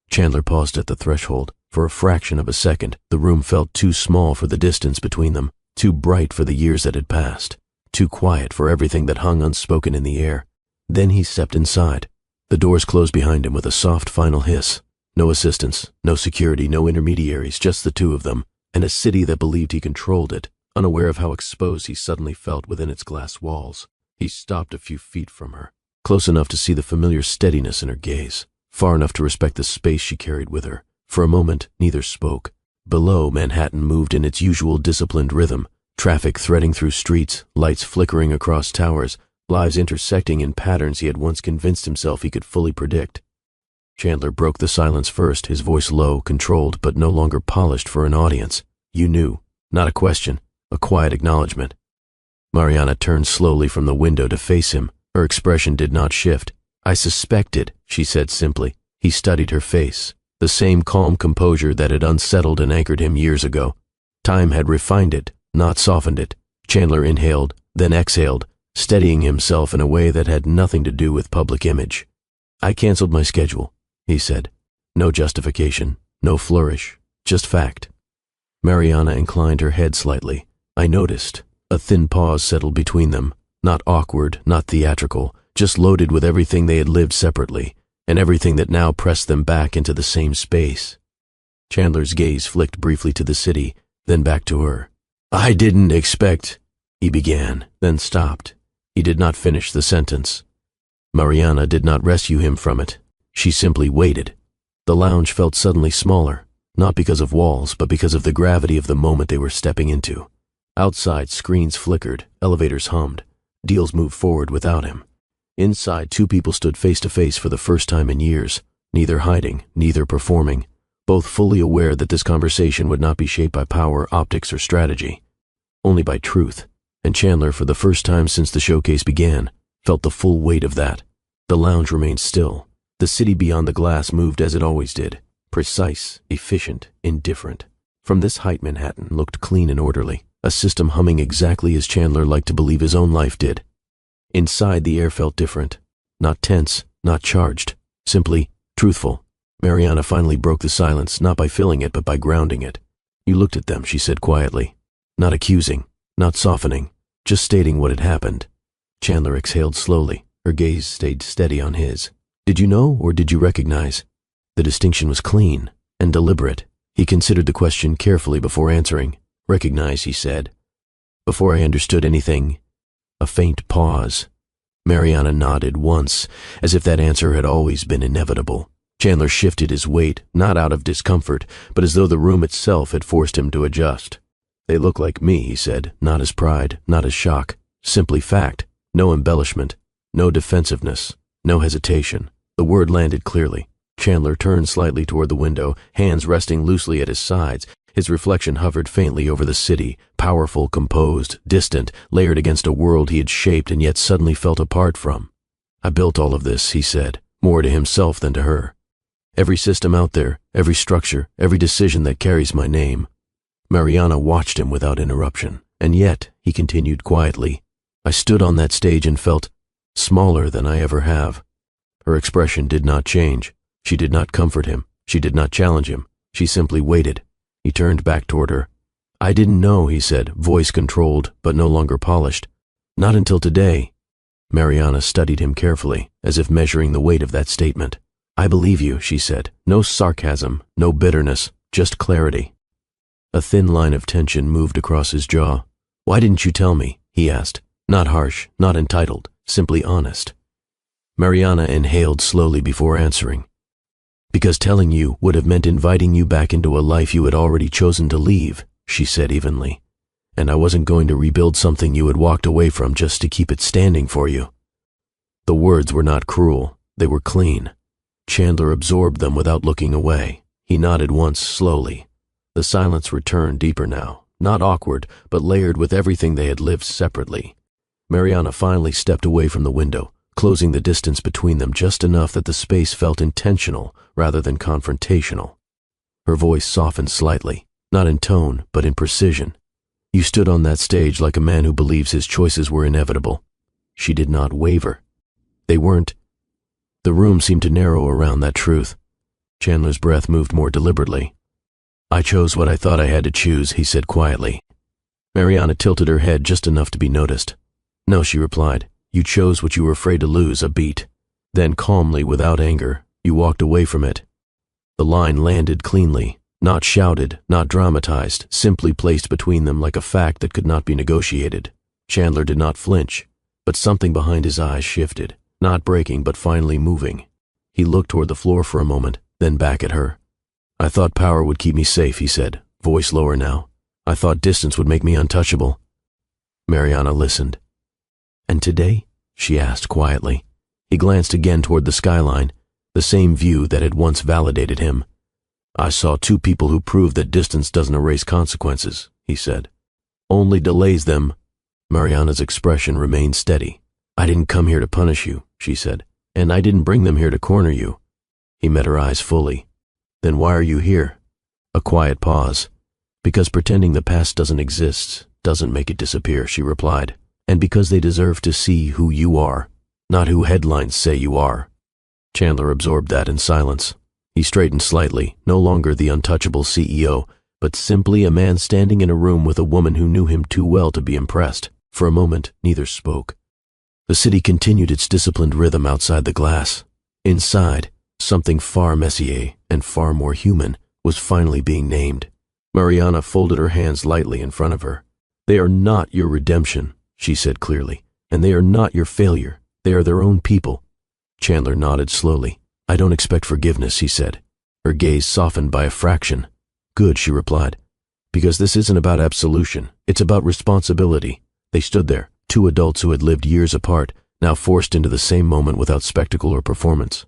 Speaker 1: Chandler paused at the threshold. For a fraction of a second, the room felt too small for the distance between them, too bright for the years that had passed, too quiet for everything that hung unspoken in the air. Then he stepped inside. The doors closed behind him with a soft final hiss. No assistants, no security, no intermediaries, just the two of them, and a city that believed he controlled it, unaware of how exposed he suddenly felt within its glass walls. He stopped a few feet from her, close enough to see the familiar steadiness in her gaze, far enough to respect the space she carried with her. For a moment, neither spoke. Below, Manhattan moved in its usual disciplined rhythm, traffic threading through streets, lights flickering across towers, lives intersecting in patterns he had once convinced himself he could fully predict. Chandler broke the silence first, his voice low, controlled, but no longer polished for an audience. You knew. Not a question, a quiet acknowledgement. Mariana turned slowly from the window to face him. Her expression did not shift. I suspected, she said simply. He studied her face. the same calm composure that had unsettled and anchored him years ago. Time had refined it, not softened it. Chandler inhaled, then exhaled, steadying himself in a way that had nothing to do with public image. "I canceled my schedule," he said. No justification, no flourish, just fact. Mariana inclined her head slightly. I noticed. A thin pause settled between them, not awkward, not theatrical, just loaded with everything they had lived separately, and everything that now pressed them back into the same space. Chandler's gaze flicked briefly to the city, then back to her. "I didn't expect," he began, then stopped. He did not finish the sentence. Mariana did not rescue him from it. She simply waited. The lounge felt suddenly smaller, not because of walls, but because of the gravity of the moment they were stepping into. Outside, screens flickered, elevators hummed. Deals moved forward without him. Inside, two people stood face to face for the first time in years, neither hiding, neither performing, both fully aware that this conversation would not be shaped by power, optics, or strategy, only by truth. And Chandler, for the first time since the showcase began, felt the full weight of that. The lounge remained still. The city beyond the glass moved as it always did, precise, efficient, indifferent. From this height, Manhattan looked clean and orderly, a system humming exactly as Chandler liked to believe his own life did. Inside, the air felt different, not tense, not charged, simply truthful. Mariana finally broke the silence, not by filling it, but by grounding it. "You looked at them," she said quietly, not accusing, not softening, just stating what had happened. Chandler exhaled slowly. Her gaze stayed steady on his. "Did you know, or did you recognize?" The distinction was clean and deliberate. He considered the question carefully before answering. "Recognize," he said. "Before I understood anything." A faint pause. Mariana nodded once, as if that answer had always been inevitable. Chandler shifted his weight, not out of discomfort, but as though the room itself had forced him to adjust. "They look like me," he said, not as pride, not as shock, simply fact. No embellishment, no defensiveness, no hesitation. The word landed clearly. Chandler turned slightly toward the window, hands resting loosely at his sides. His reflection hovered faintly over the city, powerful, composed, distant, layered against a world he had shaped and yet suddenly felt apart from. "I built all of this," he said, more to himself than to her. "Every system out there, every structure, every decision that carries my name." Mariana watched him without interruption. "And yet," he continued quietly, "I stood on that stage and felt smaller than I ever have." Her expression did not change. She did not comfort him. She did not challenge him. She simply waited. He turned back toward her. "I didn't know," he said, voice controlled but no longer polished. "Not until today." Mariana studied him carefully, as if measuring the weight of that statement. "I believe you," she said. No sarcasm, no bitterness, just clarity. A thin line of tension moved across his jaw. "Why didn't you tell me?" he asked. Not harsh, not entitled, simply honest. Mariana inhaled slowly before answering. "Because telling you would have meant inviting you back into a life you had already chosen to leave," she said evenly. "And I wasn't going to rebuild something you had walked away from just to keep it standing for you." The words were not cruel, they were clean. Chandler absorbed them without looking away. He nodded once slowly. The silence returned deeper now, not awkward, but layered with everything they had lived separately. Mariana finally stepped away from the window, closing the distance between them just enough that the space felt intentional rather than confrontational. Her voice softened slightly, not in tone, but in precision. "You stood on that stage like a man who believes his choices were inevitable." She did not waver. They weren't. The room seemed to narrow around that truth. Chandler's breath moved more deliberately. "I chose what I thought I had to choose," he said quietly. Mariana tilted her head just enough to be noticed. "No," she replied. "You chose what you were afraid to lose, a beat." Then calmly, without anger, "You walked away from it." The line landed cleanly, not shouted, not dramatized, simply placed between them like a fact that could not be negotiated. Chandler did not flinch, but something behind his eyes shifted, not breaking but finally moving. He looked toward the floor for a moment, then back at her. "I thought power would keep me safe," he said, voice lower now. "I thought distance would make me untouchable." Mariana listened. "And today?" she asked quietly. He glanced again toward the skyline, the same view that had once validated him. "I saw two people who proved that distance doesn't erase consequences," he said. "Only delays them." Mariana's expression remained steady. "I didn't come here to punish you," she said, "and I didn't bring them here to corner you." He met her eyes fully. Then why are you here? A quiet pause. Because pretending the past doesn't exist doesn't make it disappear, she replied. And because they deserve to see who you are, not who headlines say you are. Chandler absorbed that in silence. He straightened slightly, no longer the untouchable CEO, but simply a man standing in a room with a woman who knew him too well to be impressed. For a moment, neither spoke. The city continued its disciplined rhythm outside the glass. Inside, something far messier and far more human was finally being named. Mariana folded her hands lightly in front of her. They are not your redemption, she said clearly, and they are not your failure. They are their own people. Chandler nodded slowly. I don't expect forgiveness, he said. Her gaze softened by a fraction. Good, she replied, because this isn't about absolution. It's about responsibility. They stood there, two adults who had lived years apart, now forced into the same moment without spectacle or performance.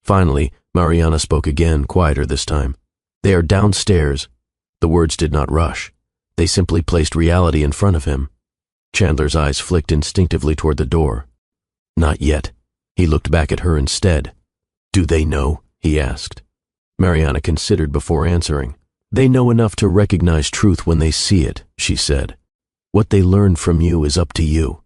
Speaker 1: Finally, Mariana spoke again, quieter this time. They are downstairs. The words did not rush. They simply placed reality in front of him. Chandler's eyes flicked instinctively toward the door. Not yet. He looked back at her instead. Do they know? He asked. Mariana considered before answering. They know enough to recognize truth when they see it, she said. What they learn from you is up to you.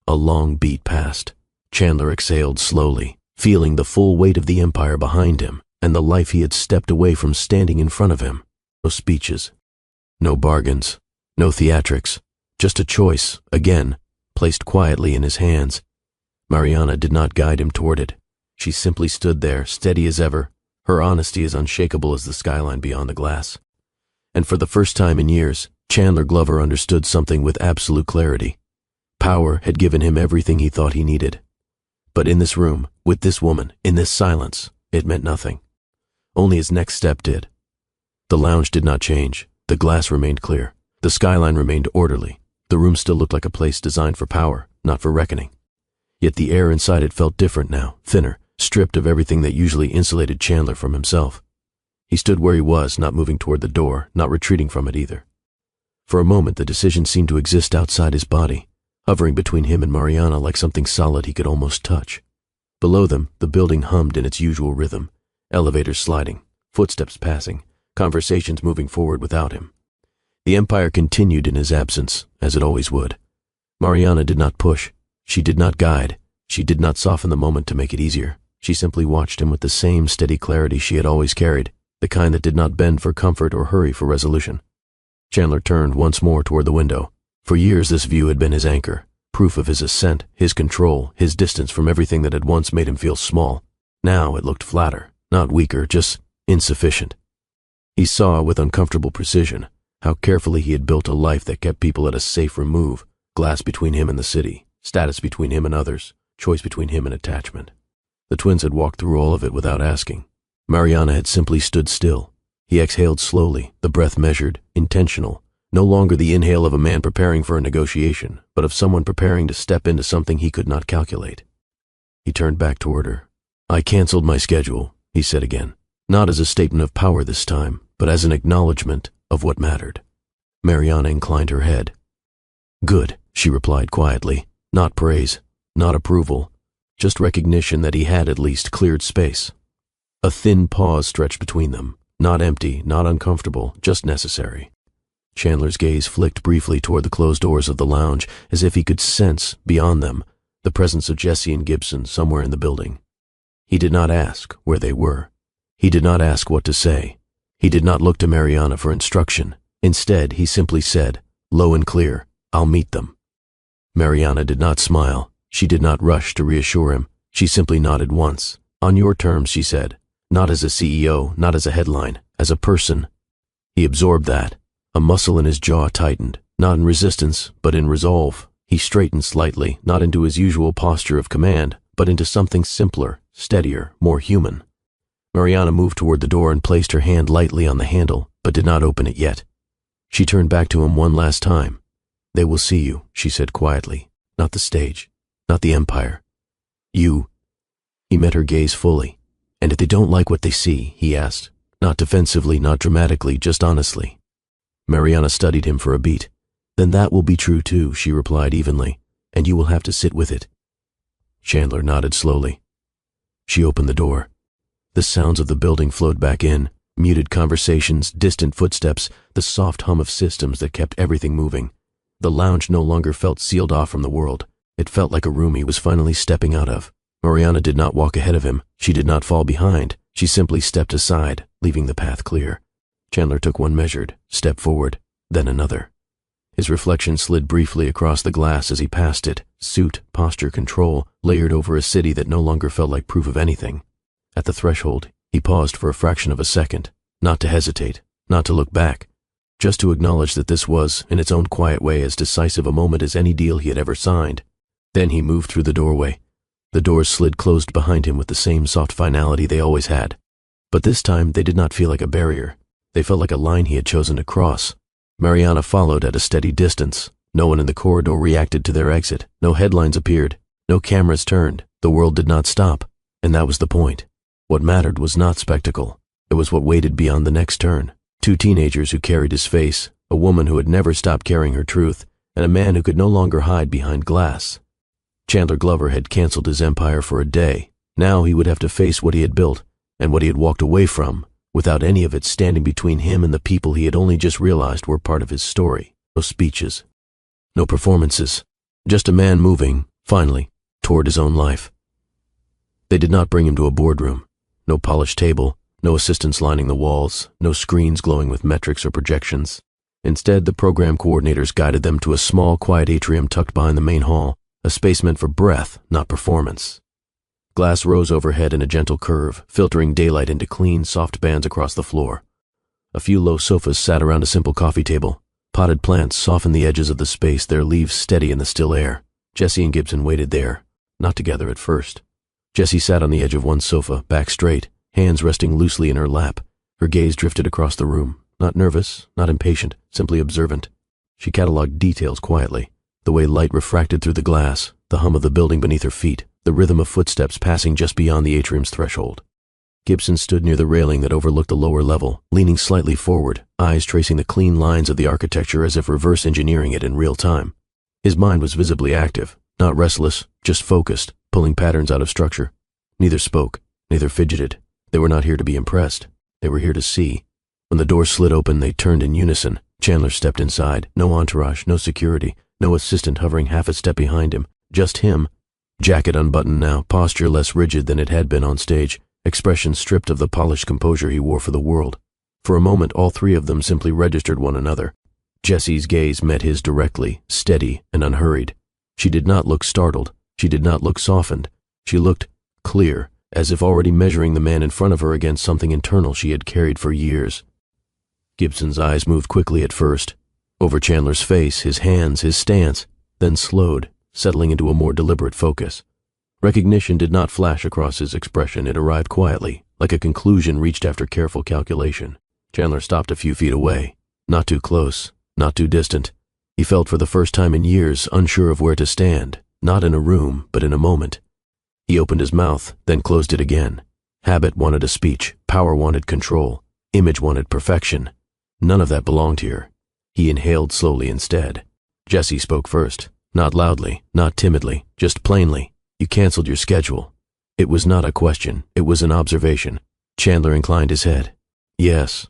Speaker 1: A long beat passed. Chandler exhaled slowly, feeling the full weight of the empire behind him and the life he had stepped away from standing in front of him. No speeches, no bargains, no theatrics, just a choice, again, placed quietly in his hands. Mariana did not guide him toward it. She simply stood there, steady as ever, her honesty as unshakable as the skyline beyond the glass. And for the first time in years, Chandler Glover understood something with absolute clarity. Power had given him everything he thought he needed. But in this room, with this woman, in this silence, it meant nothing. Only his next step did. The lounge did not change. The glass remained clear. The skyline remained orderly. The room still looked like a place designed for power, not for reckoning. Yet the air inside it felt different now, thinner, stripped of everything that usually insulated Chandler from himself. He stood where he was, not moving toward the door, not retreating from it either. For a moment, the decision seemed to exist outside his body, hovering between him and Mariana like something solid he could almost touch. Below them, the building hummed in its usual rhythm, elevators sliding, footsteps passing, conversations moving forward without him. The empire continued in his absence, as it always would. Mariana did not push. She did not guide. She did not soften the moment to make it easier. She simply watched him with the same steady clarity she had always carried, the kind that did not bend for comfort or hurry for resolution. Chandler turned once more toward the window. For years this view had been his anchor, proof of his ascent, his control, his distance from everything that had once made him feel small. Now it looked flatter, not weaker, just insufficient. He saw with uncomfortable precision how carefully he had built a life that kept people at a safe remove, glass between him and the city, status between him and others, choice between him and attachment. The twins had walked through all of it without asking. Mariana had simply stood still. He exhaled slowly, the breath measured, intentional, no longer the inhale of a man preparing for a negotiation, but of someone preparing to step into something he could not calculate. He turned back toward her. I canceled my schedule, he said again, not as a statement of power this time, but as an acknowledgement of what mattered. Mariana inclined her head. Good, she replied quietly, not praise, not approval, just recognition that he had at least cleared space. A thin pause stretched between them, not empty, not uncomfortable, just necessary. Chandler's gaze flicked briefly toward the closed doors of the lounge, as if he could sense, beyond them, the presence of Jesse and Gibson somewhere in the building. He did not ask where they were. He did not ask what to say. He did not look to Mariana for instruction. Instead, he simply said, low and clear, I'll meet them. Mariana did not smile. She did not rush to reassure him. She simply nodded once. On your terms, she said, not as a CEO, not as a headline, as a person. He absorbed that. A muscle in his jaw tightened, not in resistance, but in resolve. He straightened slightly, not into his usual posture of command, but into something simpler, steadier, more human. Mariana moved toward the door and placed her hand lightly on the handle, but did not open it yet. She turned back to him one last time. They will see you, she said quietly, not the stage, not the empire. You. He met her gaze fully. And if they don't like what they see, he asked, not defensively, not dramatically, just honestly. Mariana studied him for a beat. Then that will be true too, she replied evenly, and you will have to sit with it. Chandler nodded slowly. She opened the door. The sounds of the building flowed back in, muted conversations, distant footsteps, the soft hum of systems that kept everything moving. The lounge no longer felt sealed off from the world. It felt like a room he was finally stepping out of. Mariana did not walk ahead of him. She did not fall behind. She simply stepped aside, leaving the path clear. Chandler took one measured step forward, then another. His reflection slid briefly across the glass as he passed it, suit, posture, control, layered over a city that no longer felt like proof of anything. At the threshold, he paused for a fraction of a second, not to hesitate, not to look back, just to acknowledge that this was, in its own quiet way, as decisive a moment as any deal he had ever signed. Then he moved through the doorway. The doors slid closed behind him with the same soft finality they always had. But this time they did not feel like a barrier. They felt like a line he had chosen to cross. Mariana followed at a steady distance. No one in the corridor reacted to their exit. No headlines appeared. No cameras turned. The world did not stop. And that was the point. What mattered was not spectacle. It was what waited beyond the next turn. Two teenagers who carried his face, a woman who had never stopped carrying her truth, and a man who could no longer hide behind glass. Chandler Glover had canceled his empire for a day. Now he would have to face what he had built, and what he had walked away from, without any of it standing between him and the people he had only just realized were part of his story. No speeches. No performances. Just a man moving, finally, toward his own life. They did not bring him to a boardroom. No polished table, no assistants lining the walls, no screens glowing with metrics or projections. Instead, the program coordinators guided them to a small, quiet atrium tucked behind the main hall, a space meant for breath, not performance. Glass rose overhead in a gentle curve, filtering daylight into clean, soft bands across the floor. A few low sofas sat around a simple coffee table. Potted plants softened the edges of the space, their leaves steady in the still air. Jessie and Gibson waited there, not together at first. Jessie sat on the edge of one sofa, back straight, hands resting loosely in her lap. Her gaze drifted across the room, not nervous, not impatient, simply observant. She catalogued details quietly, the way light refracted through the glass, the hum of the building beneath her feet, the rhythm of footsteps passing just beyond the atrium's threshold. Gibson stood near the railing that overlooked the lower level, leaning slightly forward, eyes tracing the clean lines of the architecture as if reverse engineering it in real time. His mind was visibly active, not restless, just focused, pulling patterns out of structure. Neither spoke, neither fidgeted. They were not here to be impressed. They were here to see. When the door slid open, they turned in unison. Chandler stepped inside. No entourage, no security, no assistant hovering half a step behind him. Just him. Jacket unbuttoned now, posture less rigid than it had been on stage, expression stripped of the polished composure he wore for the world. For a moment, all three of them simply registered one another. Jessie's gaze met his directly, steady and unhurried. She did not look startled. She did not look softened. She looked clear, as if already measuring the man in front of her against something internal she had carried for years. Gibson's eyes moved quickly at first, over Chandler's face, his hands, his stance, then slowed, settling into a more deliberate focus. Recognition did not flash across his expression. It arrived quietly, like a conclusion reached after careful calculation. Chandler stopped a few feet away, not too close, not too distant. He felt for the first time in years unsure of where to stand, not in a room, but in a moment. He opened his mouth, then closed it again. Habit wanted a speech, power wanted control, image wanted perfection. None of that belonged here. He inhaled slowly instead. Jessie spoke first, not loudly, not timidly, just plainly. You canceled your schedule. It was not a question, it was an observation. Chandler inclined his head. Yes.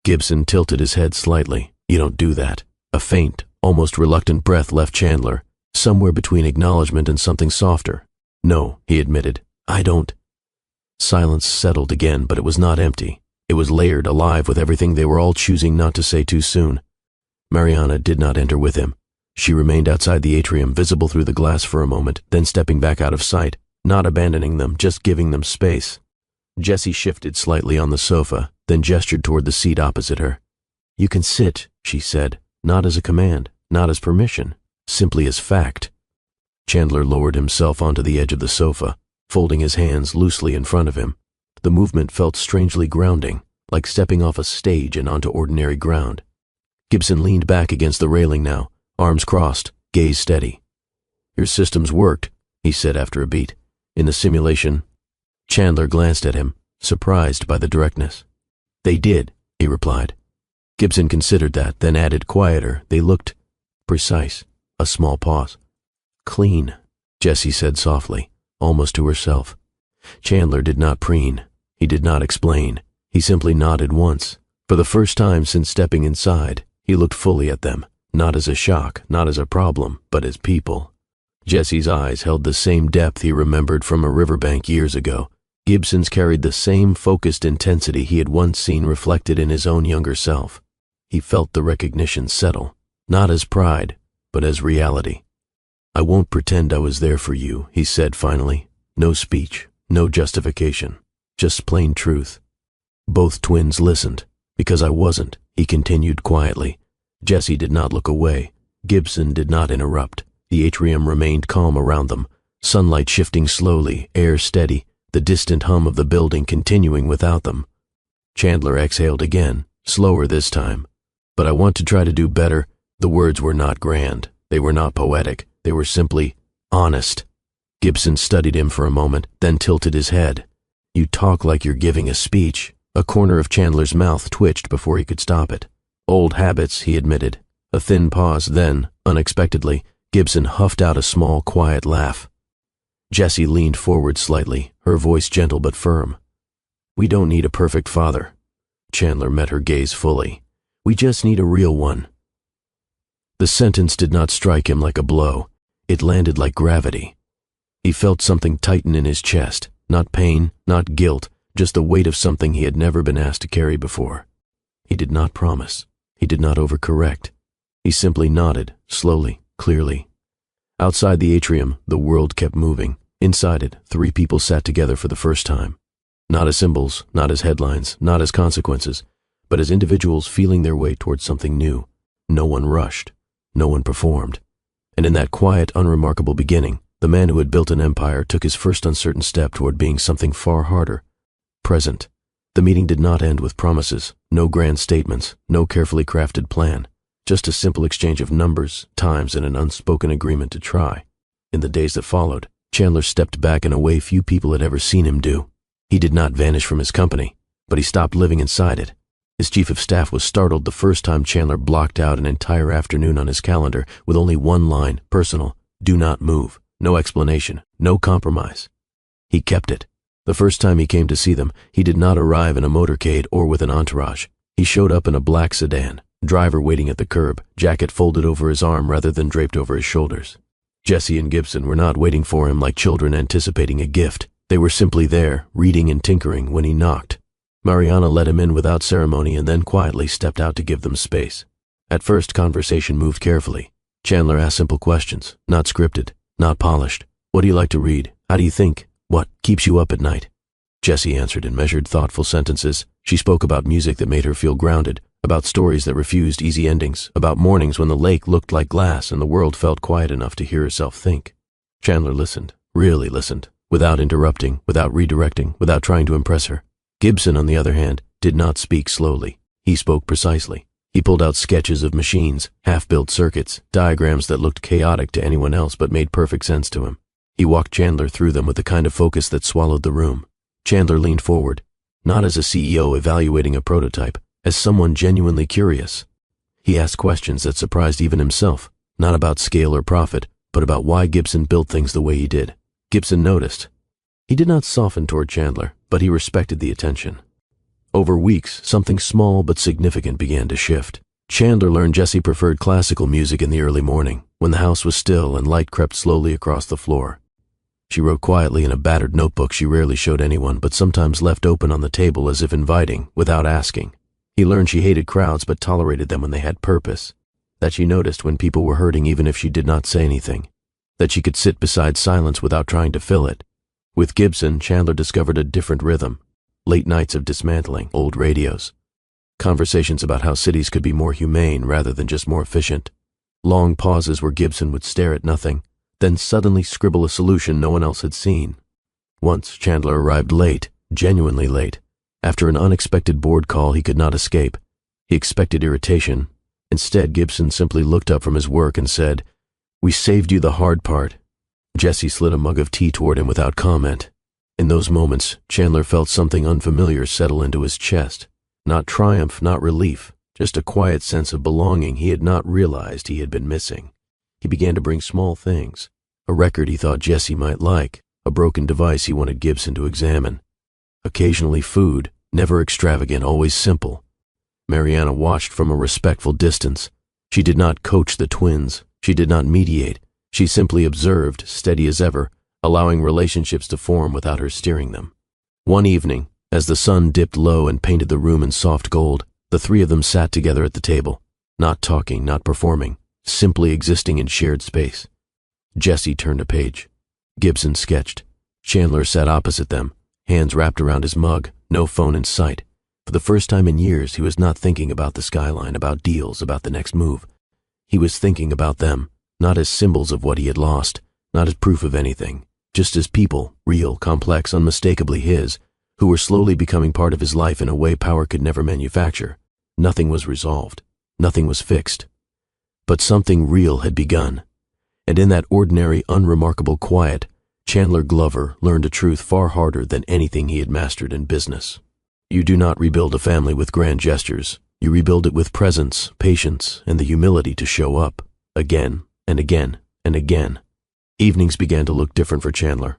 Speaker 1: Gibson tilted his head slightly. You don't do that. A faint, almost reluctant breath left Chandler, somewhere between acknowledgement and something softer. No, he admitted. I don't. Silence settled again, but it was not empty. It was layered, alive with everything they were all choosing not to say too soon. Mariana did not enter with him. She remained outside the atrium, visible through the glass for a moment, then stepping back out of sight, not abandoning them, just giving them space. Jessie shifted slightly on the sofa, then gestured toward the seat opposite her. You can sit, she said, not as a command, not as permission, simply as fact. Chandler lowered himself onto the edge of the sofa, folding his hands loosely in front of him. The movement felt strangely grounding, like stepping off a stage and onto ordinary ground. Gibson leaned back against the railing now, arms crossed, gaze steady. Your systems worked, he said after a beat. In the simulation. Chandler glanced at him, surprised by the directness. They did, he replied. Gibson considered that, then added quieter. They looked precise. A small pause. Clean, Jessie said softly, almost to herself. Chandler did not preen. He did not explain. He simply nodded once. For the first time since stepping inside, he looked fully at them, not as a shock, not as a problem, but as people. Jesse's eyes held the same depth he remembered from a riverbank years ago. Gibson's carried the same focused intensity he had once seen reflected in his own younger self. He felt the recognition settle, not as pride, but as reality. "I won't pretend I was there for you," he said finally. No speech, no justification, just plain truth. Both twins listened. "Because I wasn't," he continued quietly. Jesse did not look away. Gibson did not interrupt. The atrium remained calm around them, sunlight shifting slowly, air steady, the distant hum of the building continuing without them. Chandler exhaled again, slower this time. "But I want to try to do better." The words were not grand. They were not poetic. They were simply honest. Gibson studied him for a moment, then tilted his head. "You talk like you're giving a speech." A corner of Chandler's mouth twitched before he could stop it. "Old habits," he admitted. A thin pause, then, unexpectedly, Gibson huffed out a small, quiet laugh. Jessie leaned forward slightly, her voice gentle but firm. "We don't need a perfect father." Chandler met her gaze fully. "We just need a real one." The sentence did not strike him like a blow. It landed like gravity. He felt something tighten in his chest, not pain, not guilt, just the weight of something he had never been asked to carry before. He did not promise. He did not overcorrect. He simply nodded, slowly, clearly. Outside the atrium, the world kept moving. Inside it, 3 people sat together for the first time. Not as symbols, not as headlines, not as consequences, but as individuals feeling their way towards something new. No one rushed. No one performed. And in that quiet, unremarkable beginning, the man who had built an empire took his first uncertain step toward being something far harder. Present. The meeting did not end with promises, no grand statements, no carefully crafted plan, just a simple exchange of numbers, times, and an unspoken agreement to try. In the days that followed, Chandler stepped back in a way few people had ever seen him do. He did not vanish from his company, but he stopped living inside it. His chief of staff was startled the first time Chandler blocked out an entire afternoon on his calendar with only one line, personal: "Do not move." No explanation, no compromise. He kept it. The first time he came to see them, he did not arrive in a motorcade or with an entourage. He showed up in a black sedan, driver waiting at the curb, jacket folded over his arm rather than draped over his shoulders. Jesse and Gibson were not waiting for him like children anticipating a gift. They were simply there, reading and tinkering, when he knocked. Mariana let him in without ceremony and then quietly stepped out to give them space. At first, conversation moved carefully. Chandler asked simple questions, not scripted, not polished. "What do you like to read? How do you think? What keeps you up at night?" Jessie answered in measured, thoughtful sentences. She spoke about music that made her feel grounded, about stories that refused easy endings, about mornings when the lake looked like glass and the world felt quiet enough to hear herself think. Chandler listened, really listened, without interrupting, without redirecting, without trying to impress her. Gibson, on the other hand, did not speak slowly. He spoke precisely. He pulled out sketches of machines, half-built circuits, diagrams that looked chaotic to anyone else but made perfect sense to him. He walked Chandler through them with the kind of focus that swallowed the room. Chandler leaned forward, not as a CEO evaluating a prototype, as someone genuinely curious. He asked questions that surprised even himself, not about scale or profit, but about why Gibson built things the way he did. Gibson noticed. He did not soften toward Chandler, but he respected the attention. Over weeks, something small but significant began to shift. Chandler learned Jessie preferred classical music in the early morning, when the house was still and light crept slowly across the floor. She wrote quietly in a battered notebook she rarely showed anyone, but sometimes left open on the table as if inviting, without asking. He learned she hated crowds but tolerated them when they had purpose. That she noticed when people were hurting even if she did not say anything. That she could sit beside silence without trying to fill it. With Gibson, Chandler discovered a different rhythm. Late nights of dismantling old radios. Conversations about how cities could be more humane rather than just more efficient. Long pauses where Gibson would stare at nothing, then suddenly scribble a solution no one else had seen. Once Chandler arrived late, genuinely late. After an unexpected board call he could not escape. He expected irritation. Instead, Gibson simply looked up from his work and said, "We saved you the hard part." Jessie slid a mug of tea toward him without comment. In those moments, Chandler felt something unfamiliar settle into his chest. Not triumph, not relief, just a quiet sense of belonging he had not realized he had been missing. He began to bring small things. A record he thought Jessie might like, a broken device he wanted Gibson to examine. Occasionally food, never extravagant, always simple. Mariana watched from a respectful distance. She did not coach the twins. She did not mediate. She simply observed, steady as ever, allowing relationships to form without her steering them. One evening, as the sun dipped low and painted the room in soft gold, the three of them sat together at the table, not talking, not performing, simply existing in shared space. Jesse turned a page. Gibson sketched. Chandler sat opposite them, hands wrapped around his mug, no phone in sight. For the first time in years, he was not thinking about the skyline, about deals, about the next move. He was thinking about them, not as symbols of what he had lost, not as proof of anything, just as people, real, complex, unmistakably his, who were slowly becoming part of his life in a way power could never manufacture. Nothing was resolved. Nothing was fixed. But something real had begun. And in that ordinary, unremarkable quiet, Chandler Glover learned a truth far harder than anything he had mastered in business. You do not rebuild a family with grand gestures. You rebuild it with presence, patience, and the humility to show up, again and again and again. Evenings began to look different for Chandler.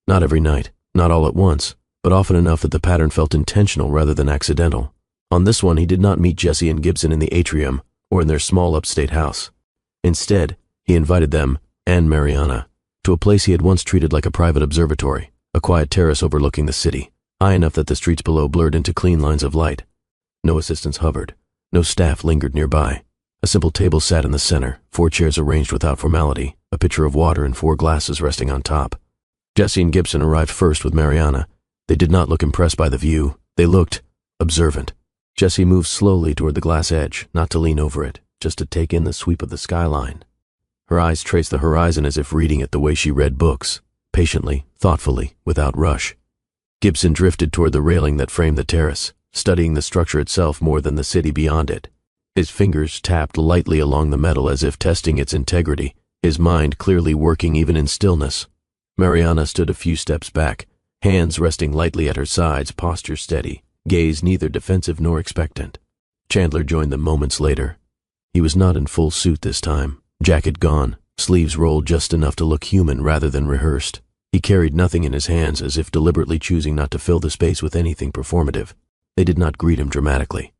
Speaker 1: Not every night, not all at once, but often enough that the pattern felt intentional rather than accidental. On this one, he did not meet Jesse and Gibson in the atrium or in their small upstate house. Instead, he invited them, and Mariana, to a place he had once treated like a private observatory, a quiet terrace overlooking the city, high enough that the streets below blurred into clean lines of light. No assistants hovered. No staff lingered nearby. A simple table sat in the center, 4 chairs arranged without formality, a pitcher of water and 4 glasses resting on top. Jesse and Gibson arrived first with Mariana. They did not look impressed by the view. They looked observant. Jesse moved slowly toward the glass edge, not to lean over it, just to take in the sweep of the skyline. Her eyes traced the horizon as if reading it the way she read books, patiently, thoughtfully, without rush. Gibson drifted toward the railing that framed the terrace, studying the structure itself more than the city beyond it. His fingers tapped lightly along the metal as if testing its integrity, his mind clearly working even in stillness. Mariana stood a few steps back, hands resting lightly at her sides, posture steady, gaze neither defensive nor expectant. Chandler joined them moments later. He was not in full suit this time, jacket gone, sleeves rolled just enough to look human rather than rehearsed. He carried nothing in his hands, as if deliberately choosing not to fill the space with anything performative. They did not greet him dramatically.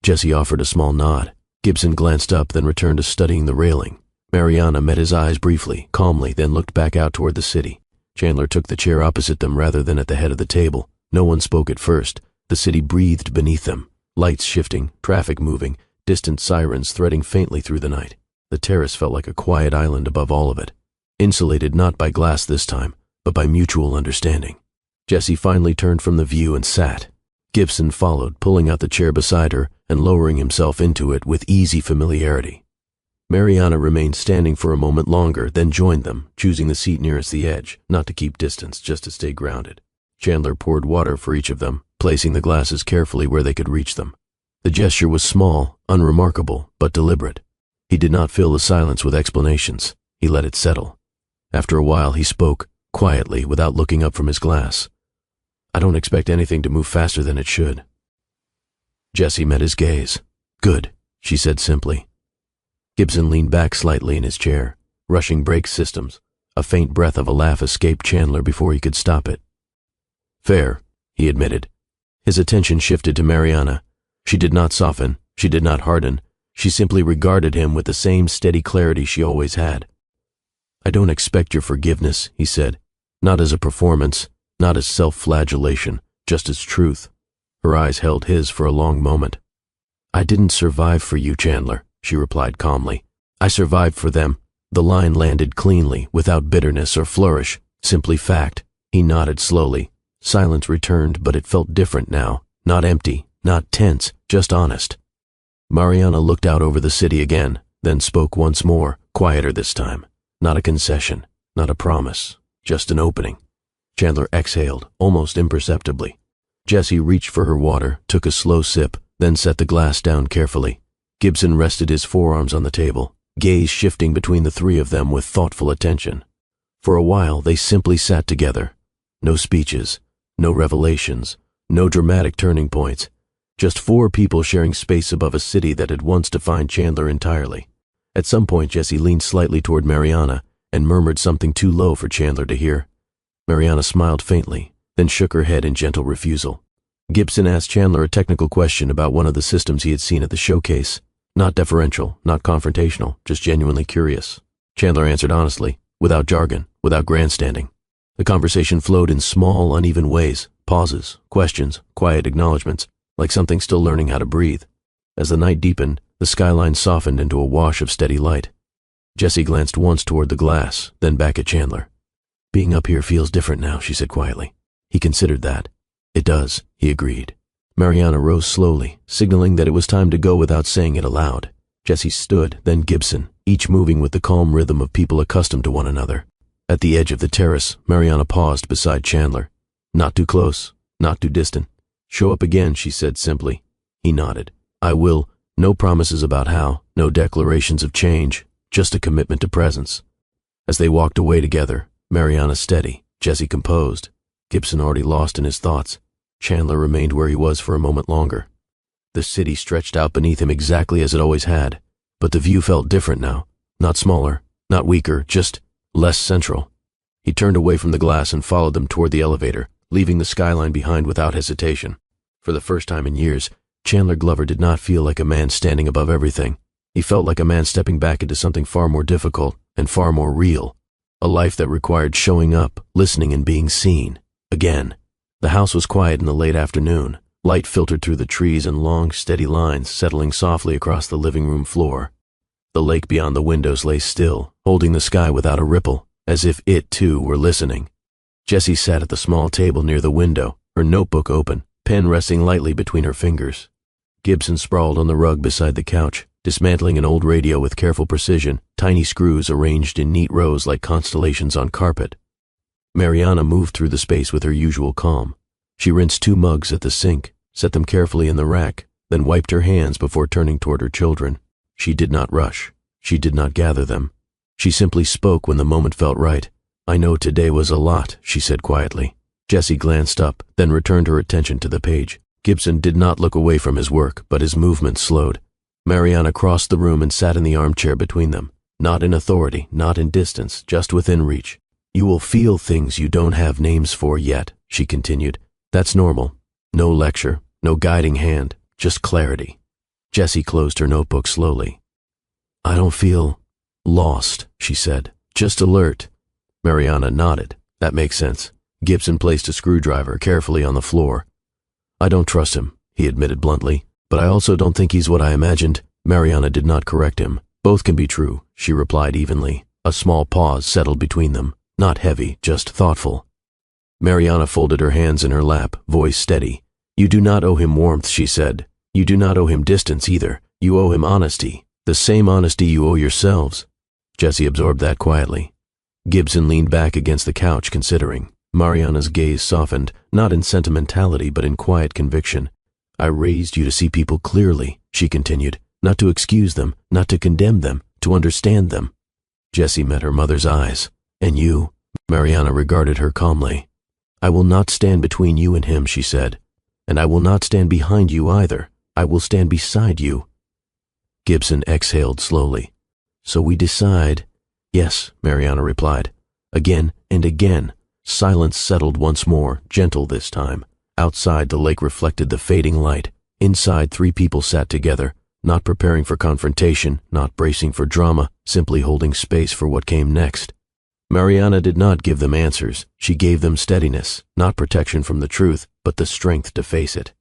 Speaker 1: Jesse offered a small nod. Gibson glanced up, then returned to studying the railing. Mariana met his eyes briefly, calmly, then looked back out toward the city. Chandler took the chair opposite them rather than at the head of the table. No one spoke at first. The city breathed beneath them, lights shifting, traffic moving, distant sirens threading faintly through the night. The terrace felt like a quiet island above all of it, insulated not by glass this time, but by mutual understanding. Jesse finally turned from the view and sat. Gibson followed, pulling out the chair beside her and lowering himself into it with easy familiarity. Mariana remained standing for a moment longer, then joined them, choosing the seat nearest the edge, not to keep distance, just to stay grounded. Chandler poured water for each of them, placing the glasses carefully where they could reach them. The gesture was small, unremarkable, but deliberate. He did not fill the silence with explanations. He let it settle. After a while, he spoke, quietly, without looking up from his glass. I don't expect anything to move faster than it should. Jesse met his gaze. Good, she said simply. Gibson leaned back slightly in his chair, rushing brake systems. A faint breath of a laugh escaped Chandler before he could stop it. Fair, he admitted. His attention shifted to Mariana. She did not soften, she did not harden. She simply regarded him with the same steady clarity she always had. I don't expect your forgiveness, he said, not as a performance, not as self-flagellation, just as truth. Her eyes held his for a long moment. I didn't survive for you, Chandler, she replied calmly. I survived for them. The line landed cleanly, without bitterness or flourish, simply fact. He nodded slowly. Silence returned, but it felt different now, not empty, not tense, just honest. Mariana looked out over the city again, then spoke once more, quieter this time. Not a concession, not a promise, just an opening. Chandler exhaled, almost imperceptibly. Jesse reached for her water, took a slow sip, then set the glass down carefully. Gibson rested his forearms on the table, gaze shifting between the three of them with thoughtful attention. For a while, they simply sat together. No speeches, no revelations, no dramatic turning points. Just 4 people sharing space above a city that had once defined Chandler entirely. At some point, Jesse leaned slightly toward Mariana and murmured something too low for Chandler to hear. Mariana smiled faintly, then shook her head in gentle refusal. Gibson asked Chandler a technical question about one of the systems he had seen at the showcase. Not deferential, not confrontational, just genuinely curious. Chandler answered honestly, without jargon, without grandstanding. The conversation flowed in small, uneven ways, pauses, questions, quiet acknowledgments, like something still learning how to breathe. As the night deepened, the skyline softened into a wash of steady light. Jessie glanced once toward the glass, then back at Chandler. "Being up here feels different now," she said quietly. He considered that. "It does," he agreed. Mariana rose slowly, signaling that it was time to go without saying it aloud. Jessie stood, then Gibson, each moving with the calm rhythm of people accustomed to one another. At the edge of the terrace, Mariana paused beside Chandler. "Not too close, not too distant. Show up again," she said simply. He nodded. "I will. No promises about how, no declarations of change, just a commitment to presence." As they walked away together, Mariana steady, Jessie composed, Gibson already lost in his thoughts. Chandler remained where he was for a moment longer. The city stretched out beneath him exactly as it always had, but the view felt different now. Not smaller, not weaker, just less central. He turned away from the glass and followed them toward the elevator, leaving the skyline behind without hesitation. For the first time in years, Chandler Glover did not feel like a man standing above everything. He felt like a man stepping back into something far more difficult and far more real. A life that required showing up, listening, and being seen. Again. The house was quiet in the late afternoon. Light filtered through the trees in long, steady lines, settling softly across the living room floor. The lake beyond the windows lay still, holding the sky without a ripple, as if it, too, were listening. Jessie sat at the small table near the window, her notebook open, pen resting lightly between her fingers. Gibson sprawled on the rug beside the couch, dismantling an old radio with careful precision, tiny screws arranged in neat rows like constellations on carpet. Mariana moved through the space with her usual calm. She rinsed 2 mugs at the sink, set them carefully in the rack, then wiped her hands before turning toward her children. She did not rush. She did not gather them. She simply spoke when the moment felt right. "I know today was a lot," she said quietly. Jessie glanced up, then returned her attention to the page. Gibson did not look away from his work, but his movement slowed. Mariana crossed the room and sat in the armchair between them. Not in authority, not in distance, just within reach. "You will feel things you don't have names for yet," she continued. "That's normal. No lecture, no guiding hand, just clarity." Jessie closed her notebook slowly. "I don't feel lost," she said. "Just alert." Mariana nodded. "That makes sense." Gibson placed a screwdriver carefully on the floor. "I don't trust him," he admitted bluntly, "but I also don't think he's what I imagined." Mariana did not correct him. "Both can be true," she replied evenly. A small pause settled between them. Not heavy, just thoughtful. Mariana folded her hands in her lap, voice steady. "You do not owe him warmth," she said. "You do not owe him distance either. You owe him honesty. The same honesty you owe yourselves." Jessie absorbed that quietly. Gibson leaned back against the couch, considering. Mariana's gaze softened, not in sentimentality but in quiet conviction. "I raised you to see people clearly," she continued. "Not to excuse them, not to condemn them, to understand them." Jessie met her mother's eyes. "And you?" Mariana regarded her calmly. "I will not stand between you and him," she said. "And I will not stand behind you either. I will stand beside you." Gibson exhaled slowly. "So we decide." "Yes," Mariana replied. Again and again, silence settled once more, gentle this time. Outside, the lake reflected the fading light. Inside, 3 people sat together, not preparing for confrontation, not bracing for drama, simply holding space for what came next. Mariana did not give them answers. She gave them steadiness, not protection from the truth, but the strength to face it.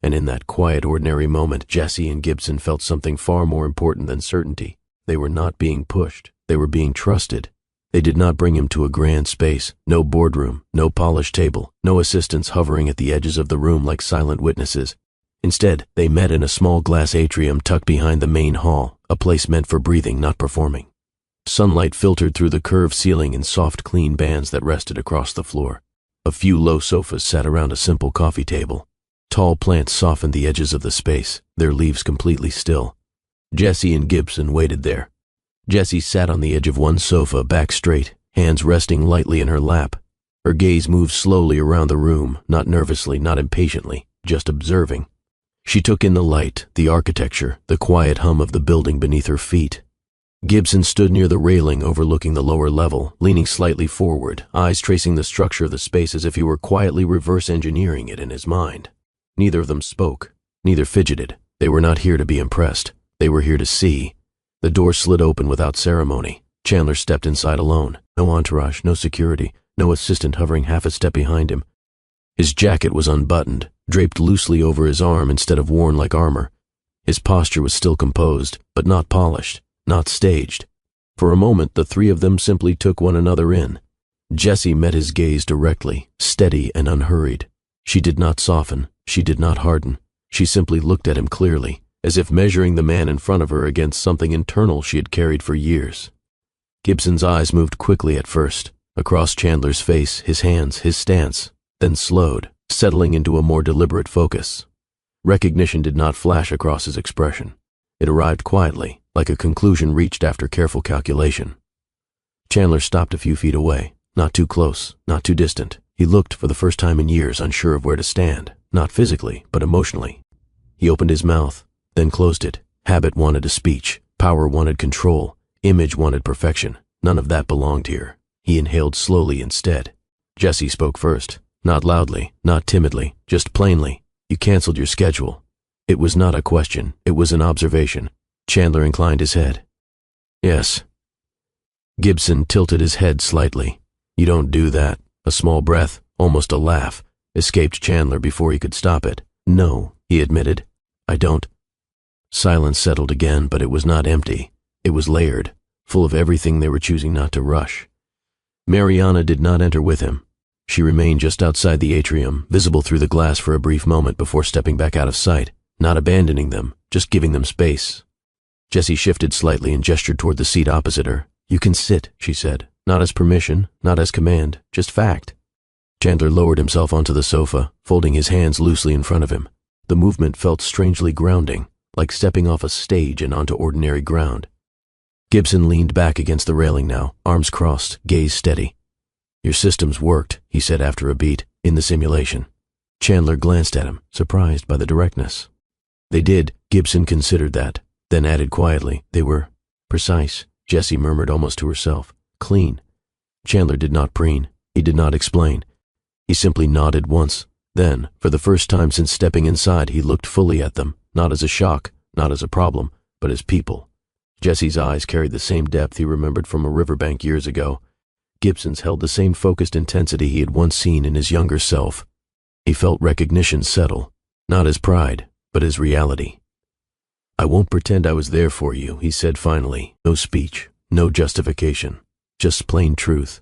Speaker 1: And in that quiet, ordinary moment, Jessie and Gibson felt something far more important than certainty. They were not being pushed. They were being trusted. They did not bring him to a grand space, no boardroom, no polished table, no assistants hovering at the edges of the room like silent witnesses. Instead, they met in a small glass atrium tucked behind the main hall, a place meant for breathing, not performing. Sunlight filtered through the curved ceiling in soft, clean bands that rested across the floor. A few low sofas sat around a simple coffee table. Tall plants softened the edges of the space, their leaves completely still. Jessie and Gibson waited there. Jessie sat on the edge of one sofa, back straight, hands resting lightly in her lap. Her gaze moved slowly around the room, not nervously, not impatiently, just observing. She took in the light, the architecture, the quiet hum of the building beneath her feet. Gibson stood near the railing overlooking the lower level, leaning slightly forward, eyes tracing the structure of the space as if he were quietly reverse engineering it in his mind. Neither of them spoke, neither fidgeted. They were not here to be impressed. They were here to see. The door slid open without ceremony. Chandler stepped inside alone. No entourage, no security, no assistant hovering half a step behind him. His jacket was unbuttoned, draped loosely over his arm instead of worn like armor. His posture was still composed, but not polished, not staged. For a moment, the three of them simply took one another in. Jessie met his gaze directly, steady and unhurried. She did not soften, she did not harden. She simply looked at him clearly, as if measuring the man in front of her against something internal she had carried for years. Gibson's eyes moved quickly at first, across Chandler's face, his hands, his stance, then slowed, settling into a more deliberate focus. Recognition did not flash across his expression. It arrived quietly, like a conclusion reached after careful calculation. Chandler stopped a few feet away, not too close, not too distant. He looked, for the first time in years, unsure of where to stand, not physically, but emotionally. He opened his mouth, then closed it. Habit wanted a speech, power wanted control, image wanted perfection. None of that belonged here. He inhaled slowly instead. Jessie spoke first, not loudly, not timidly, just plainly. "You canceled your schedule." It was not a question, it was an observation. Chandler inclined his head. "Yes." Gibson tilted his head slightly. "You don't do that." A small breath, almost a laugh, escaped Chandler before he could stop it. "No," he admitted. "I don't." Silence settled again, but it was not empty. It was layered, full of everything they were choosing not to rush. Mariana did not enter with him. She remained just outside the atrium, visible through the glass for a brief moment before stepping back out of sight, not abandoning them, just giving them space. Jessie shifted slightly and gestured toward the seat opposite her. "You can sit," she said, not as permission, not as command, just fact. Chandler lowered himself onto the sofa, folding his hands loosely in front of him. The movement felt strangely grounding, like stepping off a stage and onto ordinary ground. Gibson leaned back against the railing now, arms crossed, gaze steady. "Your systems worked," he said after a beat, "in the simulation." Chandler glanced at him, surprised by the directness. "They did," Gibson considered that, then added quietly, "They were precise," Jessie murmured almost to herself. "Clean." Chandler did not preen. He did not explain. He simply nodded once. Then, for the first time since stepping inside, he looked fully at them, not as a shock, not as a problem, but as people. Jessie's eyes carried the same depth he remembered from a riverbank years ago. Gibson's held the same focused intensity he had once seen in his younger self. He felt recognition settle, not as pride, but as reality. "I won't pretend I was there for you," he said finally. No speech, no justification, just plain truth.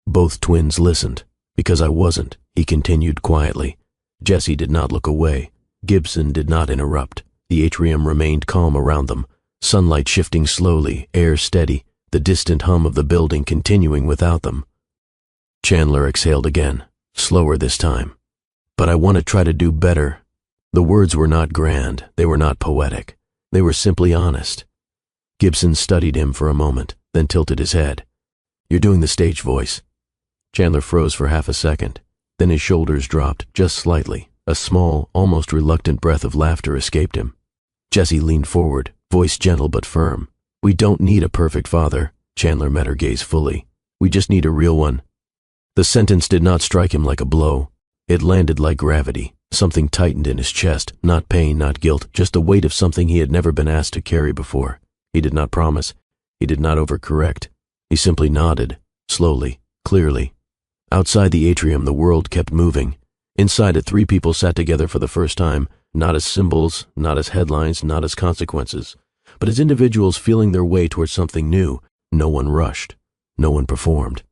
Speaker 1: Both twins listened. "Because I wasn't," he continued quietly. Jessie did not look away. Gibson did not interrupt. The atrium remained calm around them, sunlight shifting slowly, air steady, the distant hum of the building continuing without them. Chandler exhaled again, slower this time. "But I want to try to do better." The words were not grand, they were not poetic. They were simply honest. Gibson studied him for a moment, then tilted his head. "You're doing the stage voice." Chandler froze for half a second. Then his shoulders dropped, just slightly. A small, almost reluctant breath of laughter escaped him. Jessie leaned forward, voice gentle but firm. "We don't need a perfect father." Chandler met her gaze fully. "We just need a real one." The sentence did not strike him like a blow. It landed like gravity. Something tightened in his chest, not pain, not guilt, just the weight of something he had never been asked to carry before. He did not promise. He did not overcorrect. He simply nodded, slowly, clearly. Outside the atrium, the world kept moving. Inside it, three people sat together for the first time, not as symbols, not as headlines, not as consequences, but as individuals feeling their way towards something new. No one rushed. No one performed.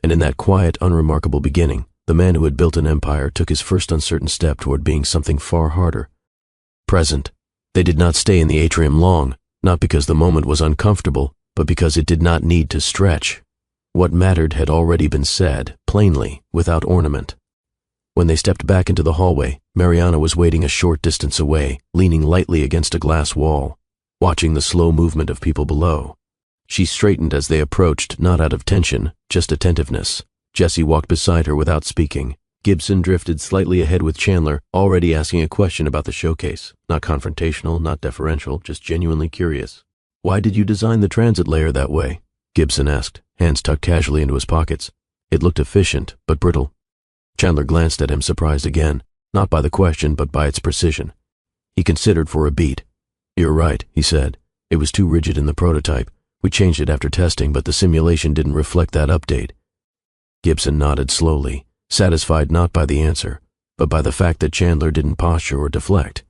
Speaker 1: And in that quiet, unremarkable beginning, the man who had built an empire took his first uncertain step toward being something far harder. Present. They did not stay in the atrium long, not because the moment was uncomfortable, but because it did not need to stretch. What mattered had already been said, plainly, without ornament. When they stepped back into the hallway, Mariana was waiting a short distance away, leaning lightly against a glass wall, watching the slow movement of people below. She straightened as they approached, not out of tension, just attentiveness. Jessie walked beside her without speaking. Gibson drifted slightly ahead with Chandler, already asking a question about the showcase. Not confrontational, not deferential, just genuinely curious. Why did you design the transit layer that way? Gibson asked, hands tucked casually into his pockets. It looked efficient, but brittle. Chandler glanced at him, surprised again, not by the question, but by its precision. He considered for a beat. You're right, he said. It was too rigid in the prototype. We changed it after testing, but the simulation didn't reflect that update. Gibson nodded slowly, satisfied not by the answer, but by the fact that Chandler didn't posture or deflect.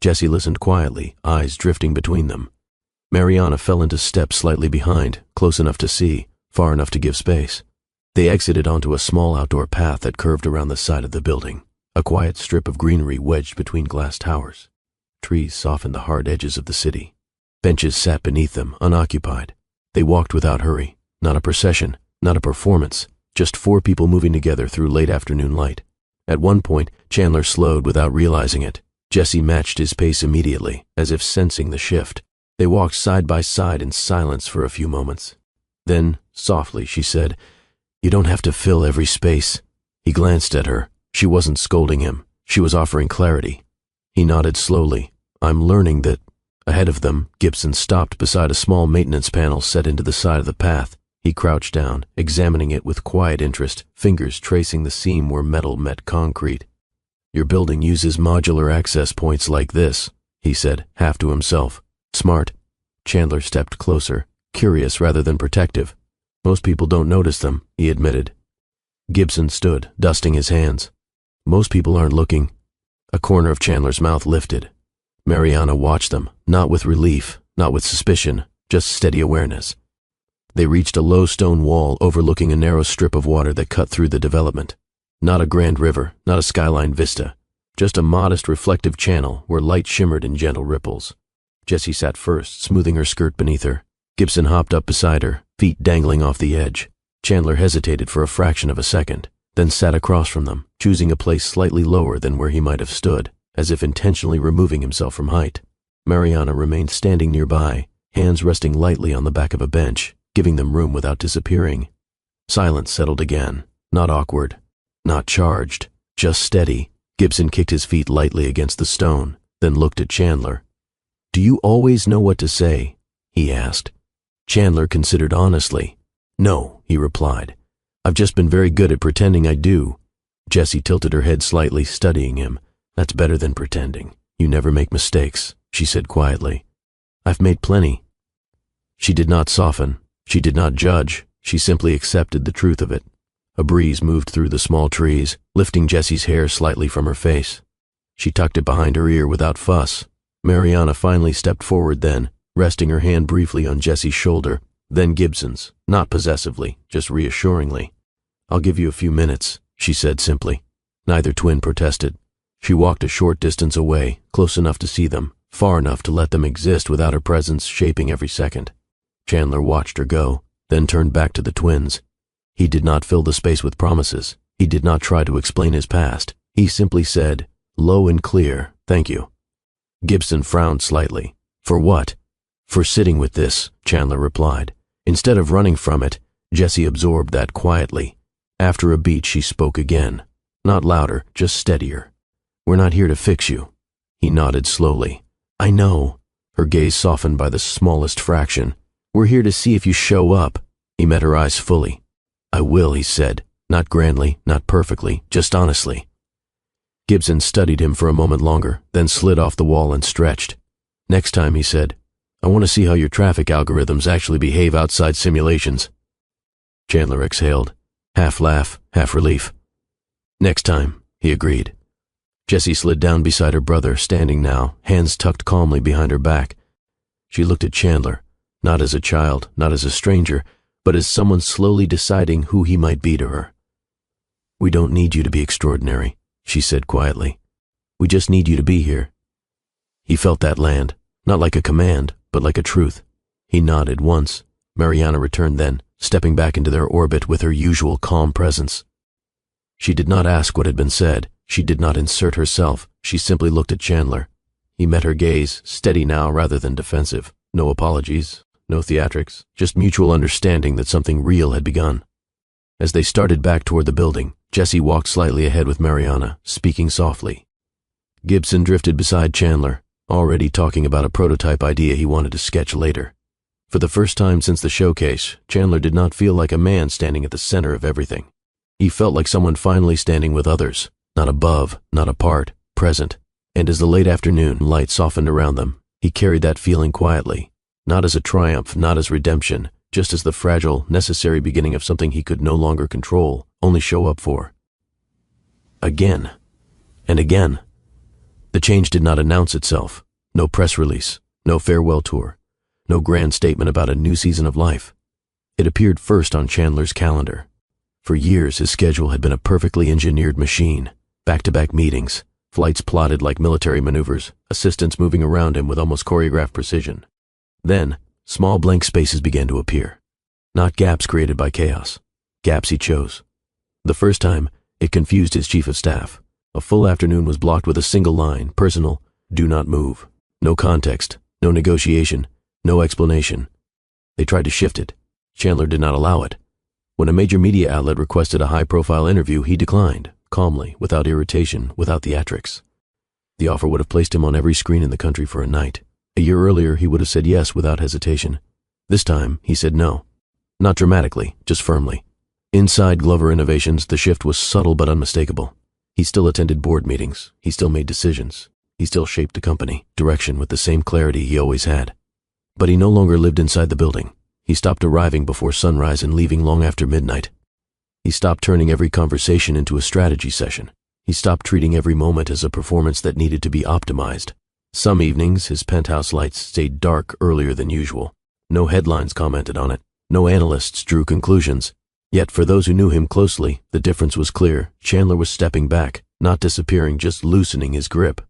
Speaker 1: Jesse listened quietly, eyes drifting between them. Mariana fell into step slightly behind, close enough to see, far enough to give space. They exited onto a small outdoor path that curved around the side of the building, a quiet strip of greenery wedged between glass towers. Trees softened the hard edges of the city. Benches sat beneath them, unoccupied. They walked without hurry, not a procession, not a performance, just 4 people moving together through late afternoon light. At one point, Chandler slowed without realizing it. Jesse matched his pace immediately, as if sensing the shift. They walked side by side in silence for a few moments. Then, softly, she said, "You don't have to fill every space." He glanced at her. She wasn't scolding him. She was offering clarity. He nodded slowly. "I'm learning that." Ahead of them, Gibson stopped beside a small maintenance panel set into the side of the path. He crouched down, examining it with quiet interest, fingers tracing the seam where metal met concrete. "Your building uses modular access points like this," he said, half to himself. "Smart." Chandler stepped closer, curious rather than protective. "Most people don't notice them," he admitted. Gibson stood, dusting his hands. "Most people aren't looking." A corner of Chandler's mouth lifted. Mariana watched them, not with relief, not with suspicion, just steady awareness. They reached a low stone wall overlooking a narrow strip of water that cut through the development. Not a grand river, not a skyline vista, just a modest reflective channel where light shimmered in gentle ripples. Jessie sat first, smoothing her skirt beneath her. Gibson hopped up beside her, feet dangling off the edge. Chandler hesitated for a fraction of a second, then sat across from them, choosing a place slightly lower than where he might have stood, as if intentionally removing himself from height. Mariana remained standing nearby, hands resting lightly on the back of a bench, giving them room without disappearing. Silence settled again, not awkward, not charged, just steady. Gibson kicked his feet lightly against the stone, then looked at Chandler. "Do you always know what to say?" he asked. Chandler considered honestly. "No," he replied. "I've just been very good at pretending I do." Jessie tilted her head slightly, studying him. "That's better than pretending. You never make mistakes," she said quietly. "I've made plenty." She did not soften. She did not judge. She simply accepted the truth of it. A breeze moved through the small trees, lifting Jessie's hair slightly from her face. She tucked it behind her ear without fuss. Mariana finally stepped forward then, resting her hand briefly on Jessie's shoulder, then Gibson's, not possessively, just reassuringly. "I'll give you a few minutes," she said simply. Neither twin protested. She walked a short distance away, close enough to see them, far enough to let them exist without her presence shaping every second. Chandler watched her go, then turned back to the twins. He did not fill the space with promises. He did not try to explain his past. He simply said, low and clear, "Thank you." Gibson frowned slightly. "For what?" "For sitting with this," Chandler replied. Instead of running from it, Jessie absorbed that quietly. After a beat, she spoke again. Not louder, just steadier. "We're not here to fix you." He nodded slowly. "I know." Her gaze softened by the smallest fraction. "We're here to see if you show up." He met her eyes fully. "I will," he said. Not grandly, not perfectly, just honestly. Gibson studied him for a moment longer, then slid off the wall and stretched. "Next time," he said, "I want to see how your traffic algorithms actually behave outside simulations." Chandler exhaled, half laugh, half relief. "Next time," he agreed. Jessie slid down beside her brother, standing now, hands tucked calmly behind her back. She looked at Chandler, not as a child, not as a stranger, but as someone slowly deciding who he might be to her. "We don't need you to be extraordinary," she said quietly. "We just need you to be here." He felt that land, not like a command, but like a truth. He nodded once. Mariana returned then, stepping back into their orbit with her usual calm presence. She did not ask what had been said. She did not insert herself. She simply looked at Chandler. He met her gaze, steady now rather than defensive. No apologies, no theatrics, just mutual understanding that something real had begun. As they started back toward the building, Jessie walked slightly ahead with Mariana, speaking softly. Gibson drifted beside Chandler, already talking about a prototype idea he wanted to sketch later. For the first time since the showcase, Chandler did not feel like a man standing at the center of everything. He felt like someone finally standing with others, not above, not apart, present. And as the late afternoon light softened around them, he carried that feeling quietly, not as a triumph, not as redemption, just as the fragile, necessary beginning of something he could no longer control, only show up for. Again. And again. The change did not announce itself. No press release, no farewell tour, no grand statement about a new season of life. It appeared first on Chandler's calendar. For years, his schedule had been a perfectly engineered machine. Back-to-back meetings, flights plotted like military maneuvers, assistants moving around him with almost choreographed precision. Then, small blank spaces began to appear. Not gaps created by chaos. Gaps he chose. The first time, it confused his chief of staff. A full afternoon was blocked with a single line, personal, "Do not move." No context, no negotiation, no explanation. They tried to shift it. Chandler did not allow it. When a major media outlet requested a high-profile interview, he declined, calmly, without irritation, without theatrics. The offer would have placed him on every screen in the country for a night. A year earlier, he would have said yes without hesitation. This time, he said no. Not dramatically, just firmly. Inside Glover Innovations, the shift was subtle but unmistakable. He still attended board meetings. He still made decisions. He still shaped the company, direction with the same clarity he always had. But he no longer lived inside the building. He stopped arriving before sunrise and leaving long after midnight. He stopped turning every conversation into a strategy session. He stopped treating every moment as a performance that needed to be optimized. Some evenings, his penthouse lights stayed dark earlier than usual. No headlines commented on it. No analysts drew conclusions. Yet for those who knew him closely, the difference was clear. Chandler was stepping back, not disappearing, just loosening his grip.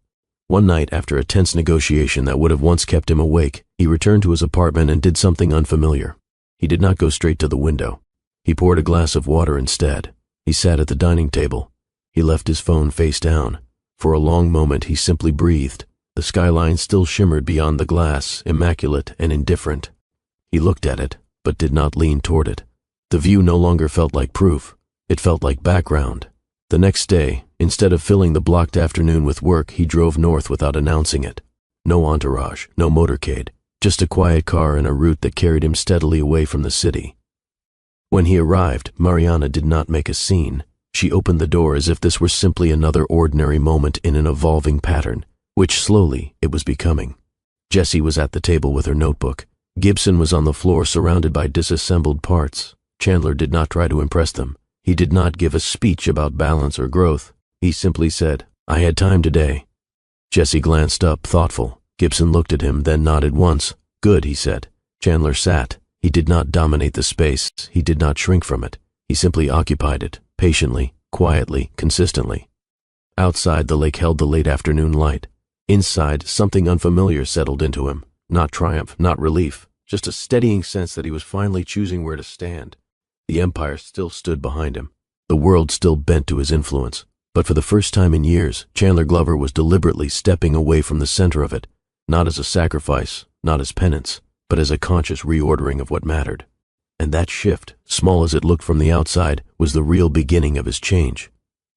Speaker 1: One night, after a tense negotiation that would have once kept him awake, he returned to his apartment and did something unfamiliar. He did not go straight to the window. He poured a glass of water instead. He sat at the dining table. He left his phone face down. For a long moment, he simply breathed. The skyline still shimmered beyond the glass, immaculate and indifferent. He looked at it, but did not lean toward it. The view no longer felt like proof. It felt like background. The next day, instead of filling the blocked afternoon with work, he drove north without announcing it. No entourage, no motorcade, just a quiet car and a route that carried him steadily away from the city. When he arrived, Mariana did not make a scene. She opened the door as if this were simply another ordinary moment in an evolving pattern, which slowly it was becoming. Jessie was at the table with her notebook. Gibson was on the floor surrounded by disassembled parts. Chandler did not try to impress them. He did not give a speech about balance or growth. He simply said, "I had time today." Jessie glanced up, thoughtful. Gibson looked at him, then nodded once. "Good," he said. Chandler sat. He did not dominate the space. He did not shrink from it. He simply occupied it, patiently, quietly, consistently. Outside, the lake held the late afternoon light. Inside, something unfamiliar settled into him. Not triumph, not relief, just a steadying sense that he was finally choosing where to stand. The empire still stood behind him. The world still bent to his influence. But for the first time in years, Chandler Glover was deliberately stepping away from the center of it, not as a sacrifice, not as penance, but as a conscious reordering of what mattered. And that shift, small as it looked from the outside, was the real beginning of his change.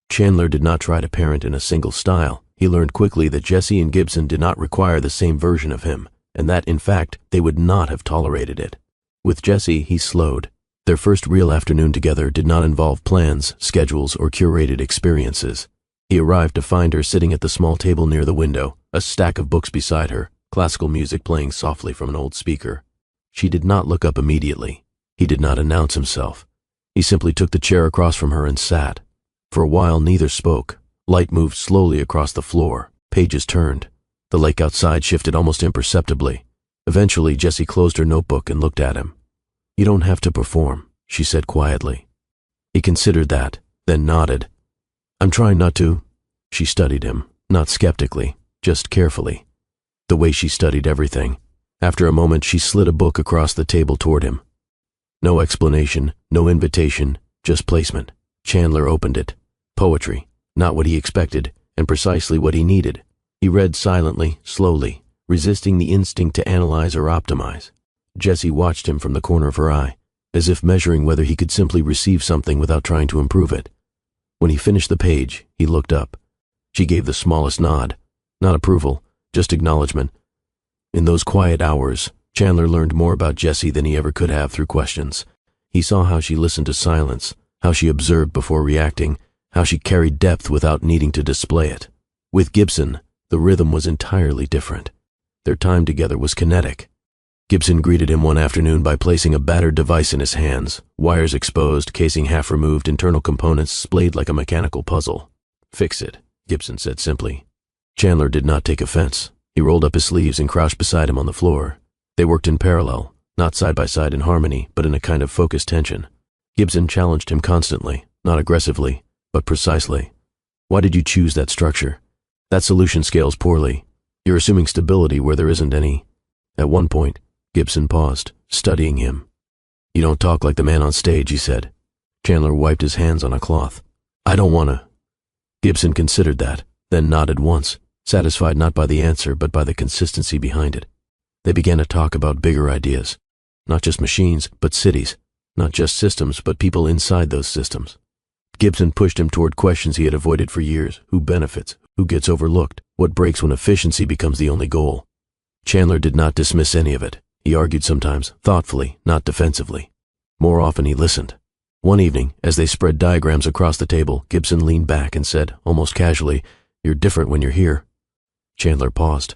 Speaker 1: Chandler did not try to parent in a single style. He learned quickly that Jessie and Gibson did not require the same version of him, and that, in fact, they would not have tolerated it. With Jessie, he slowed. Their first real afternoon together did not involve plans, schedules, or curated experiences. He arrived to find her sitting at the small table near the window, a stack of books beside her, classical music playing softly from an old speaker. She did not look up immediately. He did not announce himself. He simply took the chair across from her and sat. For a while, neither spoke. Light moved slowly across the floor. Pages turned. The lake outside shifted almost imperceptibly. Eventually, Jessie closed her notebook and looked at him. "You don't have to perform," she said quietly. He considered that, then nodded. "I'm trying not to." She studied him, not skeptically, just carefully. The way she studied everything. After a moment, she slid a book across the table toward him. No explanation, no invitation, just placement. Chandler opened it. Poetry, not what he expected, and precisely what he needed. He read silently, slowly, resisting the instinct to analyze or optimize. Jessie watched him from the corner of her eye, as if measuring whether he could simply receive something without trying to improve it. When he finished the page, he looked up. She gave the smallest nod. Not approval, just acknowledgement. In those quiet hours, Chandler learned more about Jessie than he ever could have through questions. He saw how she listened to silence, how she observed before reacting, how she carried depth without needing to display it. With Gibson, the rhythm was entirely different. Their time together was kinetic. Gibson greeted him one afternoon by placing a battered device in his hands, wires exposed, casing half removed, internal components splayed like a mechanical puzzle. "Fix it," Gibson said simply. Chandler did not take offense. He rolled up his sleeves and crouched beside him on the floor. They worked in parallel, not side by side in harmony, but in a kind of focused tension. Gibson challenged him constantly, not aggressively, but precisely. "Why did you choose that structure? That solution scales poorly. You're assuming stability where there isn't any." At one point, Gibson paused, studying him. "You don't talk like the man on stage," he said. Chandler wiped his hands on a cloth. "I don't want to." Gibson considered that, then nodded once, satisfied not by the answer but by the consistency behind it. They began to talk about bigger ideas. Not just machines, but cities. Not just systems, but people inside those systems. Gibson pushed him toward questions he had avoided for years. Who benefits? Who gets overlooked? What breaks when efficiency becomes the only goal? Chandler did not dismiss any of it. He argued sometimes, thoughtfully, not defensively. More often he listened. One evening, as they spread diagrams across the table, Gibson leaned back and said, almost casually, "You're different when you're here." Chandler paused.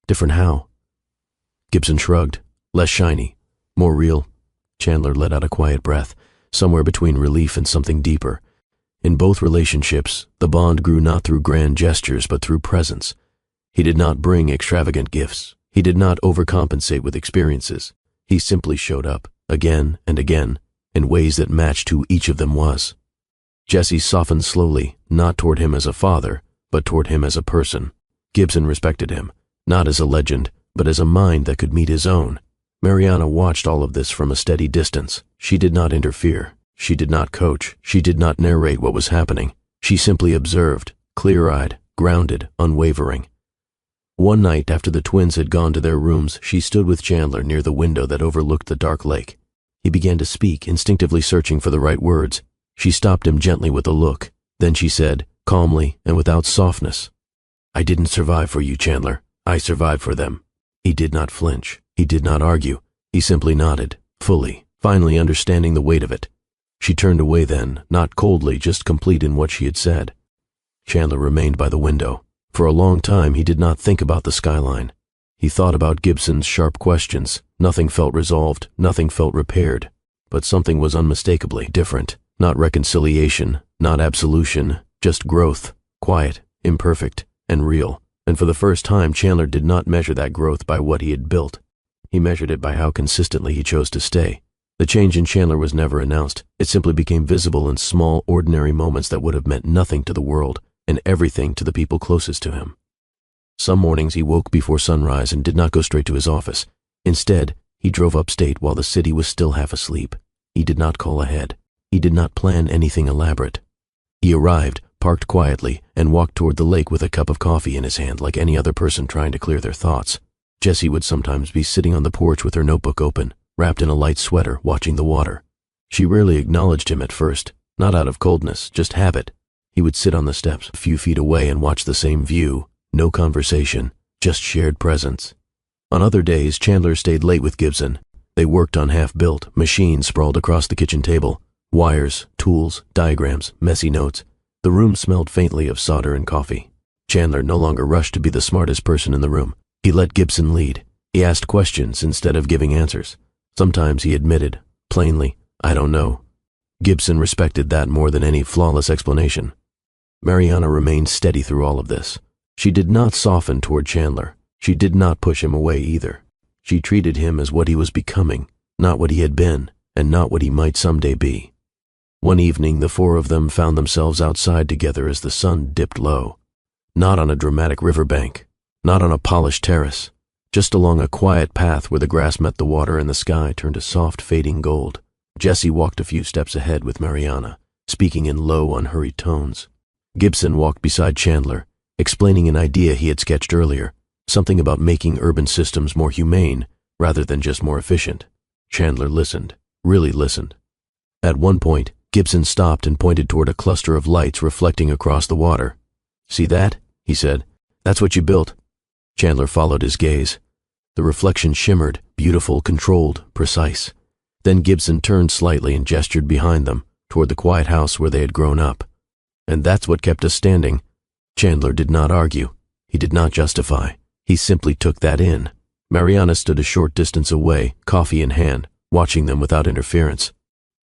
Speaker 1: "Different how?" Gibson shrugged. "Less shiny. More real." Chandler let out a quiet breath, somewhere between relief and something deeper. In both relationships, the bond grew not through grand gestures but through presence. He did not bring extravagant gifts. He did not overcompensate with experiences. He simply showed up, again and again, in ways that matched who each of them was. Jessie softened slowly, not toward him as a father, but toward him as a person. Gibson respected him, not as a legend, but as a mind that could meet his own. Mariana watched all of this from a steady distance. She did not interfere. She did not coach. She did not narrate what was happening. She simply observed, clear-eyed, grounded, unwavering. One night after the twins had gone to their rooms, she stood with Chandler near the window that overlooked the dark lake. He began to speak, instinctively searching for the right words. She stopped him gently with a look. Then she said, calmly and without softness, "I didn't survive for you, Chandler. I survived for them." He did not flinch. He did not argue. He simply nodded, fully, finally understanding the weight of it. She turned away then, not coldly, just complete in what she had said. Chandler remained by the window. For a long time he did not think about the skyline. He thought about Gibson's sharp questions. Nothing felt resolved, nothing felt repaired. But something was unmistakably different. Not reconciliation, not absolution, just growth, quiet, imperfect, and real. And for the first time, Chandler did not measure that growth by what he had built. He measured it by how consistently he chose to stay. The change in Chandler was never announced. It simply became visible in small, ordinary moments that would have meant nothing to the world and everything to the people closest to him. Some mornings he woke before sunrise and did not go straight to his office. Instead, he drove upstate while the city was still half asleep. He did not call ahead. He did not plan anything elaborate. He arrived, parked quietly, and walked toward the lake with a cup of coffee in his hand like any other person trying to clear their thoughts. Jessie would sometimes be sitting on the porch with her notebook open, wrapped in a light sweater, watching the water. She rarely acknowledged him at first, not out of coldness, just habit. He would sit on the steps a few feet away and watch the same view. No conversation, just shared presence. On other days, Chandler stayed late with Gibson. They worked on half-built machines sprawled across the kitchen table. Wires, tools, diagrams, messy notes. The room smelled faintly of solder and coffee. Chandler no longer rushed to be the smartest person in the room. He let Gibson lead. He asked questions instead of giving answers. Sometimes he admitted, plainly, "I don't know." Gibson respected that more than any flawless explanation. Mariana remained steady through all of this. She did not soften toward Chandler. She did not push him away either. She treated him as what he was becoming, not what he had been, and not what he might someday be. One evening, the four of them found themselves outside together as the sun dipped low. Not on a dramatic riverbank, not on a polished terrace, just along a quiet path where the grass met the water and the sky turned a soft, fading gold. Jessie walked a few steps ahead with Mariana, speaking in low, unhurried tones. Gibson walked beside Chandler, explaining an idea he had sketched earlier, something about making urban systems more humane rather than just more efficient. Chandler listened, really listened. At one point, Gibson stopped and pointed toward a cluster of lights reflecting across the water. "See that?" he said. "That's what you built." Chandler followed his gaze. The reflection shimmered, beautiful, controlled, precise. Then Gibson turned slightly and gestured behind them, toward the quiet house where they had grown up. "And that's what kept us standing." Chandler did not argue. He did not justify. He simply took that in. Mariana stood a short distance away, coffee in hand, watching them without interference.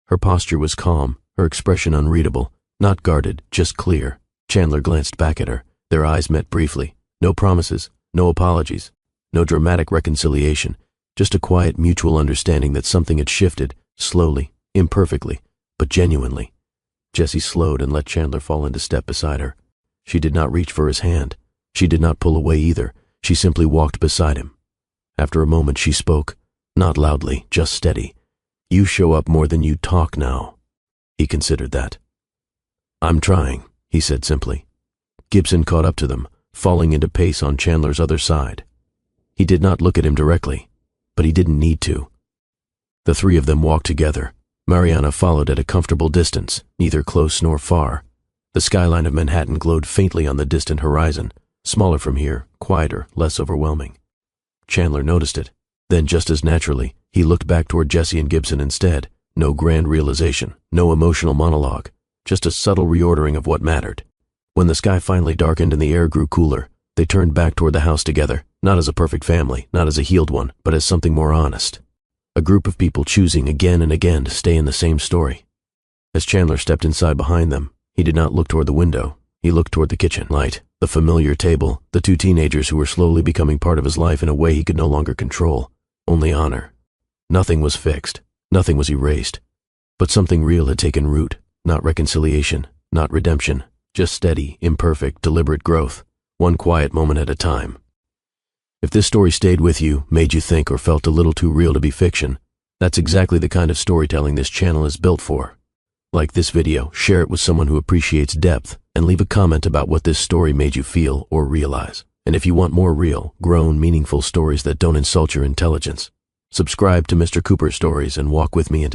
Speaker 1: Her posture was calm, her expression unreadable, not guarded, just clear. Chandler glanced back at her. Their eyes met briefly. No promises, no apologies, no dramatic reconciliation, just a quiet mutual understanding that something had shifted, slowly, imperfectly, but genuinely. Jessie slowed and let Chandler fall into step beside her. She did not reach for his hand. She did not pull away either. She simply walked beside him. After a moment she spoke, not loudly, just steady. "You show up more than you talk now." He considered that. "I'm trying," he said simply. Gibson caught up to them, falling into pace on Chandler's other side. He did not look at him directly, but he didn't need to. The three of them walked together. Mariana followed at a comfortable distance, neither close nor far. The skyline of Manhattan glowed faintly on the distant horizon, smaller from here, quieter, less overwhelming. Chandler noticed it. Then, just as naturally, he looked back toward Jessie and Gibson instead. No grand realization, no emotional monologue, just a subtle reordering of what mattered. When the sky finally darkened and the air grew cooler, they turned back toward the house together, not as a perfect family, not as a healed one, but as something more honest. A group of people choosing again and again to stay in the same story. As Chandler stepped inside behind them, he did not look toward the window. He looked toward the kitchen light, the familiar table, the two teenagers who were slowly becoming part of his life in a way he could no longer control, only honor. Nothing was fixed, nothing was erased, but something real had taken root, not reconciliation, not redemption, just steady, imperfect, deliberate growth, one quiet moment at a time. If this story stayed with you, made you think, or felt a little too real to be fiction, that's exactly the kind of storytelling this channel is built for. Like this video, share it with someone who appreciates depth, and leave a comment about what this story made you feel or realize. And if you want more real, grown, meaningful stories that don't insult your intelligence, subscribe to Mr. Cooper Stories and walk with me into